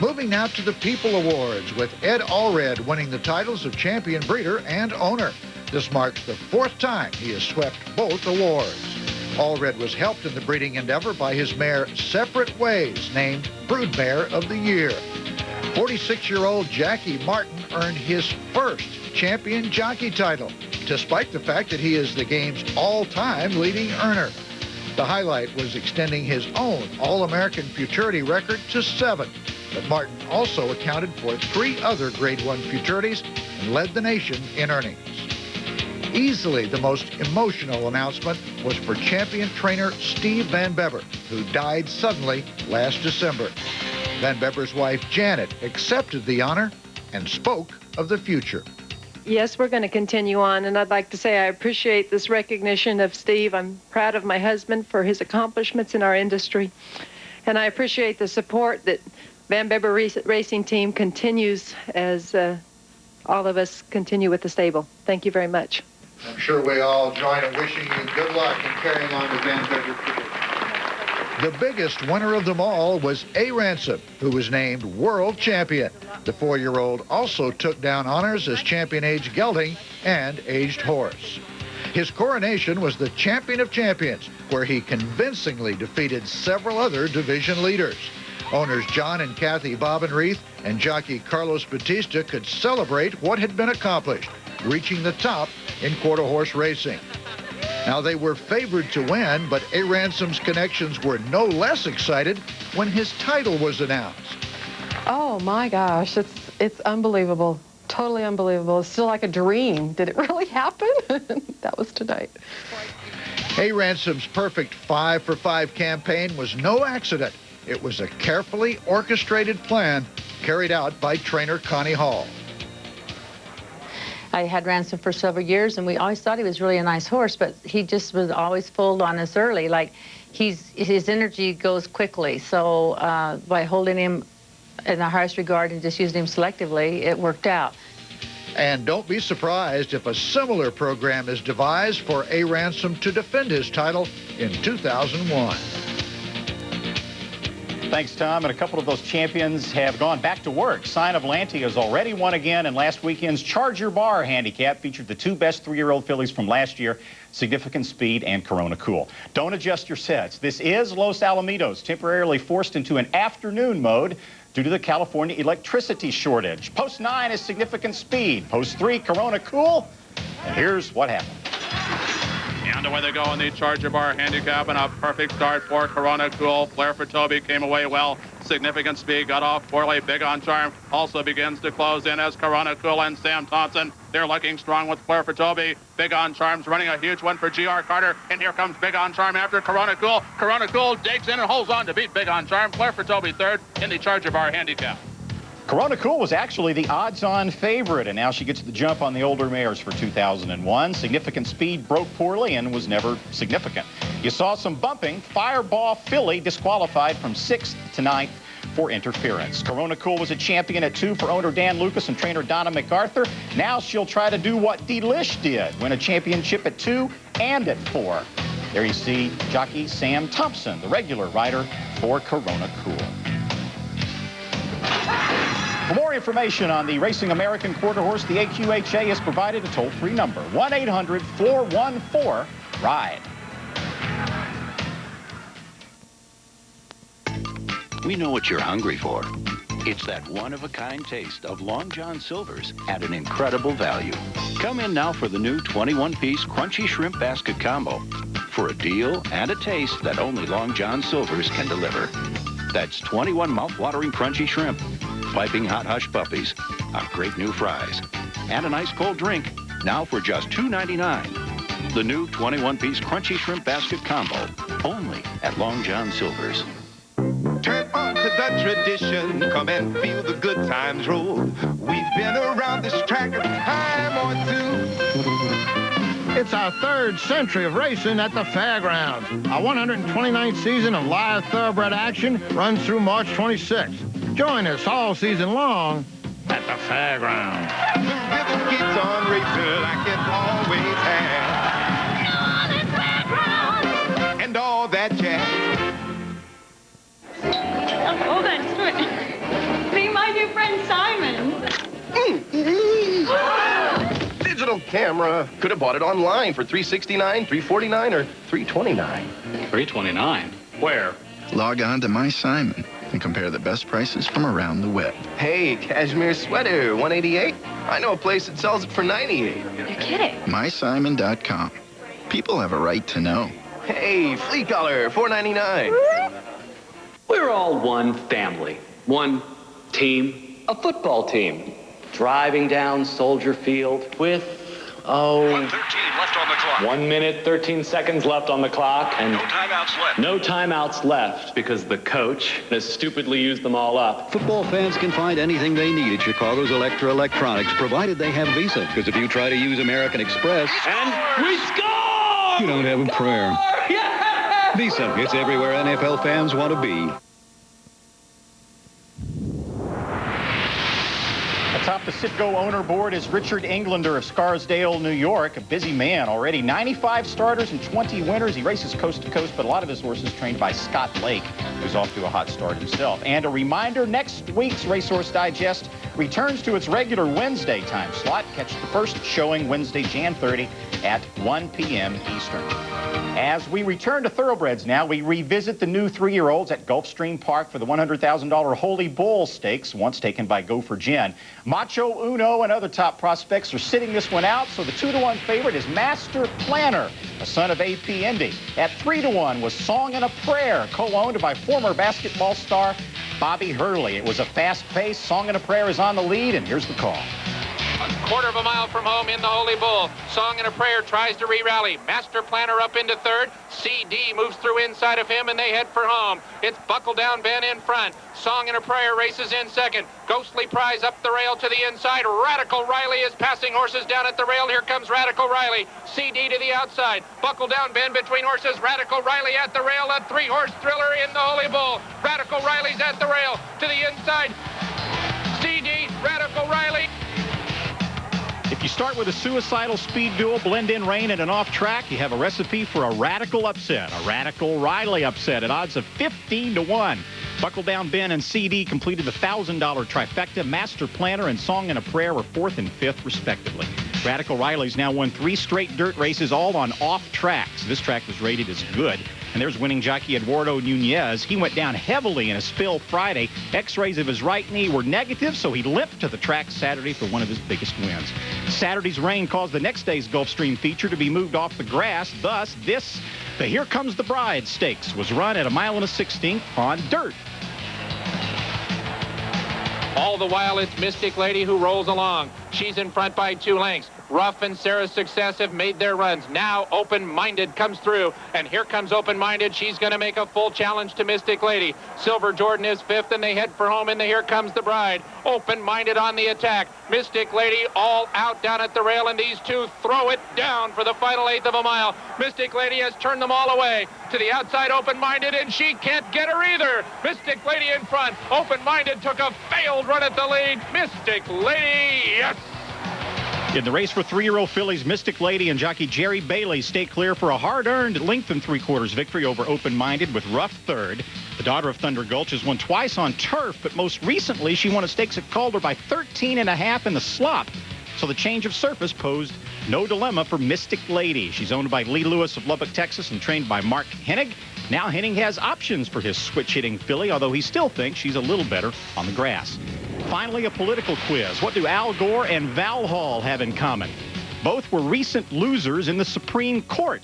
Moving now to the People Awards, with Ed Allred winning the titles of champion breeder and owner. This marks the 4th time he has swept both awards. Allred was helped in the breeding endeavor by his mare Separate Ways, named Broodmare of the Year. 46-year-old Jackie Martin earned his first champion jockey title, despite the fact that he is the game's all-time leading earner. The highlight was extending his own All-American Futurity record to 7, but Martin also accounted for 3 other Grade 1 Futurities and led the nation in earnings. Easily the most emotional announcement was for champion trainer Steve Van Beber, who died suddenly last December. Van Beber's wife Janet accepted the honor and spoke of the future. Yes, we're going to continue on, and I'd like to say I appreciate this recognition of Steve. I'm proud of my husband for his accomplishments in our industry, and I appreciate the support that Van Beber Racing Team continues as all of us continue with the stable. Thank you very much. I'm sure we all join in wishing you good luck in carrying on the Van Beber tradition. The biggest winner of them all was A. Ransom, who was named world champion. The 4-year-old also took down honors as champion aged gelding and aged horse. His coronation was the Champion of Champions, where he convincingly defeated several other division leaders. Owners John and Kathy Bobenreath and jockey Carlos Batista could celebrate what had been accomplished, reaching the top in quarter horse racing. Now, they were favored to win, but A. Ransom's connections were no less excited when his title was announced. Oh my gosh, it's unbelievable. Totally unbelievable. It's still like a dream. Did it really happen? That was tonight. A. Ransom's perfect 5-for-5 campaign was no accident. It was a carefully orchestrated plan carried out by trainer Connie Hall. I had Ransom for several years, and we always thought he was really a nice horse, but he just was always fooled on us early. Like, his energy goes quickly, so by holding him in the highest regard and just using him selectively, it worked out. And don't be surprised if a similar program is devised for A. Ransom to defend his title in 2001. Thanks, Tom. And a couple of those champions have gone back to work. Sign of Lanty has already won again, and last weekend's Charger Bar handicap featured the two best 3-year-old fillies from last year, Significant Speed and Corona Cool. Don't adjust your sets. This is Los Alamitos, temporarily forced into an afternoon mode due to the California electricity shortage. Post 9 is Significant Speed. Post 3, Corona Cool. And here's what happened. And away they go on the Charger Bar handicap, and a perfect start for Corona Cool. Flair for Toby came away well. Significant Speed got off poorly. Big on Charm also begins to close in as Corona Cool and Sam Thompson. They're looking strong with Flair for Toby. Big on Charm's running a huge one for G.R. Carter. And here comes Big on Charm after Corona Cool. Corona Cool digs in and holds on to beat Big on Charm. Flair for Toby third in the Charger Bar handicap. Corona Cool was actually the odds-on favorite, and now she gets the jump on the older mares for 2001. Significant Speed broke poorly and was never significant. You saw some bumping. Fireball Philly disqualified from 6th to 9th for interference. Corona Cool was a champion at 2 for owner Dan Lucas and trainer Donna MacArthur. Now she'll try to do what Delish did, win a championship at 2 and at 4. There you see jockey Sam Thompson, the regular rider for Corona Cool. For more information on the Racing American Quarter Horse, the AQHA has provided a toll-free number, 1-800-414-RIDE. We know what you're hungry for. It's that one-of-a-kind taste of Long John Silver's at an incredible value. Come in now for the new 21-piece Crunchy Shrimp Basket Combo for a deal and a taste that only Long John Silver's can deliver. That's 21 mouth-watering crunchy shrimp, piping hot hush puppies, our great new fries, and an ice cold drink, now for just $2.99. The new 21-piece Crunchy Shrimp Basket Combo, only at Long John Silver's. Turn on to the tradition, come and feel the good times roll. We've been around this track a time or two. It's our 3rd century of racing at the fairgrounds. Our 129th season of live thoroughbred action runs through March 26th. Join us all season long at the fairgrounds. The rhythm keeps on racing like it always has. And all that jazz. Oh, that's good. See my new friend Simon. Digital camera. Could have bought it online for $369, $349, or $329. $329? Where? Log on to My Simon and compare the best prices from around the web. Hey, cashmere sweater, $188. I know a place that sells it for $98. You're kidding. MySimon.com. People have a right to know. Hey, flea collar, $4.99. We're all one family, one team, a football team. Driving down Soldier Field with, 1:13 left on the clock. 1 minute, 13 seconds left on the clock. And no timeouts left. No timeouts left because the coach has stupidly used them all up. Football fans can find anything they need at Chicago's Electra Electronics, provided they have Visa. Because if you try to use American Express... And we score! You don't have a prayer. Yeah! Visa, it's everywhere NFL fans want to be. Atop the Citgo owner board is Richard Englander of Scarsdale, New York. A busy man already. 95 starters and 20 winners. He races coast to coast, but a lot of his horses trained by Scott Lake, who's off to a hot start himself. And a reminder, next week's Racehorse Digest returns to its regular Wednesday time slot. Catch the first showing Wednesday, Jan 30 at 1 p.m. Eastern. As we return to thoroughbreds now, we revisit the new 3-year-olds at Gulfstream Park for the $100,000 Holy Bull Stakes, once taken by Gopher Jen. Macho Uno and other top prospects are sitting this one out, so the 2-to-1 favorite is Master Planner, a son of A.P. Indy. At 3-to-1 was Song and a Prayer, co-owned by former basketball star Bobby Hurley. It was a fast pace. Song and a Prayer is on the lead, and here's the call. A quarter of a mile from home in the Holy Bull. Song and a Prayer tries to re-rally. Master Planner up into third. CD moves through inside of him, and they head for home. It's Buckle Down Ben in front. Song and a Prayer races in second. Ghostly Prize up the rail to the inside. Radical Riley is passing horses down at the rail. Here comes Radical Riley. CD to the outside. Buckle Down Ben between horses. Radical Riley at the rail. A 3-horse thriller in the Holy Bull. Radical Riley's at the rail to the inside. CD, Radical Riley. If you start with a suicidal speed duel, blend in rain, and an off track, you have a recipe for a radical upset. A Radical Riley upset at odds of 15-1. Buckle Down Ben and CD completed the $1,000 trifecta. Master Planner and Song and a Prayer were 4th and 5th, respectively. Radical Riley's now won 3 straight dirt races, all on off tracks. This track was rated as good. And there's winning jockey Eduardo Nunez. He went down heavily in a spill Friday. X-rays of his right knee were negative, so he limped to the track Saturday for one of his biggest wins. Saturday's rain caused the next day's Gulfstream feature to be moved off the grass. Thus, the Here Comes the Bride Stakes was run at 1 1/16 on dirt. All the while, it's Mystic Lady who rolls along. She's in front by 2 lengths. Ruff and Sarah's Success have made their runs. Now Open Minded comes through, and here comes Open Minded. She's going to make a full challenge to Mystic Lady. Silver Jordan is 5th, and they head for home in the Here Comes the Bride. Open Minded on the attack. Mystic Lady all out down at the rail, and these two throw it down for the final 1/8 of a mile. Mystic Lady has turned them all away. To the outside, Open Minded, and she can't get her either. Mystic Lady in front. Open Minded took a failed run at the lead. Mystic Lady, yes! In the race for 3-year-old fillies, Mystic Lady and jockey Jerry Bailey stay clear for a hard-earned length and 3/4 victory over Open Minded, with Ruff 3rd. The daughter of Thunder Gulch has won twice on turf, but most recently she won a stakes at Calder by 13.5 in the slop. So the change of surface posed no dilemma for Mystic Lady. She's owned by Lee Lewis of Lubbock, Texas, and trained by Mark Hennig. Now Hennig has options for his switch-hitting filly, although he still thinks she's a little better on the grass. Finally, a political quiz. What do Al Gore and Val Hall have in common? Both were recent losers in the Supreme Court.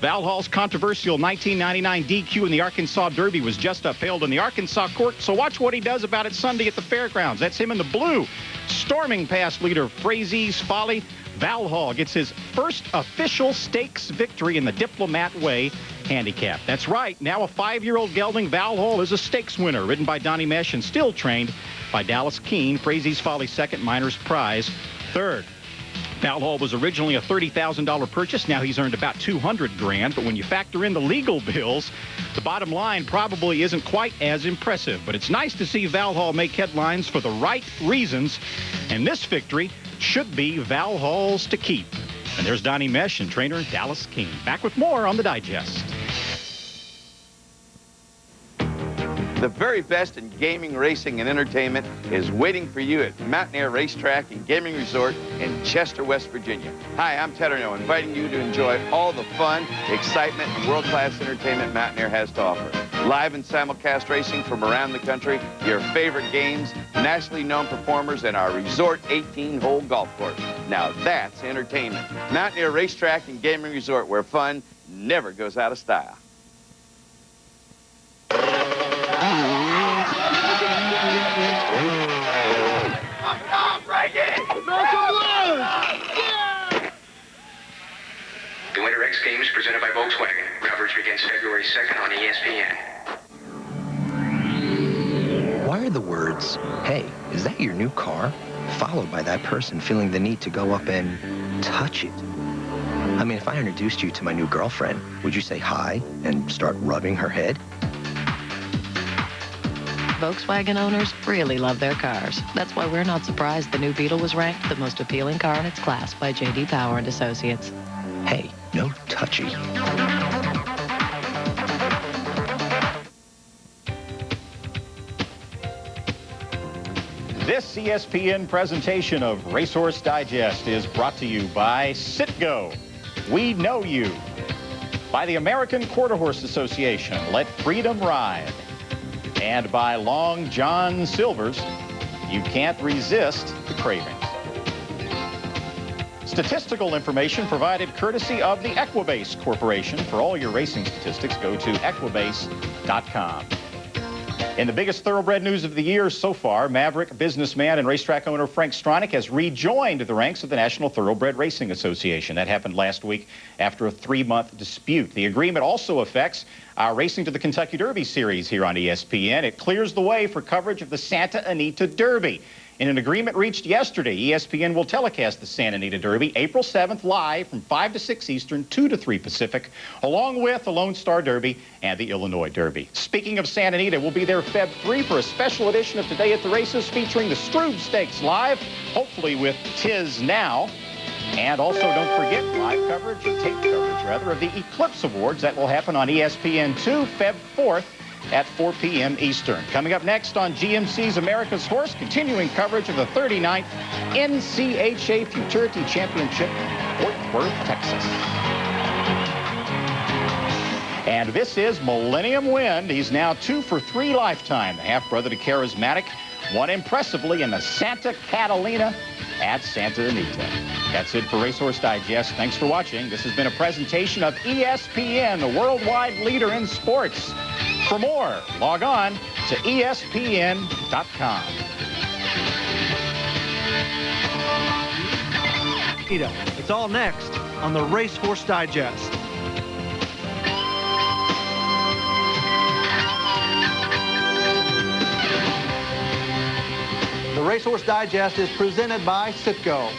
Val Hall's controversial 1999 DQ in the Arkansas Derby was just upheld in the Arkansas court, so watch what he does about it Sunday at the fairgrounds. That's him in the blue, storming past leader Frazie's Folly. Val Hall gets his first official stakes victory in the Diplomat Way handicap. That's right, now a 5-year-old gelding, Val Hall is a stakes winner, ridden by Donnie Mesh and still trained by Dallas Keene. Frazie's Folly 2nd, Miners Prize 3rd. Val Hall was originally a $30,000 purchase. Now he's earned about $200,000. But when you factor in the legal bills, the bottom line probably isn't quite as impressive. But it's nice to see Val Hall make headlines for the right reasons. And this victory should be Val Hall's to keep. And there's Donnie Mesh and trainer Dallas Keene. Back with more on the Digest. The very best in gaming, racing, and entertainment is waiting for you at Mountaineer Racetrack and Gaming Resort in Chester, West Virginia. Hi, I'm Ted Arno, inviting you to enjoy all the fun, excitement, and world-class entertainment Mountaineer has to offer. Live and simulcast racing from around the country, your favorite games, nationally known performers, and our resort 18-hole golf course. Now that's entertainment. Mountaineer Racetrack and Gaming Resort, where fun never goes out of style. The Winter X Games presented by Volkswagen. Coverage begins February 2nd on ESPN. Why are the words, "Hey, is that your new car?" followed by that person feeling the need to go up and touch it? I mean, if I introduced you to my new girlfriend, would you say hi and start rubbing her head? Volkswagen owners really love their cars. That's why we're not surprised the new Beetle was ranked the most appealing car in its class by J.D. Power and Associates. Hey, no touchy. This ESPN presentation of Racehorse Digest is brought to you by Citgo. We know you. By the American Quarter Horse Association. Let freedom ride. And by Long John Silver's. You can't resist the cravings. Statistical information provided courtesy of the Equibase Corporation. For all your racing statistics, go to equibase.com. In the biggest thoroughbred news of the year so far, Maverick businessman and racetrack owner Frank Stronach has rejoined the ranks of the National Thoroughbred Racing Association. That happened last week after a 3-month dispute. The agreement also affects our Racing to the Kentucky Derby series here on ESPN. It clears the way for coverage of the Santa Anita Derby. In an agreement reached yesterday, ESPN will telecast the Santa Anita Derby April 7th live from 5 to 6 Eastern, 2 to 3 Pacific, along with the Lone Star Derby and the Illinois Derby. Speaking of Santa Anita, we'll be there Feb 3 for a special edition of Today at the Races featuring the Strube Stakes live, hopefully with Tiz Now. And also don't forget live coverage, or tape coverage rather, of the Eclipse Awards. That will happen on ESPN2 Feb 4th. at 4 p.m. Eastern. Coming up next on GMC's America's Horse, continuing coverage of the 39th NCHA Futurity Championship, Fort Worth, Texas. And this is Millennium Wind. He's now 2 for 3 lifetime. The half-brother to Charismatic won impressively in the Santa Catalina at Santa Anita. That's it for Racehorse Digest. Thanks for watching. This has been a presentation of ESPN, the worldwide leader in sports. For more, log on to ESPN.com. It's all next on the Racehorse Digest. The Racehorse Digest is presented by Citgo.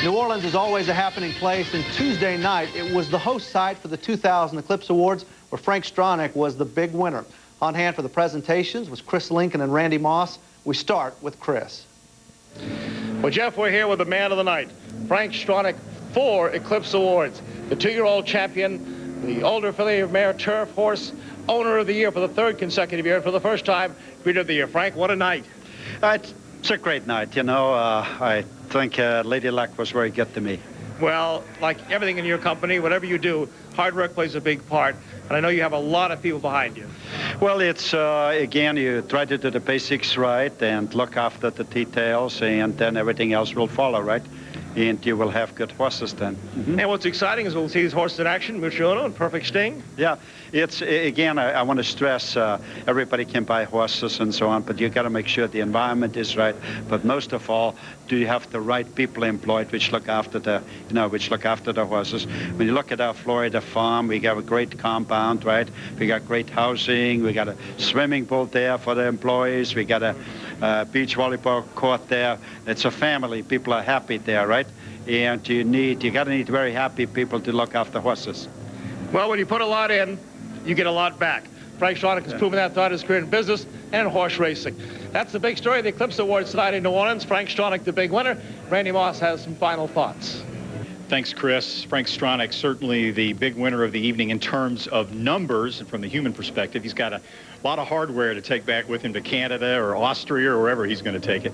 New Orleans is always a happening place, and Tuesday night it was the host site for the 2000 Eclipse Awards, where Frank Stronach was the big winner. On hand for the presentations was Chris Lincoln and Randy Moss. We start with Chris. Well, Jeff, we're here with the man of the night, Frank Stronach, 4 Eclipse Awards. The 2-year-old champion, the older filly of mare turf horse, owner of the year for the 3rd consecutive year, and for the first time, breeder of the year. Frank, what a night. It's a great night, you know. I think Lady Luck was very good to me. Well, like everything in your company, whatever you do, hard work plays a big part. And I know you have a lot of people behind you. Well, it's, again, you try to do the basics right and look after the details, and then everything else will follow, right? And you will have good horses then. And what's exciting is we'll see these horses in action, Mucciano and Perfect Sting. Yeah, it's, again, I want to stress everybody can buy horses and so on, but you got to make sure the environment is right. But most of all, do you have the right people employed which look after the, which look after the horses? When you look at our Florida farm, we got a great compound, right? We got great housing. We got a swimming pool there for the employees. We got a beach volleyball court there. It's a family. People are happy there, right? And you got to need very happy people to look after horses. Well, when you put a lot in, you get a lot back. Frank Stronach has proven that throughout his career in business and in horse racing. That's the big story of the Eclipse Awards tonight in New Orleans. Frank Stronach, the big winner. Randy Moss has some final thoughts. Thanks, Chris. Frank Stronach, certainly the big winner of the evening in terms of numbers, and from the human perspective, he's got a lot of hardware to take back with him to Canada or Austria or wherever he's going to take it.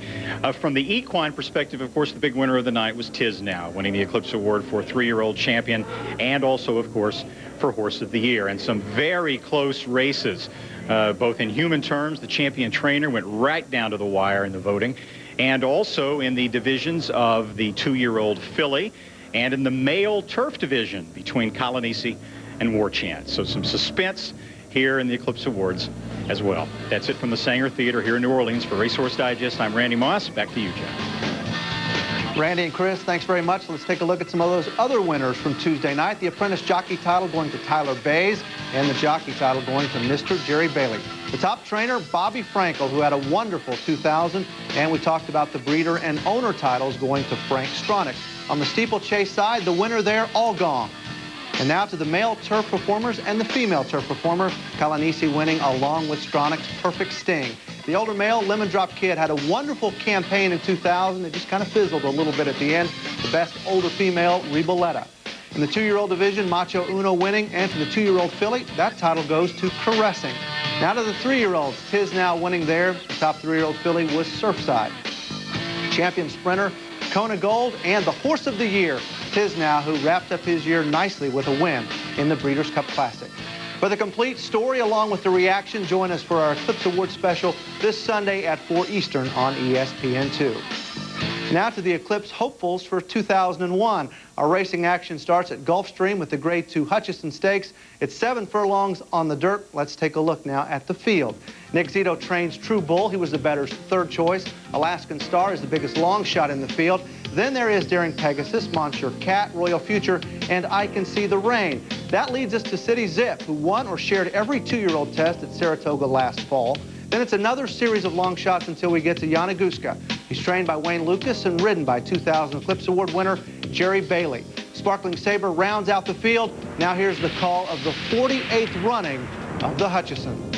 From the equine perspective, of course, the big winner of the night was Tiznow, winning the Eclipse Award for 3-year-old champion, and also, of course, for Horse of the Year. And some very close races, both in human terms. The champion trainer went right down to the wire in the voting, and also in the divisions of the 2-year-old filly, and in the male turf division between Colonisi and War Chant. So some suspense here in the Eclipse Awards as well. That's it from the Sanger Theater here in New Orleans. For Racehorse Digest, I'm Randy Moss. Back to you, Jeff. Randy and Chris, thanks very much. Let's take a look at some of those other winners from Tuesday night. The Apprentice Jockey title going to Tyler Bays, and the Jockey title going to Mr. Jerry Bailey. The top trainer, Bobby Frankel, who had a wonderful 2000, and we talked about the breeder and owner titles going to Frank Stronach. On the steeplechase side, the winner there, all gone. And now to the male turf performers and the female turf performer, Colonisi winning along with Stronach's Perfect Sting. The older male, Lemon Drop Kid, had a wonderful campaign in 2000. It just kind of fizzled a little bit at the end. The best older female, Riboletta. In the 2-year-old division, Macho Uno winning, and for the 2-year-old filly, that title goes to Caressing. Now to the 3-year-olds, Tiznow winning there. The top 3-year-old filly was Surfside. Champion sprinter, Kona Gold, and the Horse of the Year, Tiznow, who wrapped up his year nicely with a win in the Breeders' Cup Classic. For the complete story, along with the reaction, join us for our Eclipse Award special this Sunday at 4 Eastern on ESPN2. Now to the Eclipse hopefuls for 2001. Our racing action starts at Gulfstream with the Grade 2 Hutchison Stakes. It's 7 furlongs on the dirt. Let's take a look now at the field. Nick Zito trains True Bull. He was the bettor's 3rd choice. Alaskan Star is the biggest long shot in the field. Then there is Daring Pegasus, Monsieur Cat, Royal Future, and I Can See the Rain. That leads us to City Zip, who won or shared every 2-year-old test at Saratoga last fall. Then it's another series of long shots until we get to Yanaguska. He's trained by Wayne Lucas and ridden by 2000 Eclipse Award winner Jerry Bailey. Sparkling Saber rounds out the field. Now here's the call of the 48th running of the Hutchison.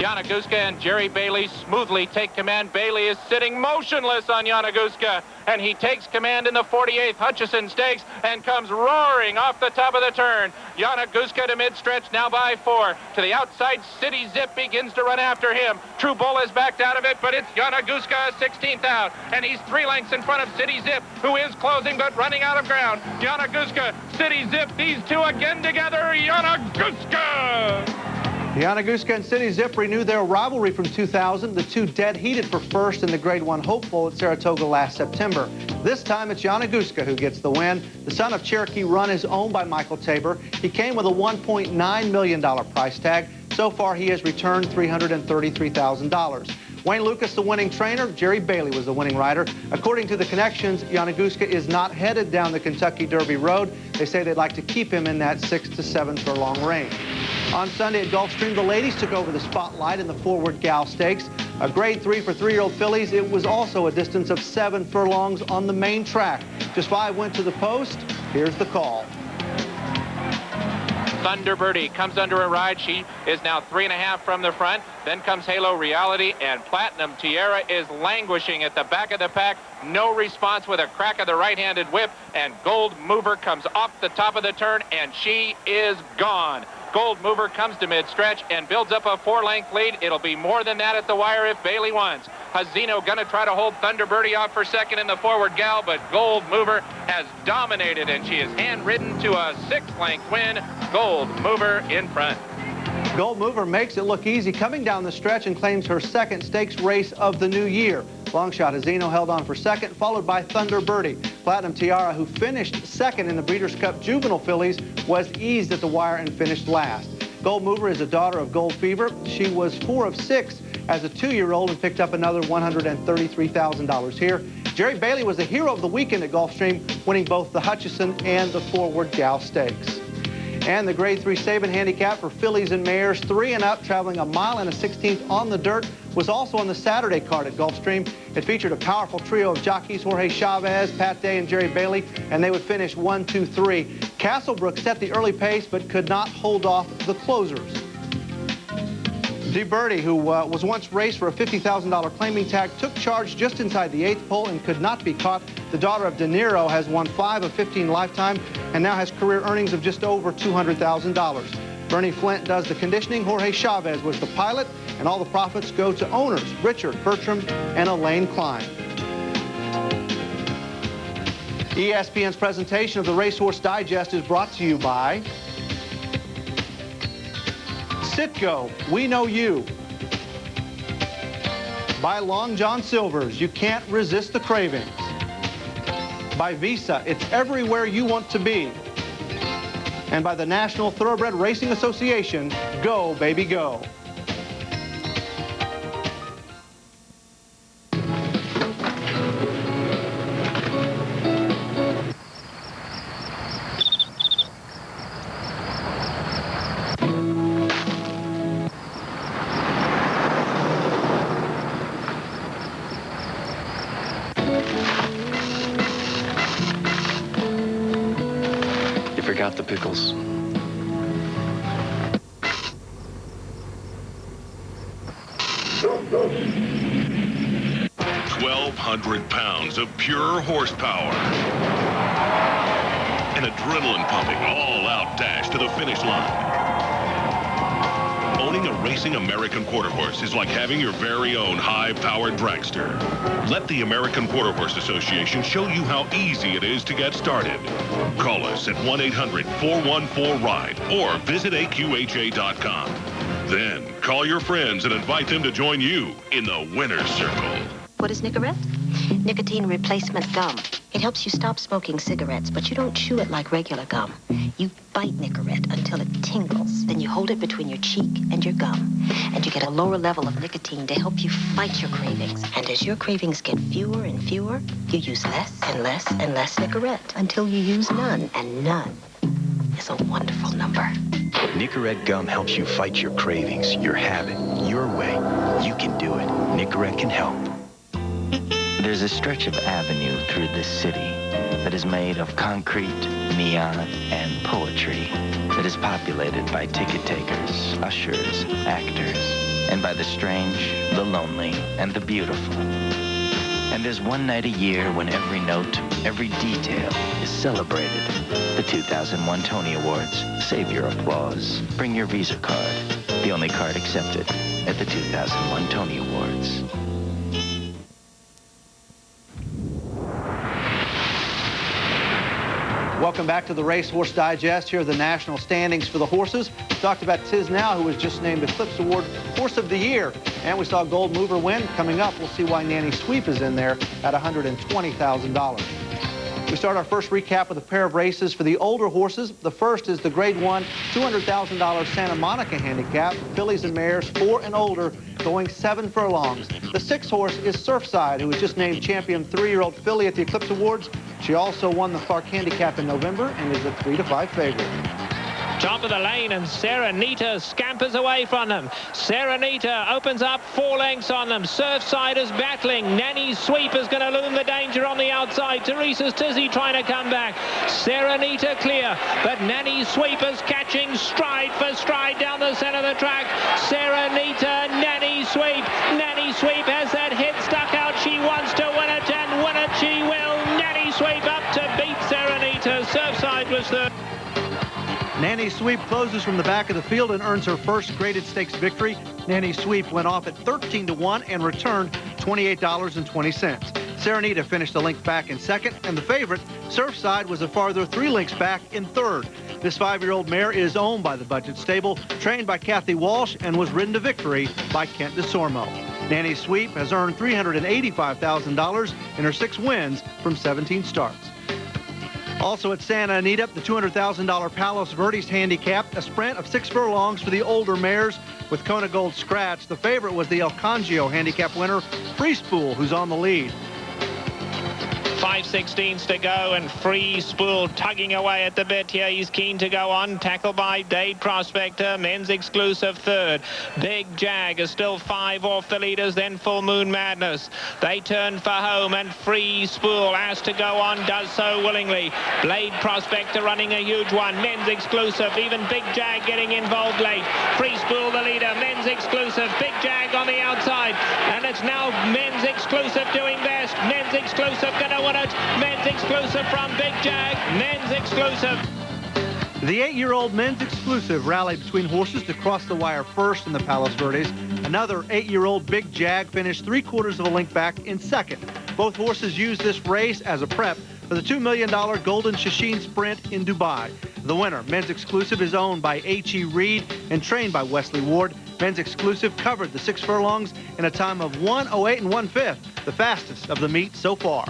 Yanaguska and Jerry Bailey smoothly take command. Bailey is sitting motionless on Yanaguska, and he takes command in the 48th Hutchison Stakes and comes roaring off the top of the turn. Yanaguska to mid-stretch, now by 4. To the outside, City Zip begins to run after him. True Bull is backed out of it, but it's Yanaguska 16th out, and he's 3 lengths in front of City Zip, who is closing but running out of ground. Yanaguska, City Zip, these two again together. Yanaguska! Yanaguska and City Zip renew their rivalry from 2000. The two dead heated for first in the Grade 1 hopeful at Saratoga last September. This time it's Yanaguska who gets the win. The son of Cherokee Run is owned by Michael Tabor. He came with a $1.9 million price tag. So far he has returned $333,000. Wayne Lucas, the winning trainer. Jerry Bailey was the winning rider. According to the connections, Yanaguska is not headed down the Kentucky Derby road. They say they'd like to keep him in that 6 to 7 furlong range. On Sunday at Gulfstream, the ladies took over the spotlight in the Forward Gal Stakes. A Grade 3 for 3-year-old fillies. It was also a distance of 7 furlongs on the main track. Just 5 went to the post. Here's the call. Thunderbirdie comes under a ride. She is now 3.5 from the front. Then comes Halo Reality, and Platinum Tiara is languishing at the back of the pack. No response with a crack of the right-handed whip, and Gold Mover comes off the top of the turn, and she is gone. Gold Mover comes to mid-stretch and builds up a 4-length lead. It'll be more than that at the wire if Bailey wants. Hazino going to try to hold Thunderbirdie off for second in the Forward Gal, but Gold Mover has dominated, and she is hand-ridden to a 6-length win. Gold Mover in front. Gold Mover makes it look easy coming down the stretch and claims her second stakes race of the new year. Longshot Hazino held on for second, followed by Thunderbirdie. Platinum Tiara, who finished second in the Breeders' Cup Juvenile Fillies, was eased at the wire and finished last. Gold Mover is a daughter of Gold Fever. She was 4 of 6 as a 2-year-old and picked up another $133,000 here. Jerry Bailey was the hero of the weekend at Gulfstream, winning both the Hutchison and the Forward Gal Stakes. And the Grade 3 Saban handicap for fillies and mares 3 and up, traveling 1 1/16 on the dirt, was also on the Saturday card at Gulfstream. It featured a powerful trio of jockeys, Jorge Chavez, Pat Day, and Jerry Bailey, and they would finish 1, 2, 3. Castlebrook set the early pace, but could not hold off the closers. DeBerti, who was once raced for a $50,000 claiming tag, took charge just inside the 8th pole and could not be caught. The daughter of De Niro has won 5 of 15 lifetime and now has career earnings of just over $200,000. Bernie Flint does the conditioning. Jorge Chavez was the pilot, and all the profits go to owners Richard Bertram and Elaine Klein. ESPN's presentation of the Racehorse Digest is brought to you by Citgo, we know you. By Long John Silver's, you can't resist the cravings. By Visa, it's everywhere you want to be. And by the National Thoroughbred Racing Association, go, baby, go. Forgot the pickles. 1,200 pounds of pure horsepower. An adrenaline pumping, all-out dash to the finish line. Owning a racing American quarter horse is like having your very own high-powered dragster. Let the American Quarter Horse Association show you how easy it is to get started. Call us at 1-800-414-RIDE or visit AQHA.com. Then call your friends and invite them to join you in the winner's circle. What is Nicorette? Nicotine replacement gum. It helps you stop smoking cigarettes, but you don't chew it like regular gum. You bite Nicorette until it tingles. Then you hold it between your cheek and your gum. And you get a lower level of nicotine to help you fight your cravings. And as your cravings get fewer and fewer, you use less and less and less Nicorette until you use none. And none is a wonderful number. Nicorette gum helps you fight your cravings, your habit, your way. You can do it. Nicorette can help. There's a stretch of avenue through this city that is made of concrete, neon, and poetry that is populated by ticket takers, ushers, actors, and by the strange, the lonely, and the beautiful. And there's one night a year when every note, every detail is celebrated. The 2001 Tony Awards. Save your applause. Bring your Visa card. The only card accepted at the 2001 Tony Awards. Welcome back to the Racehorse Digest. Here are the national standings for the horses. We talked about Tiz Now, who was just named Eclipse Award Horse of the Year. And we saw Gold Mover win. Coming up, we'll see why Nanny Sweep is in there at $120,000. We start our first recap with a pair of races for the older horses. The first is the Grade 1 $200,000 Santa Monica Handicap. Fillies and mares 4 and older going 7 furlongs. The 6th horse is Surfside, who was just named champion 3-year-old filly at the Eclipse Awards. She also won the Clark Handicap in November and is a 3-5 favorite. Top of the lane, and Serenita scampers away from them. Serenita opens up 4 lengths on them. Surfside is battling. Nanny Sweep is going to loom the danger on the outside. Teresa's Tizzy trying to come back. Serenita clear, but Nanny Sweep is catching stride for stride down the center of the track. Serenita, Nanny Sweep. Nanny Sweep has that head stuck out. She wants to win it, and win it she will. Nanny Sweep up to beat Serenita. Surfside was third. Nanny Sweep closes from the back of the field and earns her first graded stakes victory. Nanny Sweep went off at 13-1 and returned $28.20. Serenita finished a length back in second, and the favorite, Surfside, was a farther 3 lengths back in third. This 5-year-old mare is owned by the Budget Stable, trained by Kathy Walsh, and was ridden to victory by Kent DeSormo. Nanny Sweep has earned $385,000 in her 6 wins from 17 starts. Also at Santa Anita, the $200,000 Palos Verdes Handicap, a sprint of 6 furlongs for the older mares with Kona Gold scratch. The favorite was the El Cangio Handicap winner, Free Spool, who's on the lead. 5/16 to go, and Free Spool tugging away at the bit here. He's keen to go on. Tackled by Dade Prospector. Men's Exclusive third. Big Jag is still 5 off the leaders. Then Full Moon Madness. They turn for home, and Free Spool has to go on. Does so willingly. Blade Prospector running a huge one. Men's Exclusive. Even Big Jag getting involved late. Free Spool the leader. Men's Exclusive. Big Jag on the outside. And it's now Men's Exclusive doing best. Men's Exclusive going to win it. Men's Exclusive from Big Jag. Men's Exclusive. The 8-year-old Men's Exclusive rallied between horses to cross the wire first in the Palos Verdes. Another 8-year-old Big Jag finished 3/4 of a length back in second. Both horses used this race as a prep for the $2 million Golden Shasheen Sprint in Dubai. The winner, Men's Exclusive, is owned by H.E. Reed and trained by Wesley Ward. Men's Exclusive covered the 6 furlongs in a time of 1:08 1/5, the fastest of the meet so far.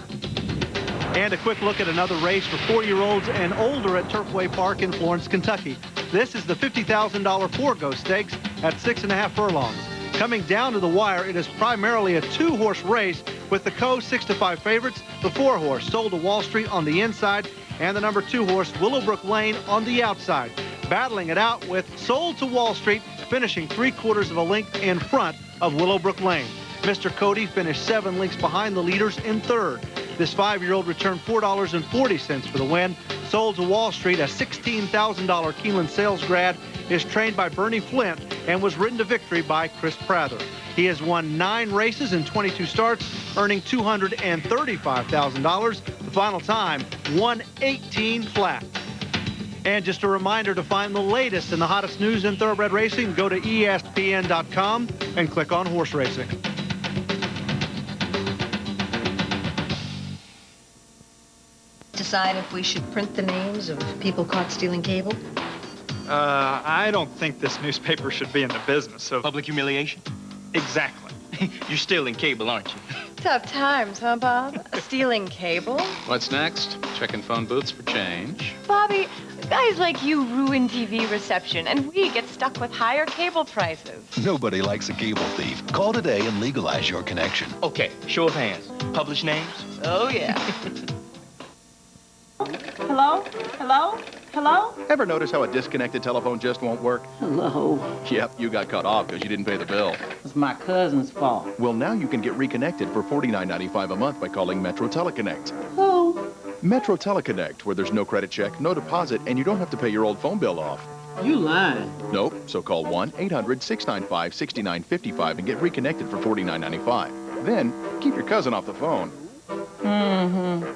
And a quick look at another race for 4-year-olds and older at Turfway Park in Florence, Kentucky. This is the $50,000 Forego Stakes at 6.5 furlongs. Coming down to the wire, it is primarily a 2-horse race with the Co-6-5 favorites, the 4-horse Sold to Wall Street on the inside, and the number 2 horse Willowbrook Lane on the outside. Battling it out with Sold to Wall Street finishing 3/4 of a length in front of Willowbrook Lane. Mr. Cody finished 7 lengths behind the leaders in third. This 5-year-old returned $4.40 for the win. Sold to Wall Street, a $16,000 Keeneland sales grad, is trained by Bernie Flint and was ridden to victory by Chris Prather. He has won 9 races in 22 starts, earning $235,000. The final time, 1:18 flat. And just a reminder, to find the latest and the hottest news in thoroughbred racing, go to ESPN.com and click on horse racing. Decide if we should print the names of people caught stealing cable? I don't think this newspaper should be in the business of... Public humiliation? Exactly. You're stealing cable, aren't you? Tough times, huh, Bob? Stealing cable? What's next? Checking phone booths for change. Bobby, guys like you ruin TV reception, and we get stuck with higher cable prices. Nobody likes a cable thief. Call today and legalize your connection. Okay, show of hands. Publish names? Oh, yeah. Hello? Hello? Hello? Ever notice how a disconnected telephone just won't work? Hello. Yep, you got cut off because you didn't pay the bill. It's my cousin's fault. Well, now you can get reconnected for $49.95 a month by calling Metro Teleconnect. Who? Metro Teleconnect, where there's no credit check, no deposit, and you don't have to pay your old phone bill off. You lying. Nope, so call 1-800-695-6955 and get reconnected for $49.95. Then, keep your cousin off the phone. Mm-hmm.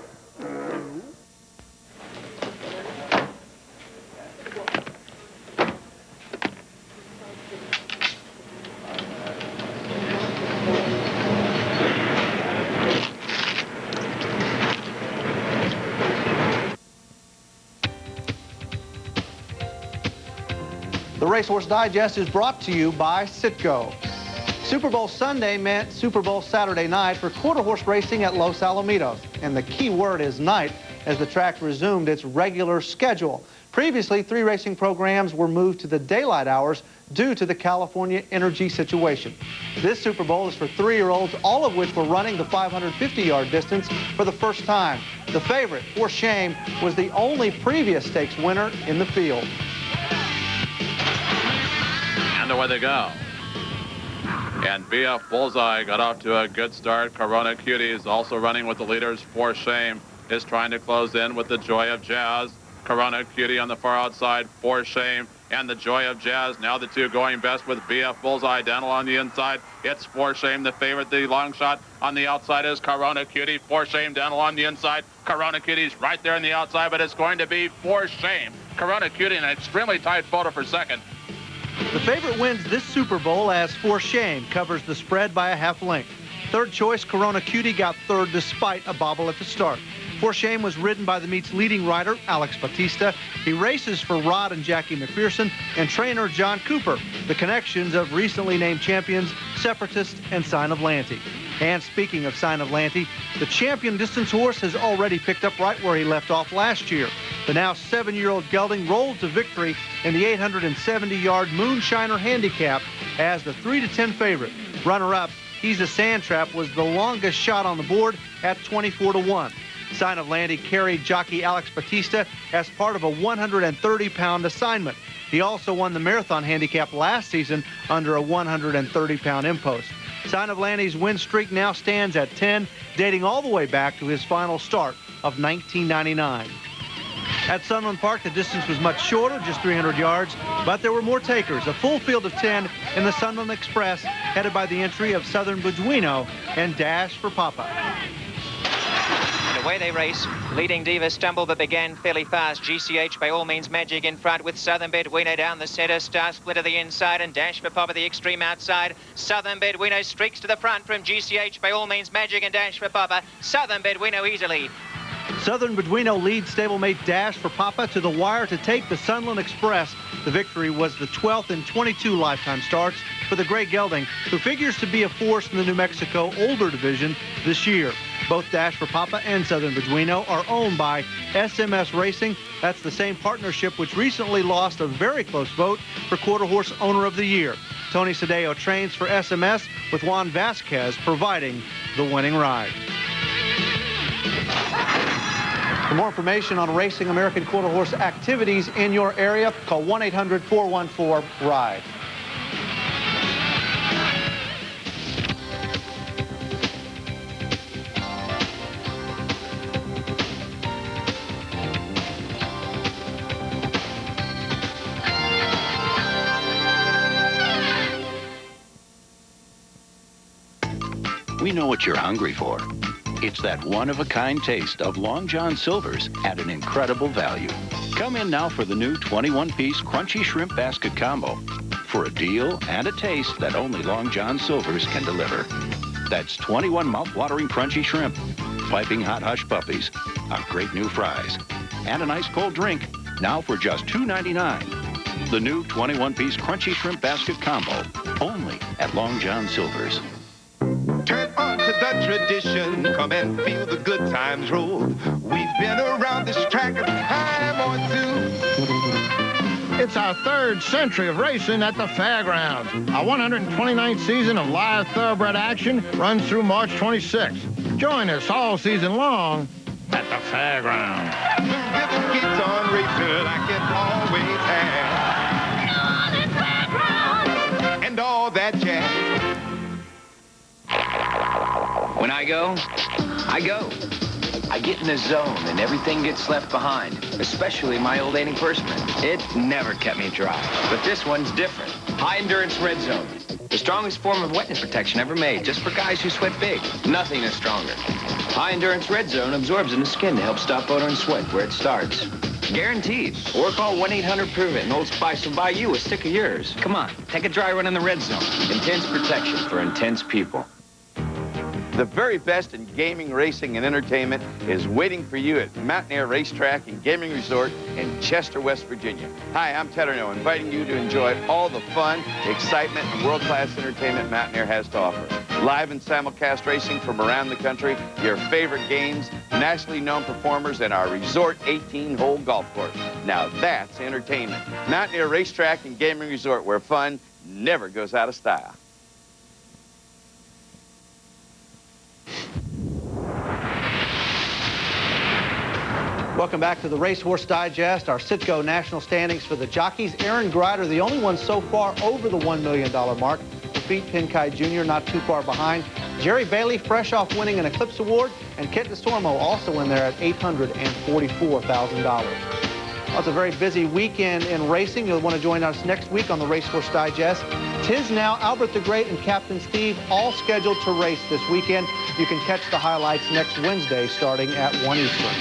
The Racehorse Digest is brought to you by Citgo. Super Bowl Sunday meant Super Bowl Saturday night for quarter horse racing at Los Alamitos. And the key word is night, as the track resumed its regular schedule. Previously, 3 racing programs were moved to the daylight hours due to the California energy situation. This Super Bowl is for 3-year-olds, all of which were running the 550-yard distance for the first time. The favorite, For Shame, was the only previous stakes winner in the field. And away they go. And BF Bullseye got off to a good start. Corona Cutie is also running with the leaders. For Shame is trying to close in with the Joy of Jazz. Corona Cutie on the far outside. For Shame and the Joy of Jazz. Now the two going best with BF Bullseye down along the inside. It's For Shame, the favorite. The long shot on the outside is Corona Cutie. For Shame down along the inside. Corona Cutie's right there on the outside, but it's going to be For Shame. Corona Cutie in an extremely tight photo for second. The favorite wins this Super Bowl as For Shame covers the spread by a half length. Third choice, Corona Cutie, got third despite a bobble at the start. For Shame was ridden by the meet's leading rider, Alex Batista. He races for Rod and Jackie McPherson and trainer John Cooper, the connections of recently named champions Separatist and Sign of Lanty. And speaking of Sign of Lanty, the champion distance horse has already picked up right where he left off last year. The now 7-year-old gelding rolled to victory in the 870-yard Moonshiner Handicap as the 3-10 favorite. Runner-up, He's a Sand Trap, was the longest shot on the board at 24-1. Sign of Lanty carried jockey Alex Batista as part of a 130-pound assignment. He also won the Marathon Handicap last season under a 130-pound impost. Sign of Lanty's win streak now stands at 10, dating all the way back to his final start of 1999. At Sunland Park, the distance was much shorter, just 300 yards, but there were more takers. A full field of 10 in the Sunland Express, headed by the entry of Southern Buduino and Dash for Papa. And away they race. Leading Diva stumble but began fairly fast. GCH by all means magic in front with Southern Bedouino down the centre. Star Split to the inside and Dash for Papa the extreme outside. Southern Bedouino streaks to the front from GCH by all means magic and Dash for Papa. Southern Bedouino easily. Southern Beduino leads stablemate Dash for Papa to the wire to take the Sunland Express. The victory was the 12th in 22 lifetime starts for the Gray Gelding, who figures to be a force in the New Mexico older division this year. Both Dash for Papa and Southern Beduino are owned by SMS Racing. That's the same partnership which recently lost a very close vote for Quarter Horse Owner of the Year. Tony Sadeo trains for SMS with Juan Vasquez providing the winning ride. For more information on racing American Quarter Horse activities in your area, call 1-800-414-RIDE. We know what you're hungry for. It's that one-of-a-kind taste of Long John Silver's at an incredible value. Come in now for the new 21-piece Crunchy Shrimp Basket Combo for a deal and a taste that only Long John Silver's can deliver. That's 21 mouth-watering crunchy shrimp, piping hot hush puppies, our great new fries, and an ice cold drink, now for just $2.99. The new 21-piece Crunchy Shrimp Basket Combo, only at Long John Silver's. Turn on to the tradition, come and feel the good times roll. We've been around this track a time or two. It's our third century of racing at the fairgrounds. Our 129th season of live thoroughbred action runs through March 26th. Join us all season long at the fairgrounds. The rhythm keeps on racing like it always has. And all that jazz. When I go, I go. I get in the zone and everything gets left behind, especially my old antiperspirant. It never kept me dry. But this one's different. High endurance red zone. The strongest form of wetness protection ever made, just for guys who sweat big. Nothing is stronger. High endurance red zone absorbs in the skin to help stop odor and sweat where it starts. Guaranteed. Or call 1-800-PROVE-IT and Old Spice will buy you a stick of yours. Come on, take a dry run in the red zone. Intense protection for intense people. The very best in gaming, racing, and entertainment is waiting for you at Mountaineer Racetrack and Gaming Resort in Chester, West Virginia. Hi, I'm Ted Arnott, inviting you to enjoy all the fun, excitement, and world-class entertainment Mountaineer has to offer. Live and simulcast racing from around the country, your favorite games, nationally known performers, and our resort 18-hole golf course. Now that's entertainment. Mountaineer Racetrack and Gaming Resort, where fun never goes out of style. Welcome back to the Racehorse Digest. Our Citgo national standings for the jockeys. Aaron Grider, the only one so far over the $1 million mark. Pete Pinkai Jr. not too far behind. Jerry Bailey, fresh off winning an Eclipse Award, and Kent DeStormo also in there at $844,000. Well, it's a very busy weekend in racing. You'll want to join us next week on the Racehorse Digest. Tis now Albert the Great and Captain Steve all scheduled to race this weekend. You can catch the highlights next Wednesday starting at 1 Eastern.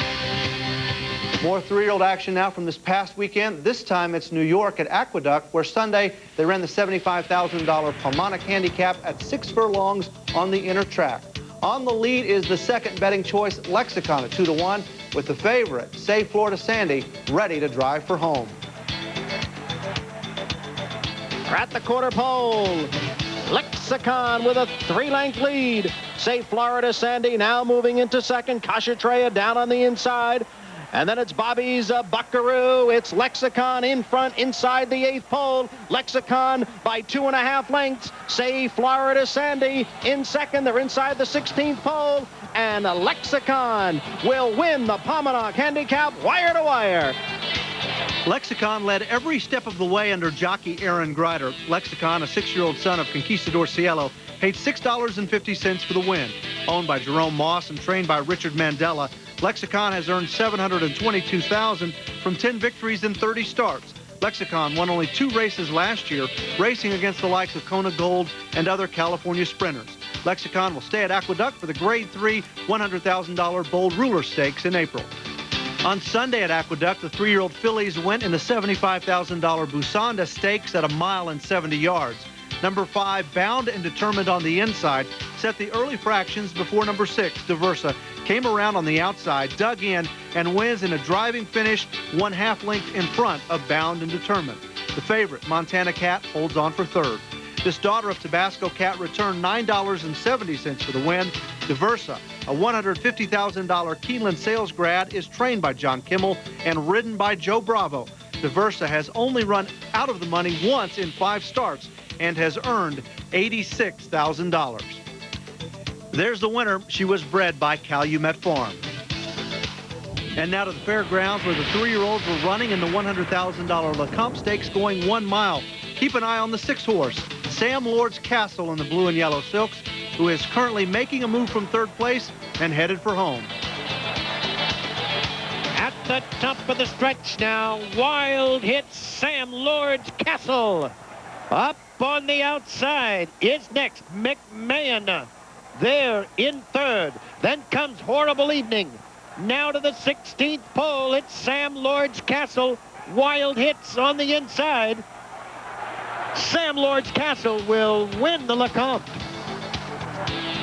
More three-year-old action now from this past weekend. This time it's New York at Aqueduct, where Sunday they ran the $75,000 Palmonic Handicap at 6 furlongs on the inner track. On the lead is the second betting choice, Lexicon, at 2-1, with the favorite, Say Florida Sandy, ready to drive for home. At the quarter pole, Lexicon with a 3-length lead. Say Florida Sandy now moving into second. Kashatreya down on the inside. And then it's Bobby's Buckaroo. It's Lexicon in front inside the 8th pole. Lexicon by 2.5 lengths. Say Florida Sandy in second. They're inside the 16th pole. And Lexicon will win the Palmonic Handicap wire to wire. Lexicon led every step of the way under jockey Aaron Grider. Lexicon, a 6-year-old son of Conquistador Cielo, paid $6.50 for the win. Owned by Jerome Moss and trained by Richard Mandela, Lexicon has earned $722,000 from 10 victories in 30 starts. Lexicon won only 2 races last year, racing against the likes of Kona Gold and other California sprinters. Lexicon will stay at Aqueduct for the Grade 3 $100,000 Bold Ruler Stakes in April. On Sunday at Aqueduct, the 3-year-old fillies went in the $75,000 Busanda Stakes at 1 mile and 70 yards. Number 5, Bound and Determined on the inside, set the early fractions before number 6, Diversa, came around on the outside, dug in, and wins in a driving finish 1/2 length in front of Bound and Determined. The favorite, Montana Cat, holds on for third. This daughter of Tabasco Cat returned $9.70 for the win. Diversa, a $150,000 Keeneland sales grad, is trained by John Kimmel and ridden by Joe Bravo. Diversa has only run out of the money once in 5 starts and has earned $86,000. There's the winner. She was bred by Calumet Farm. And now to the fairgrounds where the 3-year-olds were running in the $100,000 LeCompte Stakes going 1 mile. Keep an eye on the 6th horse, Sam Lord's Castle in the blue and yellow silks, who is currently making a move from 3rd place and headed for home. At the top of the stretch now, Wild hits Sam Lord's Castle. Up on the outside is next McMahon. There in 3rd. Then comes Horrible Evening. Now to the 16th pole. It's Sam Lord's Castle. Wild hits on the inside. Sam Lord's Castle will win the LeCompte.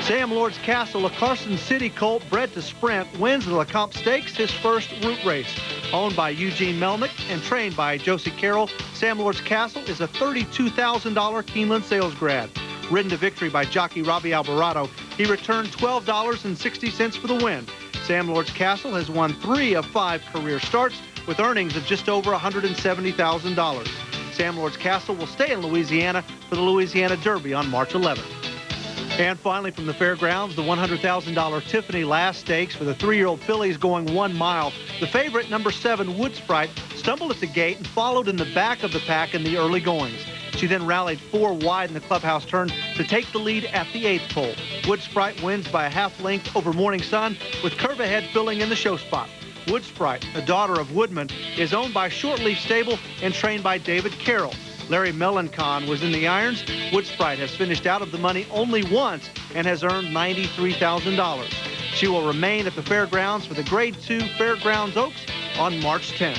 Sam Lord's Castle, a Carson City colt bred to sprint, wins the LeCompte Stakes, his first route race. Owned by Eugene Melnick and trained by Josie Carroll, Sam Lord's Castle is a $32,000 Keeneland sales grad. Ridden to victory by jockey Robbie Alvarado, he returned $12.60 for the win. Sam Lord's Castle has won 3 of 5 career starts with earnings of just over $170,000. Sam Lord's Castle will stay in Louisiana for the Louisiana Derby on March 11th. And finally from the fairgrounds, the $100,000 Tiffany Last Stakes for the 3-year-old fillies going 1 mile. The favorite, number 7, Wood Sprite, stumbled at the gate and followed in the back of the pack in the early goings. She then rallied 4 wide in the clubhouse turn to take the lead at the 8th pole. Wood Sprite wins by a half length over Morning Sun, with Curve Ahead filling in the show spot. Wood Sprite, a daughter of Woodman, is owned by Shortleaf Stable and trained by David Carroll. Larry Melancon was in the irons. Wood Sprite has finished out of the money only once and has earned $93,000. She will remain at the fairgrounds for the Grade 2 Fairgrounds Oaks on March 10th.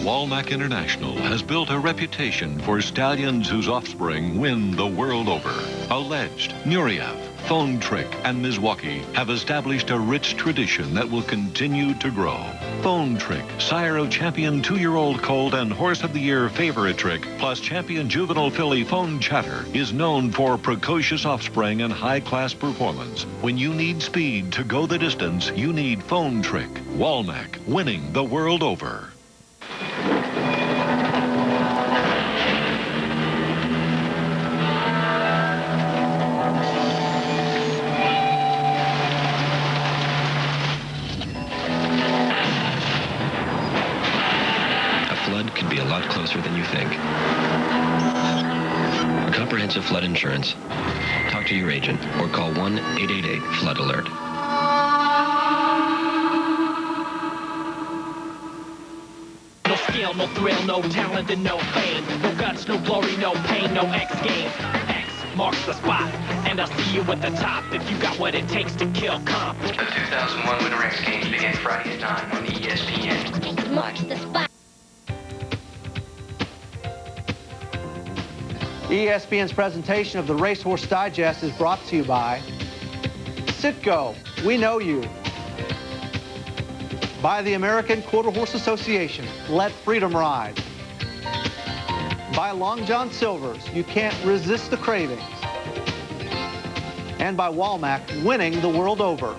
Walmack International has built a reputation for stallions whose offspring win the world over. Alleged, Nureyev, Phone Trick, and Milwaukee have established a rich tradition that will continue to grow. Phone Trick, sire of champion 2-year-old colt and horse of the year Favorite Trick, plus champion juvenile filly Phone Chatter, is known for precocious offspring and high-class performance. When you need speed to go the distance, you need Phone Trick. Walmack, winning the world over. Could be a lot closer than you think. Comprehensive flood insurance. Talk to your agent or call 1-888-FLOOD-ALERT. No skill, no thrill, no talent, and no fame. No guts, no glory, no pain, no X Games. X marks the spot, and I'll see you at the top if you got what it takes to kill comp. The 2001 Winter X Games begin Friday at 9 on the ESPN. Marks the spot. ESPN's presentation of the Racehorse Digest is brought to you by Citgo, we know you. By the American Quarter Horse Association, let freedom ride. By Long John Silver's, you can't resist the cravings. And by Walmack, winning the world over.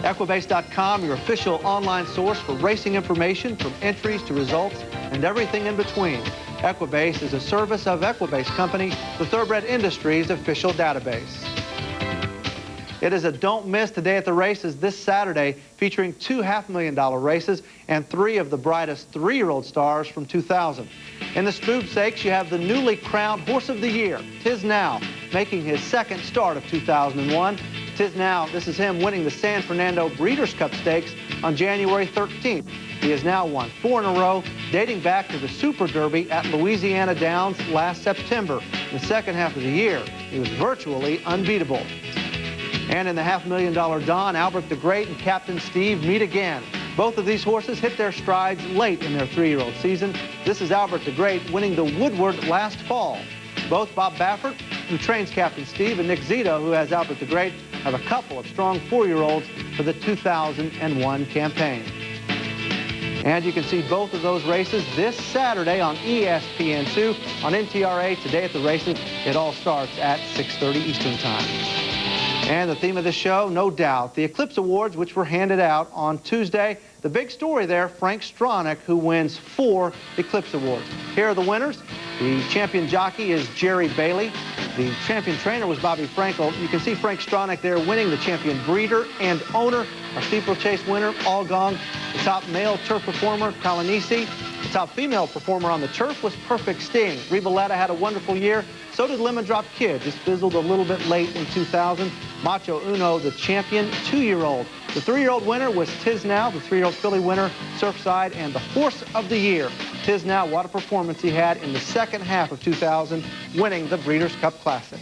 Equibase.com, your official online source for racing information from entries to results and everything in between. Equibase is a service of Equibase Company, the thoroughbred industry's official database. It is a don't miss today at the races this Saturday, featuring 2 $500,000 races and 3 of the brightest 3-year-old stars from 2000. In the sweepstakes, you have the newly crowned Horse of the Year, Tiz Now, making his 2nd start of 2001. Tiz Now, this is him winning the San Fernando Breeders' Cup Stakes on January 13th. He has now won 4 in a row, dating back to the Super Derby at Louisiana Downs last September. In the second half of the year, he was virtually unbeatable. And in the $500,000 Don, Albert the Great and Captain Steve meet again. Both of these horses hit their strides late in their 3-year-old season. This is Albert the Great winning the Woodward last fall. Both Bob Baffert, who trains Captain Steve, and Nick Zito, who has Albert the Great, have a couple of strong 4-year-olds for the 2001 campaign. And you can see both of those races this Saturday on ESPN2 on NTRA Today at the Races. It all starts at 6:30 Eastern Time. And the theme of the show, no doubt, the Eclipse Awards, which were handed out on Tuesday. The big story there, Frank Stronach, who wins 4 Eclipse Awards. Here are the winners. The champion jockey is Jerry Bailey. The champion trainer was Bobby Frankel. You can see Frank Stronach there winning the champion breeder and owner. Our steeplechase winner, All Gong. The top male turf performer, Kalanisi. The top female performer on the turf was Perfect Sting. Rivaletta had a wonderful year. So did Lemon Drop Kid, just fizzled a little bit late in 2000. Macho Uno, the champion 2-year-old. The 3-year-old winner was Tiz Now, the 3-year-old filly winner, Surfside, and the Horse of the Year. Tiz Now, what a performance he had in the second half of 2000, winning the Breeders' Cup Classic.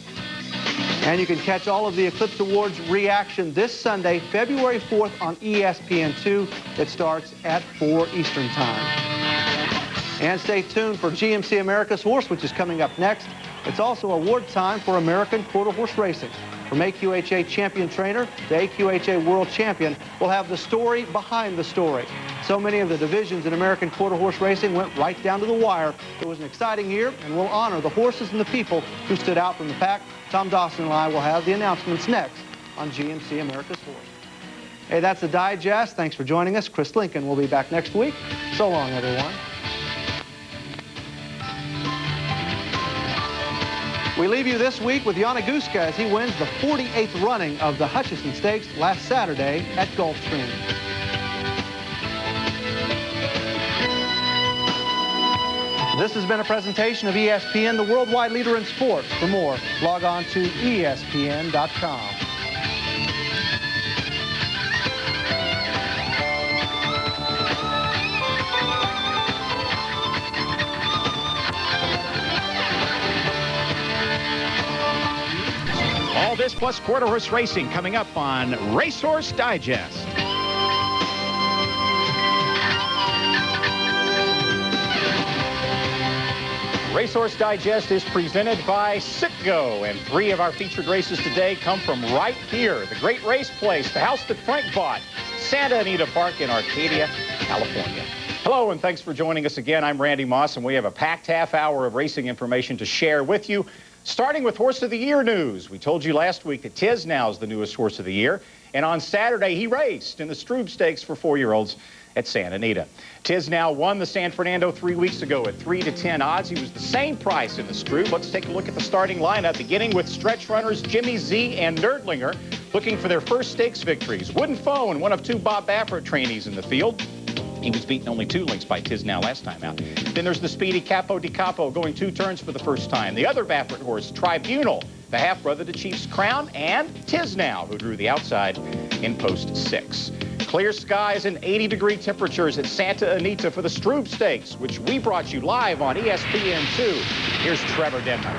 And you can catch all of the Eclipse Awards reaction this Sunday, February 4th on ESPN2. It starts at 4 Eastern Time. And stay tuned for GMC America's Horse, which is coming up next. It's also award time for American Quarter Horse Racing. From AQHA champion trainer to AQHA world champion, we'll have the story behind the story. So many of the divisions in American Quarter Horse Racing went right down to the wire. It was an exciting year, and we'll honor the horses and the people who stood out from the pack. Tom Dawson and I will have the announcements next on GMC America's Horse. Hey, that's the Digest. Thanks for joining us. Chris Lincoln will be back next week. So long, everyone. We leave you this week with Yana Guska as he wins the 48th running of the Hutchison Stakes last Saturday at Gulfstream. This has been a presentation of ESPN, the worldwide leader in sports. For more, log on to ESPN.com. All this plus quarter horse racing coming up on Racehorse Digest. Racehorse Digest is presented by Citgo, and 3 of our featured races today come from right here, the great race place, the house that Frank bought, Santa Anita Park in Arcadia, California. Hello, and thanks for joining us again. I'm Randy Moss, and we have a packed half hour of racing information to share with you, starting with Horse of the Year news. We told you last week that Tiznow is the newest Horse of the Year, and on Saturday he raced in the Strube Stakes for 4-year-olds at Santa Anita. Tiznow won the San Fernando 3 weeks ago at 3-10 odds. He was the same price in the Strube. Let's take a look at the starting lineup, beginning with stretch runners Jimmy Z and Nerdlinger, looking for their first stakes victories. Wooden Phone, one of 2 Bob Baffert trainees in the field. He was beaten only 2 lengths by Tiznow last time out. Then there's the speedy Capo di Capo going 2 turns for the first time. The other Baffert horse, Tribunal, the half-brother to Chief's Crown, and Tiznow, who drew the outside in post 6. Clear skies and 80-degree temperatures at Santa Anita for the Strube Stakes, which we brought you live on ESPN2. Here's Trevor Denman.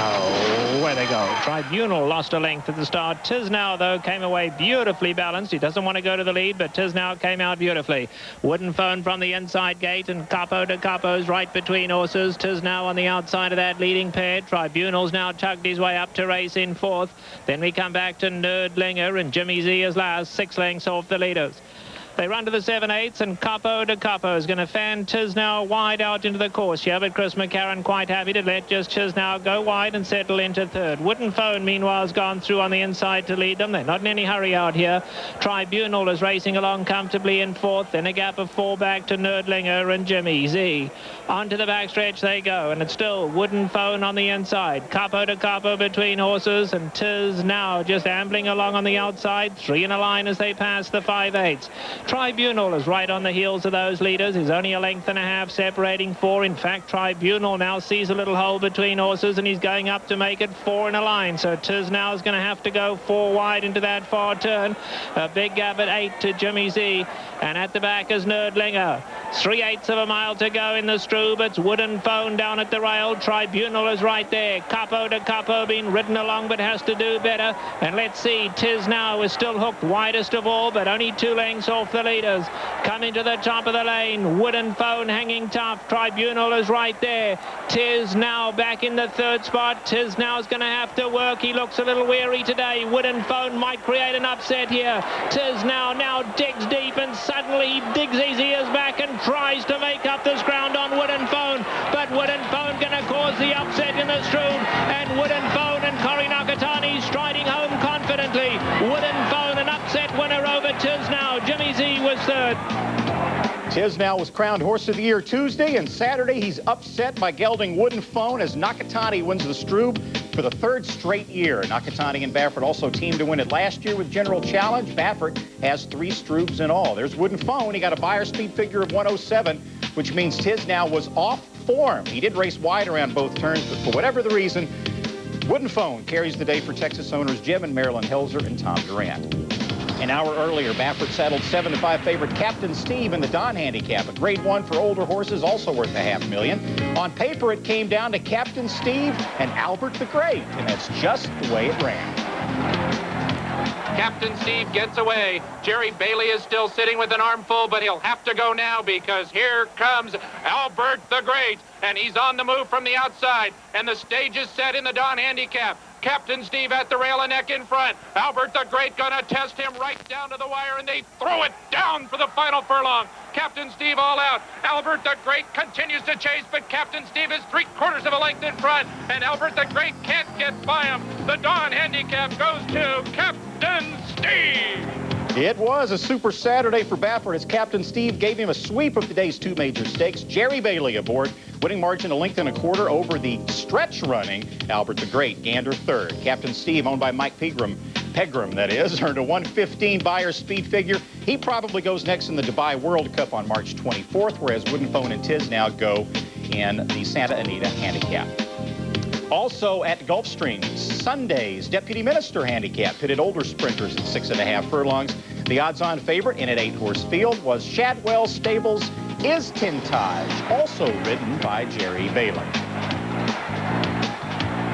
Oh, where they go. Tribunal lost a length at the start. Tiznow, though, came away beautifully balanced. He doesn't want to go to the lead, but Tiznow came out beautifully. Wooden Phone from the inside gate, and Capo de Capo's right between horses. Tiznow on the outside of that leading pair. Tribunal's now tugged his way up to race in 4th. Then we come back to Nerdlinger, and Jimmy Z is last, 6 lengths off the leaders. They run to the 7/8, and Capo de Capo is going to fan Tiznow wide out into the course here, but Chris McCarron quite happy to let just Tiznow go wide and settle into 3rd. Wooden Phone, meanwhile, has gone through on the inside to lead them. They're not in any hurry out here. Tribunal is racing along comfortably in 4th, then a gap of 4 back to Nerdlinger and Jimmy Z. Onto the backstretch they go, and it's still Wooden Phone on the inside. Capo de Capo between horses, and Tiznow just ambling along on the outside. 3 in a line as they pass the 5/8. Tribunal is right on the heels of those leaders. He's only a length and a half separating 4. In fact, Tribunal now sees a little hole between horses, and he's going up to make it 4 in a line. So Tiznow is going to have to go 4 wide into that far turn. A big gap at 8 to Jimmy Z. And at the back is Nerdlinger. 3/8 of a mile to go in the Strube. It's Wooden Phone down at the rail. Tribunal is right there. Capo de Capo being ridden along, but has to do better. And let's see, Tiznow is still hooked widest of all, but only 2 lengths off the leaders. Coming to the top of the lane. Wooden Phone hanging tough. Tribunal is right there. Tiznow back in the 3rd spot. Tiznow's going to have to work. He looks a little weary today. Wooden Phone might create an upset here. Tiznow now digs deep, and suddenly he digs his ears back and tries to make up this ground on Wooden Phone. But Wooden Phone going to cause the upset in the Strube, and Wooden Phone and Cory Nakatani striding home confidently. Wooden Phone an upset winner over Tiznow. Jimmy Z was 3rd. Tiznow was crowned Horse of the Year Tuesday, and Saturday he's upset by gelding Wooden Phone as Nakatani wins the Strube for the 3rd straight year. Nakatani and Baffert also teamed to win it last year with General Challenge. Baffert has 3 Strubes in all. There's Wooden Phone. He got a buyer speed figure of 107, which means Tiznow was off form. He did race wide around both turns, but for whatever the reason, Wooden Phone carries the day for Texas owners Jim and Marilyn Helzer and Tom Durant. An hour earlier, Baffert saddled 7-5 favorite Captain Steve in the Don Handicap, a grade 1 for older horses, also worth $500,000. On paper, it came down to Captain Steve and Albert the Great, and that's just the way it ran. Captain Steve gets away. Jerry Bailey is still sitting with an armful, but he'll have to go now because here comes Albert the Great, and he's on the move from the outside, and the stage is set in the Don Handicap. Captain Steve at the rail and neck in front. Albert the Great gonna test him right down to the wire, and they throw it down for the final furlong. Captain Steve all out. Albert the Great continues to chase, but Captain Steve is 3/4 of a length in front, and Albert the Great can't get by him. The Dawn Handicap goes to Captain Steve. It was a super Saturday for Baffert as Captain Steve gave him a sweep of today's 2 major stakes. Jerry Bailey aboard, winning margin 1.25 over the stretch running Albert the Great, Gander 3rd. Captain Steve, owned by Mike Pegram, Pegram, that is, earned a 115 Beyer speed figure. He probably goes next in the Dubai World Cup on March 24th, whereas Wooden Phone and Tiz now go in the Santa Anita Handicap. Also at Gulfstream, Sunday's Deputy Minister Handicap pitted older sprinters at 6.5 furlongs. The odds-on favorite in an 8-horse field was Shadwell Stables' Istintaj, also ridden by Jerry Bailey.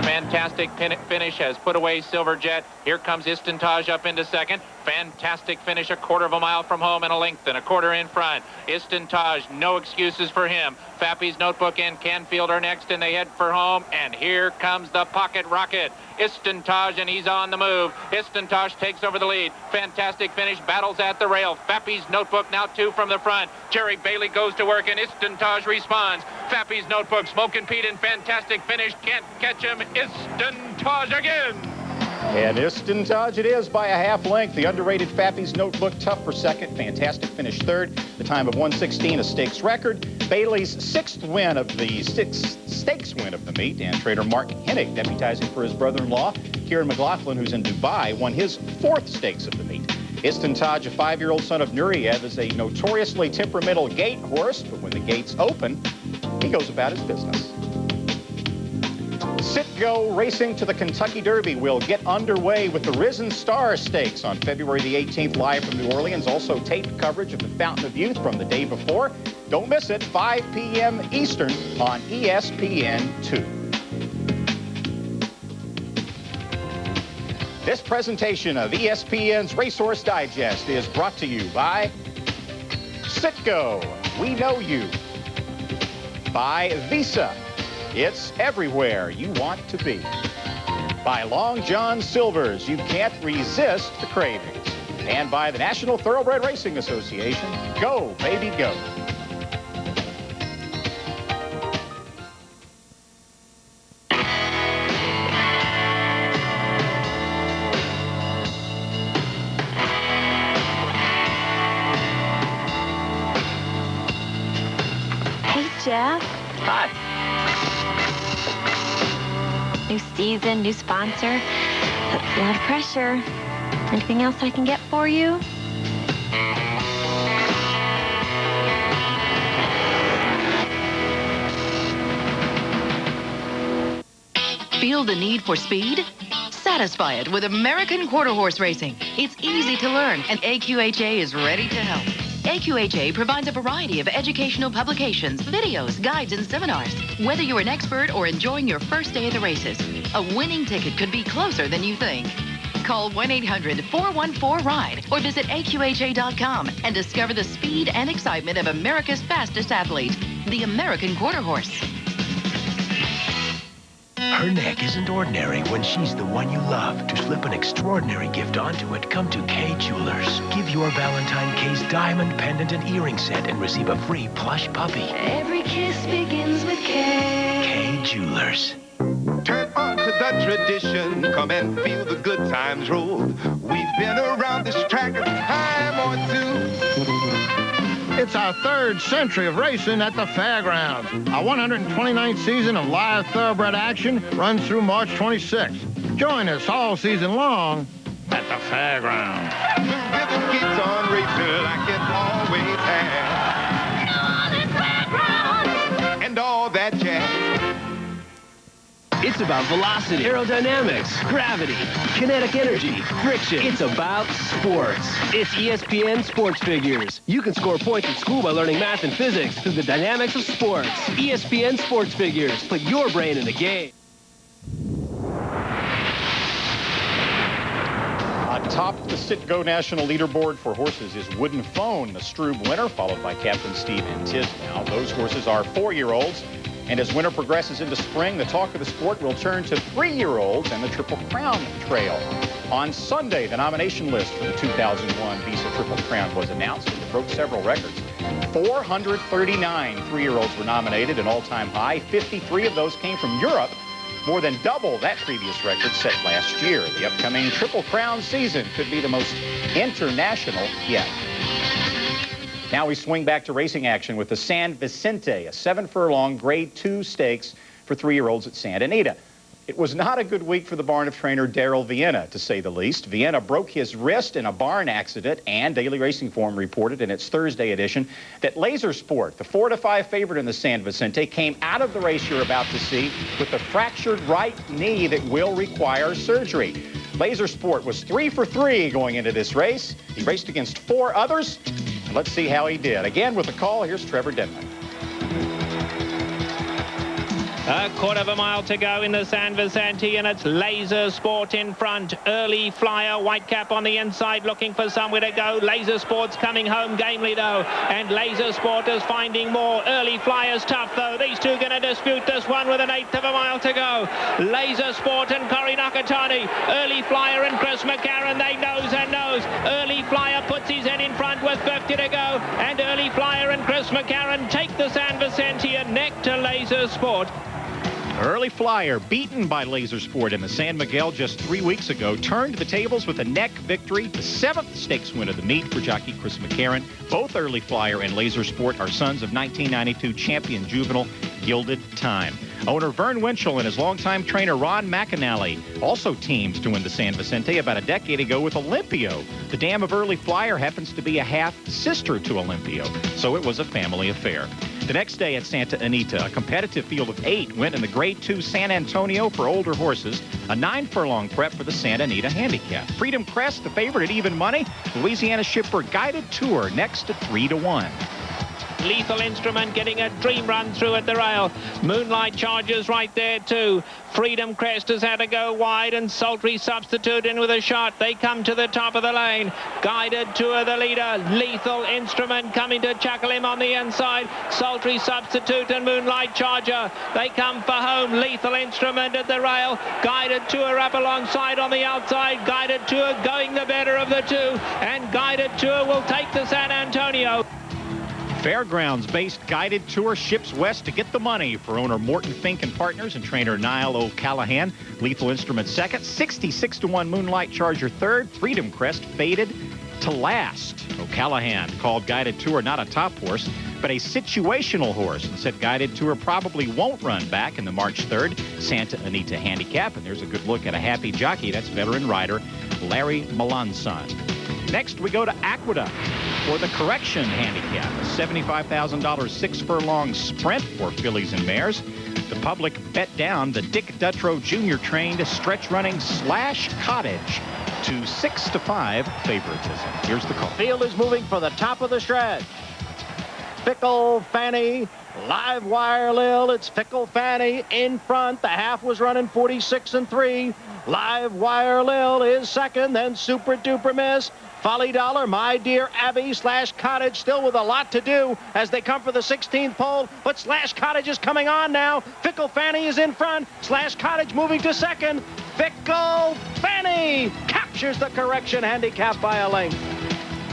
Fantastic finish has put away Silverjet. Here comes Istintaj up into second. Fantastic finish, a quarter of a mile from home and a length and a quarter in front. Istintaj, no excuses for him. Fappy's Notebook and Canfield are next, and they head for home. And here comes the Pocket Rocket. Istintaj, and he's on the move. Istintaj takes over the lead. Fantastic finish, battles at the rail. Fappy's Notebook now 2 from the front. Jerry Bailey goes to work, and Istintaj responds. Fappy's Notebook, Smokin' Pete, and fantastic finish. Can't catch him. Istintaj again. And Istintaj it is by a half length. The underrated Fappy's Notebook tough for second. Fantastic finish third. The time of 1:16, a stakes record. Bailey's 6th win of the stakes win of the meet. And trader Mark Hennig, deputizing for his brother-in-law, Kieran McLaughlin, who's in Dubai, won his 4th stakes of the meet. Istintaj, a 5-year-old son of Nureyev, is a notoriously temperamental gate horse, but when the gates open, he goes about his business. Sit-Go Racing to the Kentucky Derby will get underway with the Risen Star Stakes on February the 18th, live from New Orleans. Also taped coverage of the Fountain of Youth from the day before. Don't miss it, 5 p.m. Eastern on ESPN2. This presentation of ESPN's Racehorse Digest is brought to you by Sit-Go, we know you. By Visa. It's everywhere you want to be. By Long John Silver's, you can't resist the cravings. And by the National Thoroughbred Racing Association, go, baby, go. Hey, Jeff. Hi. New season, new sponsor. That's a lot of pressure. Anything else I can get for you? Feel the need for speed? Satisfy it with American Quarter Horse Racing. It's easy to learn, and AQHA is ready to help. AQHA provides a variety of educational publications, videos, guides, and seminars. Whether you're an expert or enjoying your first day of the races, a winning ticket could be closer than you think. Call 1-800-414-RIDE or visit AQHA.com and discover the speed and excitement of America's fastest athlete, the American Quarter Horse. Her neck isn't ordinary when she's the one you love. To slip an extraordinary gift onto it, come to Kay Jewelers. Give your Valentine Kay's diamond pendant and earring set and receive a free plush puppy. Every kiss begins with K. Kay Jewelers. Turn on to the tradition, come and feel the good times roll. We've been around this track a time or two. It's our 3rd century of racing at the fairgrounds. Our 129th season of live thoroughbred action runs through March 26th. Join us all season long at the fairgrounds. The rhythm keeps on racing like it always has. And all that jazz. It's about velocity, aerodynamics, gravity, kinetic energy, friction. It's about sports. It's ESPN Sports Figures. You can score points at school by learning math and physics through the dynamics of sports. ESPN Sports Figures. Put your brain in the game. Atop the Sit-Go National Leaderboard for horses is Wooden Phone, the Stroob winner, followed by Captain Steve and Tiz now. Those horses are 4-year-olds. And as winter progresses into spring, the talk of the sport will turn to 3-year-olds and the Triple Crown Trail. On Sunday, the nomination list for the 2001 Visa Triple Crown was announced, and it broke several records. 439 3-year-olds were nominated, an all-time high. 53 of those came from Europe, more than double that previous record set last year. The upcoming Triple Crown season could be the most international yet. Now we swing back to racing action with the San Vicente, a 7-furlong Grade 2 stakes for 3-year-olds at Santa Anita. It was not a good week for the barn of trainer Daryl Vienna, to say the least. Vienna broke his wrist in a barn accident, and Daily Racing Form reported in its Thursday edition that Laser Sport, the 4-5 favorite in the San Vicente, came out of the race you're about to see with a fractured right knee that will require surgery. Laser Sport was 3 for 3 going into this race. He raced against 4 others, and let's see how he did. Again, with the call, here's Trevor Denman. A quarter of a mile to go in the San Vicente, and it's Laser Sport in front. Early Flyer, white cap on the inside, looking for somewhere to go. Laser Sport's coming home gamely, though, and Laser Sport is finding more. Early Flyer's tough, though. These two going to dispute this one with 1/8 of a mile to go. Laser Sport and Corey Nakatani. Early Flyer and Chris McCarron, they nose and nose. Early Flyer puts his head in front with 50 to go, and Early Flyer and Chris McCarron take the San Vicente and neck to Laser Sport. Early Flyer, beaten by Laser Sport in the San Miguel just 3 weeks ago, turned the tables with a neck victory, the 7th stakes win of the meet for jockey Chris McCarron. Both Early Flyer and Laser Sport are sons of 1992 champion juvenile Gilded Time. Owner Vern Winchell and his longtime trainer Ron McAnally also teams to win the San Vicente about a decade ago with Olympio. The dam of Early Flyer happens to be a half-sister to Olympio, so it was a family affair. The next day at Santa Anita, a competitive field of 8 went in the Grade 2 San Antonio for older horses, a 9-furlong prep for the Santa Anita Handicap. Freedom Crest, the favorite at even money. Louisiana Shipper Guided Tour next to 3-1. Lethal Instrument getting a dream run through at the rail. Moonlight Chargers right there too. Freedom Crest has had to go wide, and Sultry substitute in with a shot. They come to the top of the lane. Guided Tour the leader. Lethal Instrument coming to chuckle him on the inside. Sultry substitute and Moonlight Charger. They come for home. Lethal Instrument at the rail. Guided Tour up alongside on the outside. Guided Tour going the better of the two, and Guided Tour will take the San Antonio. Fairgrounds-based Guided Tour ships west to get the money for owner Morton Fink and partners and trainer Niall O'Callahan. Lethal Instrument second, 66-1 Moonlight Charger third, Freedom Crest faded to last. O'Callahan called Guided Tour not a top horse, but a situational horse, and said Guided Tour probably won't run back in the March 3rd Santa Anita Handicap. And there's a good look at a happy jockey. That's veteran rider Larry Melanson. Next, we go to Aqueduct for the Correction Handicap, a $75,000 6-furlong sprint for fillies and mares. The public bet down the Dick Dutrow Jr. trained stretch-running Slash Cottage to 6-5 favoritism. Here's the call. Field is moving for the top of the stretch. Fickle Fanny, Live Wire Lil. It's Fickle Fanny in front. The half was running 46-3. Live Wire Lil is second, then Super Duper Miss. Folly Dollar, My Dear Abby, Slash Cottage still with a lot to do as they come for the 16th pole, but Slash Cottage is coming on now. Fickle Fanny is in front. Slash Cottage moving to second. Fickle Fanny captures the Correction Handicap by a length.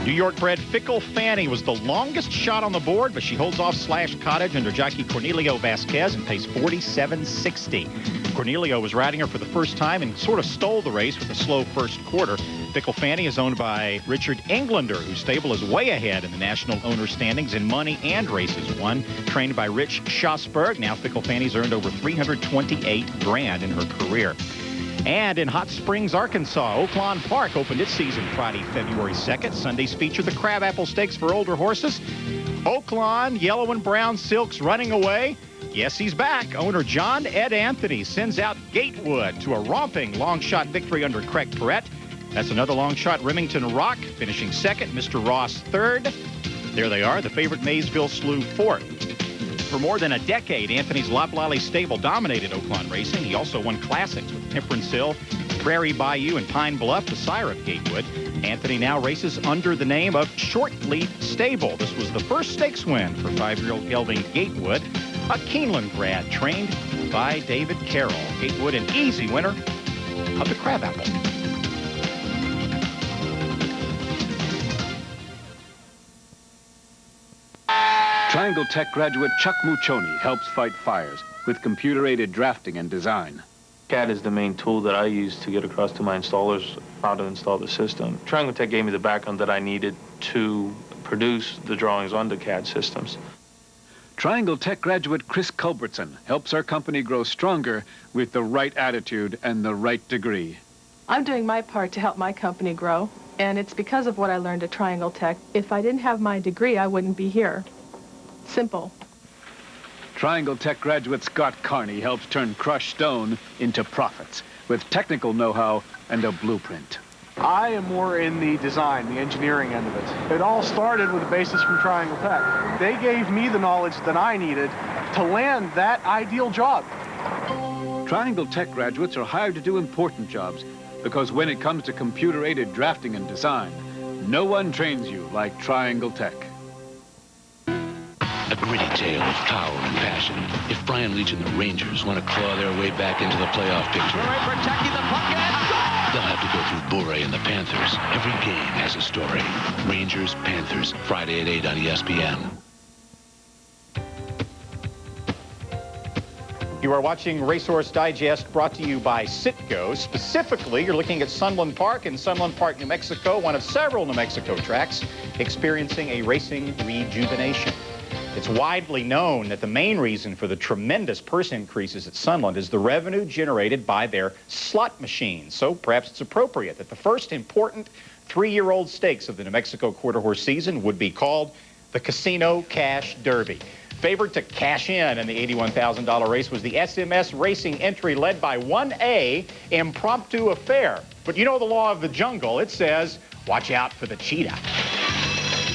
New York-bred Fickle Fanny was the longest shot on the board, but she holds off Slash Cottage under jockey Cornelio Vasquez and pays $47.60. Cornelio was riding her for the first time and sort of stole the race with a slow first quarter. Fickle Fanny is owned by Richard Englander, whose stable is way ahead in the national owner standings in money and races won. Trained by Rich Schosberg, now Fickle Fanny's earned over $328,000 in her career. And in Hot Springs, Arkansas, Oaklawn Park opened its season Friday, February 2nd. Sundays feature the Crabapple Stakes for older horses. Oaklawn, Yellow and Brown Silks running away. Yes, he's back. Owner John Ed Anthony sends out Gatewood to a romping long shot victory under Craig Perrette. That's another long shot, Remington Rock, finishing second. Mr. Ross third. There they are, the favorite Maysville Slew fourth. For more than a decade, Anthony's Loblolly stable dominated Oaklawn racing. He also won classics with Temperance Hill, Prairie Bayou, and Pine Bluff, the sire of Gatewood. Anthony now races under the name of Shortleaf Stable. This was the first stakes win for 5-year-old gelding Gatewood, a Keeneland grad trained by David Carroll. Gatewood, an easy winner of the Crabapple. Triangle Tech graduate Chuck Muccioni helps fight fires with computer-aided drafting and design. CAD is the main tool that I use to get across to my installers how to install the system. Triangle Tech gave me the background that I needed to produce the drawings on the CAD systems. Triangle Tech graduate Chris Culbertson helps our company grow stronger with the right attitude and the right degree. I'm doing my part to help my company grow, and it's because of what I learned at Triangle Tech. If I didn't have my degree, I wouldn't be here. Simple. Triangle Tech graduate Scott Carney helps turn crushed stone into profits with technical know-how and a blueprint. I am more in the design, the engineering end of it. It all started with a basis from Triangle Tech. They gave me the knowledge that I needed to land that ideal job. Triangle Tech graduates are hired to do important jobs because when it comes to computer-aided drafting and design, no one trains you like Triangle Tech. A gritty tale of power and passion. If Brian Leach and the Rangers want to claw their way back into the playoff picture, protecting the puck and they'll have to go through Bure and the Panthers. Every game has a story. Rangers, Panthers, Friday at 8 on ESPN. You are watching Racehorse Digest, brought to you by Citgo. Specifically, you're looking at Sunland Park in Sunland Park, New Mexico, one of several New Mexico tracks experiencing a racing rejuvenation. It's widely known that the main reason for the tremendous purse increases at Sunland is the revenue generated by their slot machines. So perhaps it's appropriate that the first important 3-year-old stakes of the New Mexico quarter horse season would be called the Casino Cash Derby. Favored to cash in the $81,000 race was the SMS Racing entry led by 1A, Impromptu Affair. But you know the law of the jungle. It says, watch out for the cheetah.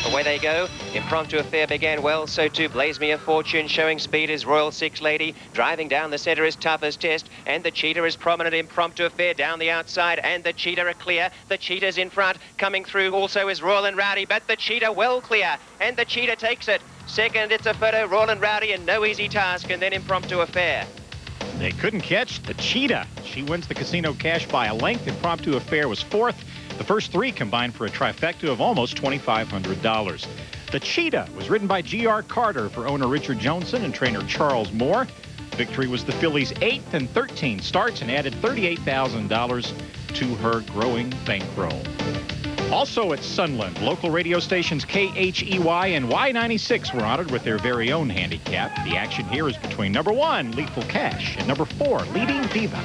Away they go. Impromptu Affair began well, so too Blaze Me a Fortune, showing speed is Royal Six Lady. Driving down the centre is Toughest Test, and the Cheetah is prominent. Impromptu Affair down the outside, and the Cheetah are clear. The Cheetah's in front. Coming through also is Royal and Rowdy, but the Cheetah well clear, and the Cheetah takes it. Second, it's a photo, Royal and Rowdy, and no easy task, and then Impromptu Affair. They couldn't catch the Cheetah. She wins the Casino Cash by a length. Impromptu Affair was fourth. The first three combined for a trifecta of almost $2,500. The Cheetah was ridden by G.R. Carter for owner Richard Johnson and trainer Charles Moore. Victory was the filly's 8th and 13th starts and added $38,000 to her growing bankroll. Also at Sunland, local radio stations KHEY and Y96 were honored with their very own handicap. The action here is between number 1, Lethal Cash, and number 4, Leading Diva.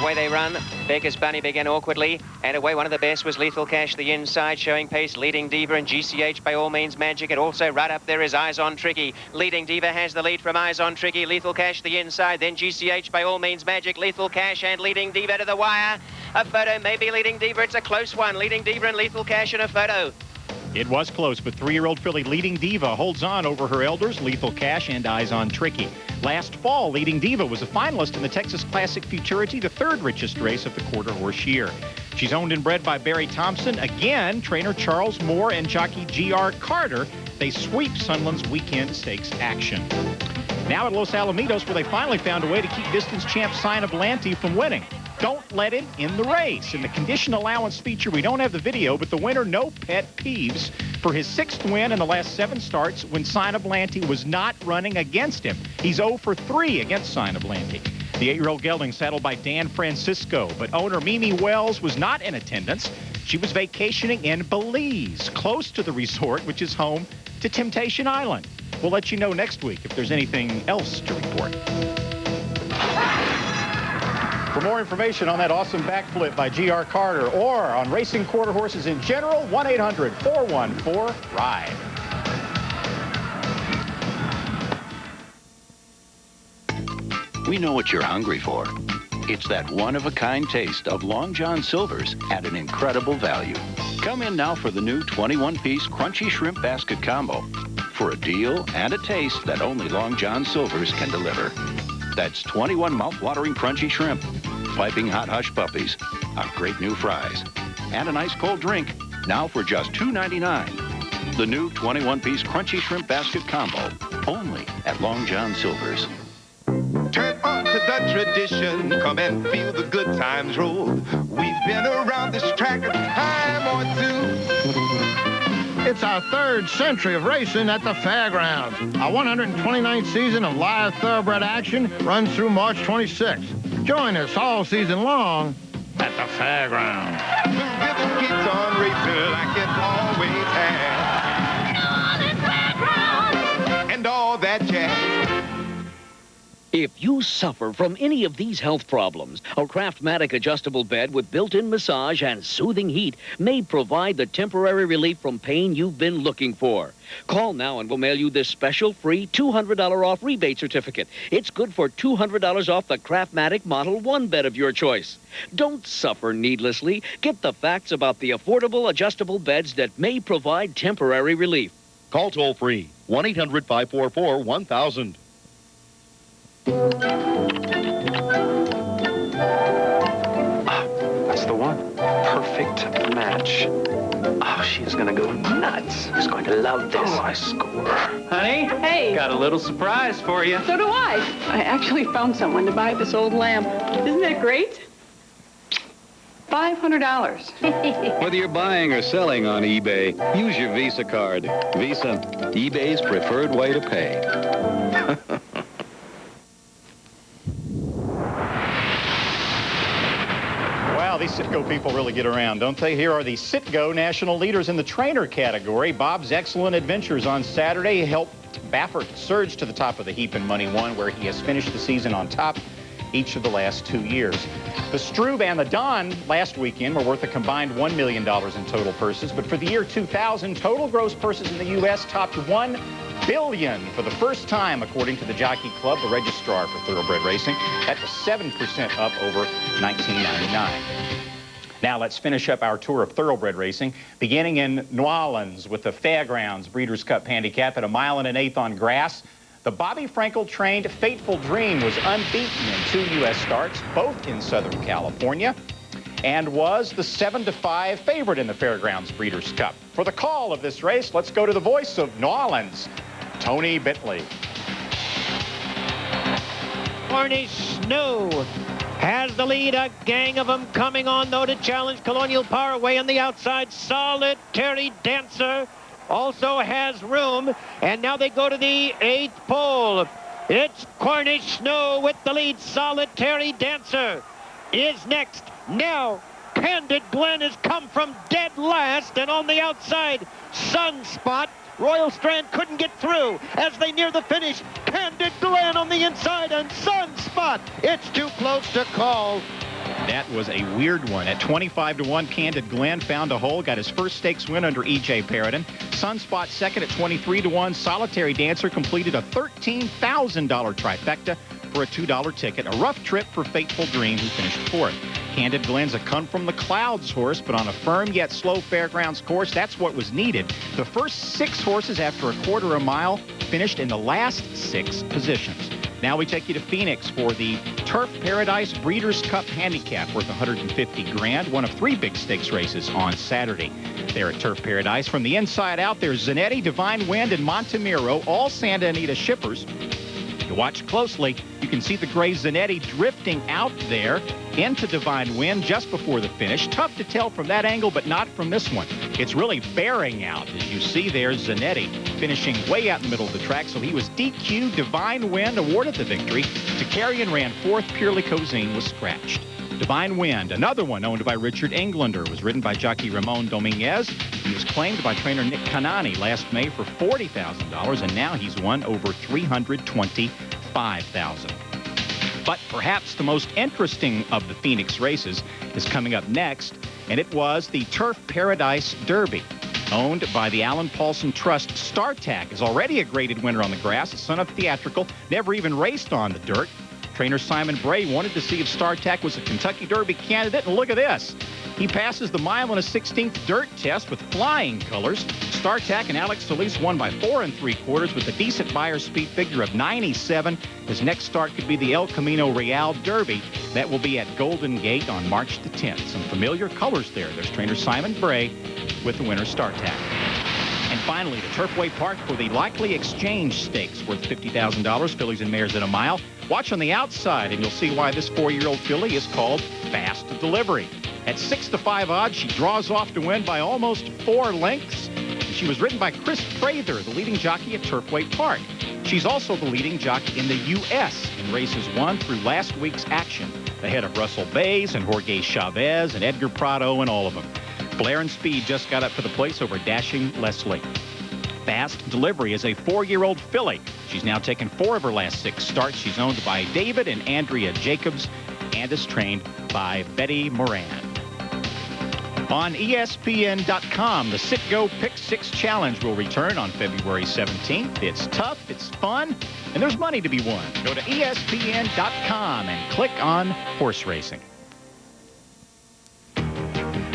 Away they run. Becker's Bunny began awkwardly, and away one of the best was Lethal Cash, the inside, showing pace, Leading Diva, and GCH by all means magic. And also right up there is Eyes on Tricky. Leading Diva has the lead from Eyes on Tricky. Lethal Cash the inside, then GCH by all means magic. Lethal Cash and Leading Diva to the wire. A photo, maybe Leading Diva. It's a close one. Leading Diva and Lethal Cash in a photo. It was close, but 3-year-old filly Leading Diva holds on over her elders, Lethal Cash and Eyes on Tricky. Last fall, Leading Diva was a finalist in the Texas Classic Futurity, the 3rd richest race of the quarter horse year. She's owned and bred by Barry Thompson. Again, trainer Charles Moore and jockey G.R. Carter. They sweep Sunland's weekend stakes action. Now at Los Alamitos, where they finally found a way to keep distance champ Sign of Lanty from winning. Don't let it in the race. In the condition allowance feature, we don't have the video, but the winner, no pet peeves, for his 6th win in the last 7 starts when Sign of Lanty was not running against him. He's 0 for 3 against Sign of Lanty. The 8-year-old gelding saddled by Dan Francisco, but owner Mimi Wells was not in attendance. She was vacationing in Belize, close to the resort, which is home to Temptation Island. We'll let you know next week if there's anything else to report. For more information on that awesome backflip by G.R. Carter or on racing quarter horses in general, 1-800-414-RIDE. We know what you're hungry for. It's that one-of-a-kind taste of Long John Silver's at an incredible value. Come in now for the new 21-piece Crunchy Shrimp Basket Combo for a deal and a taste that only Long John Silver's can deliver. That's 21 mouth-watering crunchy shrimp, piping hot hush puppies, our great new fries, and an ice cold drink, now for just $2.99. The new 21-piece Crunchy Shrimp Basket Combo, only at Long John Silver's. Turn on to the tradition, come and feel the good times roll. We've been around this track a time or two. It's our 3rd century of racing at the fairgrounds. Our 129th season of live thoroughbred action runs through March 26th. Join us all season long at the fairgrounds. The rhythm keeps on racing like it always has. And all jazz. If you suffer from any of these health problems, a Craftmatic adjustable bed with built-in massage and soothing heat may provide the temporary relief from pain you've been looking for. Call now and we'll mail you this special free $200 off rebate certificate. It's good for $200 off the Craftmatic Model 1 bed of your choice. Don't suffer needlessly. Get the facts about the affordable adjustable beds that may provide temporary relief. Call toll-free 1-800-544-1000. That's the one. Perfect match. Oh, she's gonna go nuts. She's going to love this. Oh, I score. Honey? Hey. Got a little surprise for you. So do I. I actually found someone to buy this old lamp. Isn't that great? $500. Whether you're buying or selling on eBay, use your Visa card. Visa, eBay's preferred way to pay. Wow, these Citgo people really get around, don't they? Here are the Citgo national leaders in the trainer category. Bob's excellent adventures on Saturday helped Baffert surge to the top of the heap in Money One, where he has finished the season on top each of the last 2 years. The Strube and the Don last weekend were worth a combined $1 million in total purses, but for the year 2000, total gross purses in the U.S. topped $1 billion for the first time, according to the Jockey Club, the registrar for thoroughbred racing. That was 7% up over 1999. Now let's finish up our tour of thoroughbred racing, beginning in New Orleans with the Fairgrounds Breeders' Cup Handicap at 1 1/8 on grass. The Bobby Frankel-trained Fateful Dream was unbeaten in 2 U.S. starts, both in Southern California, and was the 7-5 favorite in the Fairgrounds Breeders' Cup. For the call of this race, let's go to the voice of New Orleans, Tony Bentley. Cornish Snow has the lead. A gang of them coming on, though, to challenge Colonial Power away on the outside. Solitary Dancer also has room, and now they go to the 8th pole. It's Cornish Snow with the lead. Solitary Dancer is next. Now Candid Glen has come from dead last, and on the outside, Sunspot. Royal Strand couldn't get through as they near the finish. Candid Glen on the inside, and Sunspot. It's too close to call. That was a weird one. At 25-1, Candid Glen found a hole, got his first stakes win under E.J. Paradin. Sunspot second at 23-1. Solitary Dancer completed a $13,000 trifecta for a $2 ticket. A rough trip for Fateful Dream, who finished fourth. Candid Glen's a come from the clouds horse, but on a firm yet slow Fairgrounds course, that's what was needed. The first 6 horses after a quarter a mile finished in the last 6 positions. Now we take you to Phoenix for the Turf Paradise Breeders' Cup Handicap, worth $150,000, one of 3 big stakes races on Saturday. There at Turf Paradise. From the inside out, there's Zanetti, Divine Wind, and Montemiro, all Santa Anita shippers. You watch closely, you can see the gray Zanetti drifting out there into Divine Wind just before the finish. Tough to tell from that angle, but not from this one. It's really bearing out. As you see there, Zanetti finishing way out in the middle of the track, so he was DQ. Divine Wind awarded the victory to Carrion, ran 4th. Purely Cozine was scratched. Divine Wind, another one owned by Richard Englander, was ridden by jockey Ramon Dominguez. He was claimed by trainer Nick Kanani last May for $40,000, and now he's won over $325,000. But perhaps the most interesting of the Phoenix races is coming up next, and it was the Turf Paradise Derby. Owned by the Alan Paulson Trust, StarTac is already a graded winner on the grass. A son of theatrical, never even raced on the dirt. Trainer Simon Bray wanted to see if StarTac was a Kentucky Derby candidate, and look at this. He passes the 1 1/16 dirt test with flying colors. StarTac and Alex Solis won by 4 3/4 with a decent buyer speed figure of 97. His next start could be the El Camino Real Derby. That will be at Golden Gate on March the 10th. Some familiar colors there. There's trainer Simon Bray with the winner StarTac. And finally, to Turfway Park for the Likely Exchange Stakes, worth $50,000, fillies and mares at a mile. Watch on the outside, and you'll see why this 4-year-old filly is called Fast Delivery. At 6-5 odds, she draws off to win by almost 4 lengths. She was ridden by Chris Prather, the leading jockey at Turfway Park. She's also the leading jockey in the U.S. in races 1 through last week's action, ahead of Russell Bays and Jorge Chavez and Edgar Prado and all of them. Blair and Speed just got up for the place over Dashing Leslie. fast delivery is a 4-year-old filly. She's now taken 4 of her last 6 starts. She's owned by David and Andrea Jacobs and is trained by Betty Moran. On ESPN.com, the Sit-Go Pick 6 Challenge will return on February 17th. It's tough, it's fun, and there's money to be won. Go to ESPN.com and click on horse racing.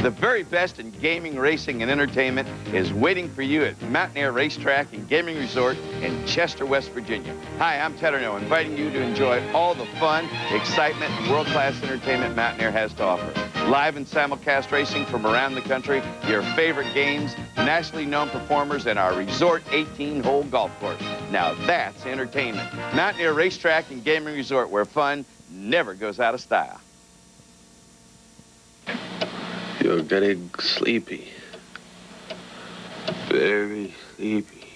The very best in gaming, racing, and entertainment is waiting for you at Mountaineer Racetrack and Gaming Resort in Chester, West Virginia. Hi, I'm Ted Arnott, inviting you to enjoy all the fun, excitement, and world-class entertainment Mountaineer has to offer. Live and simulcast racing from around the country, your favorite games, nationally known performers, and our resort 18-hole golf course. Now that's entertainment. Mountaineer Racetrack and Gaming Resort, where fun never goes out of style. You're getting sleepy. Very sleepy.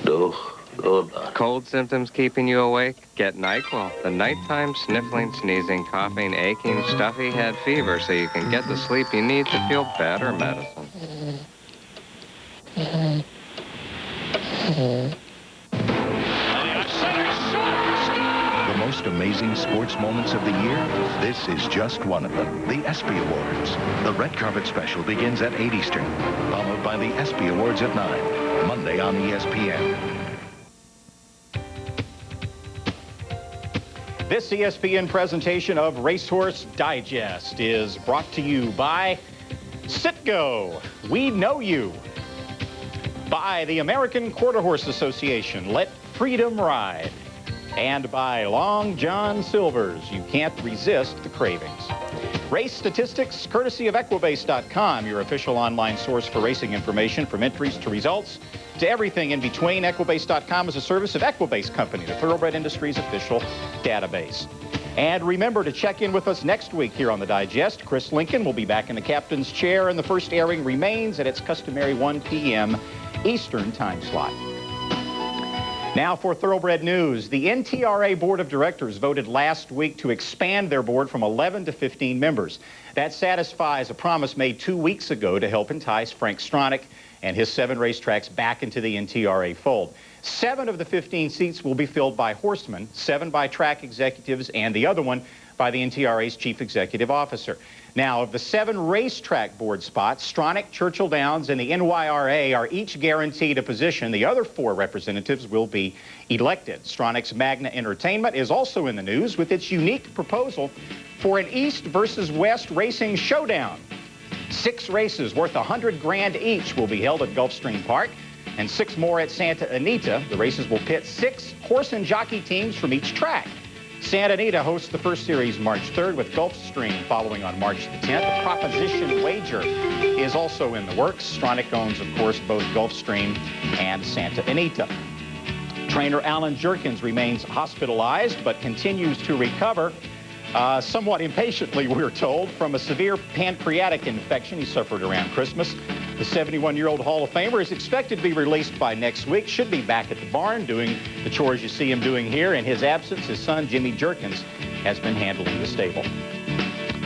No, not. Cold symptoms keeping you awake? Get NyQuil. The nighttime sniffling, sneezing, coughing, aching, stuffy head fever so you can get the sleep you need to feel better medicine. The most amazing sports moments of the year? This is just one of them, the ESPY Awards. The red carpet special begins at 8 Eastern, followed by the ESPY Awards at 9, Monday on ESPN. This ESPN presentation of Racehorse Digest is brought to you by Sit-Go, We Know You. By the American Quarter Horse Association, Let Freedom Ride. And by Long John Silver's, you can't resist the cravings. Race statistics, courtesy of Equibase.com, your official online source for racing information, from entries to results to everything in between. Equibase.com is a service of Equibase Company, the thoroughbred industry's official database. And remember to check in with us next week here on the Digest. Chris Lincoln will be back in the captain's chair, and the first airing remains at its customary 1 p.m. Eastern time slot. Now for Thoroughbred News. The NTRA Board of Directors voted last week to expand their board from 11 to 15 members. That satisfies a promise made 2 weeks ago to help entice Frank Stronach and his 7 racetracks back into the NTRA fold. 7 of the 15 seats will be filled by horsemen, 7 by track executives, and the other one by the NTRA's chief executive officer. Now, of the 7 racetrack board spots, Stronach, Churchill Downs, and the NYRA are each guaranteed a position. The other 4 representatives will be elected. Stronach's Magna Entertainment is also in the news with its unique proposal for an East versus West racing showdown. 6 races worth $100 grand each will be held at Gulfstream Park, and 6 more at Santa Anita. The races will pit 6 horse and jockey teams from each track. Santa Anita hosts the first series March 3rd, with Gulfstream following on March the 10th. A proposition wager is also in the works. Stronach owns, of course, both Gulfstream and Santa Anita. Trainer Alan Jerkins remains hospitalized but continues to recover, somewhat impatiently, we're told, from a severe pancreatic infection he suffered around Christmas. The 71-year-old Hall of Famer is expected to be released by next week, should be back at the barn doing the chores you see him doing here. In his absence, his son, Jimmy Jerkins, has been handling the stable.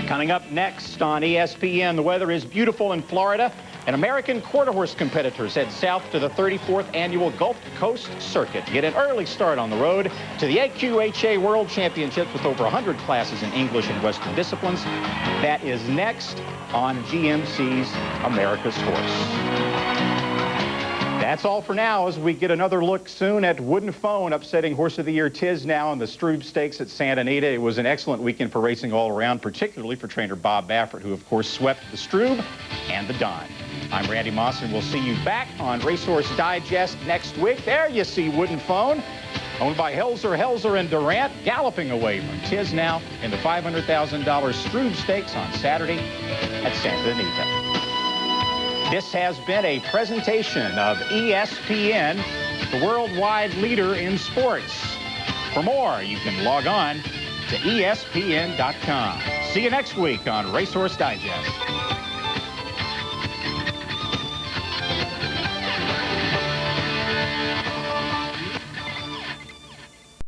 Coming up next on ESPN, the weather is beautiful in Florida, and American quarter horse competitors head south to the 34th annual Gulf Coast Circuit. Get an early start on the road to the AQHA World Championships with over 100 classes in English and Western disciplines. That is next on GMC's America's Horse. That's all for now, as we get another look soon at Wooden Phone upsetting Horse of the Year Tiznow in the Strube Stakes at Santa Anita. It was an excellent weekend for racing all around, particularly for trainer Bob Baffert, who of course swept the Strube and the Don. I'm Randy Moss, and we'll see you back on Racehorse Digest next week. There you see Wooden Phone, owned by Helzer, and Durant, galloping away from Tiznow in the $500,000 Strube Stakes on Saturday at Santa Anita. This has been a presentation of ESPN, the worldwide leader in sports. For more, you can log on to ESPN.com. See you next week on Racehorse Digest.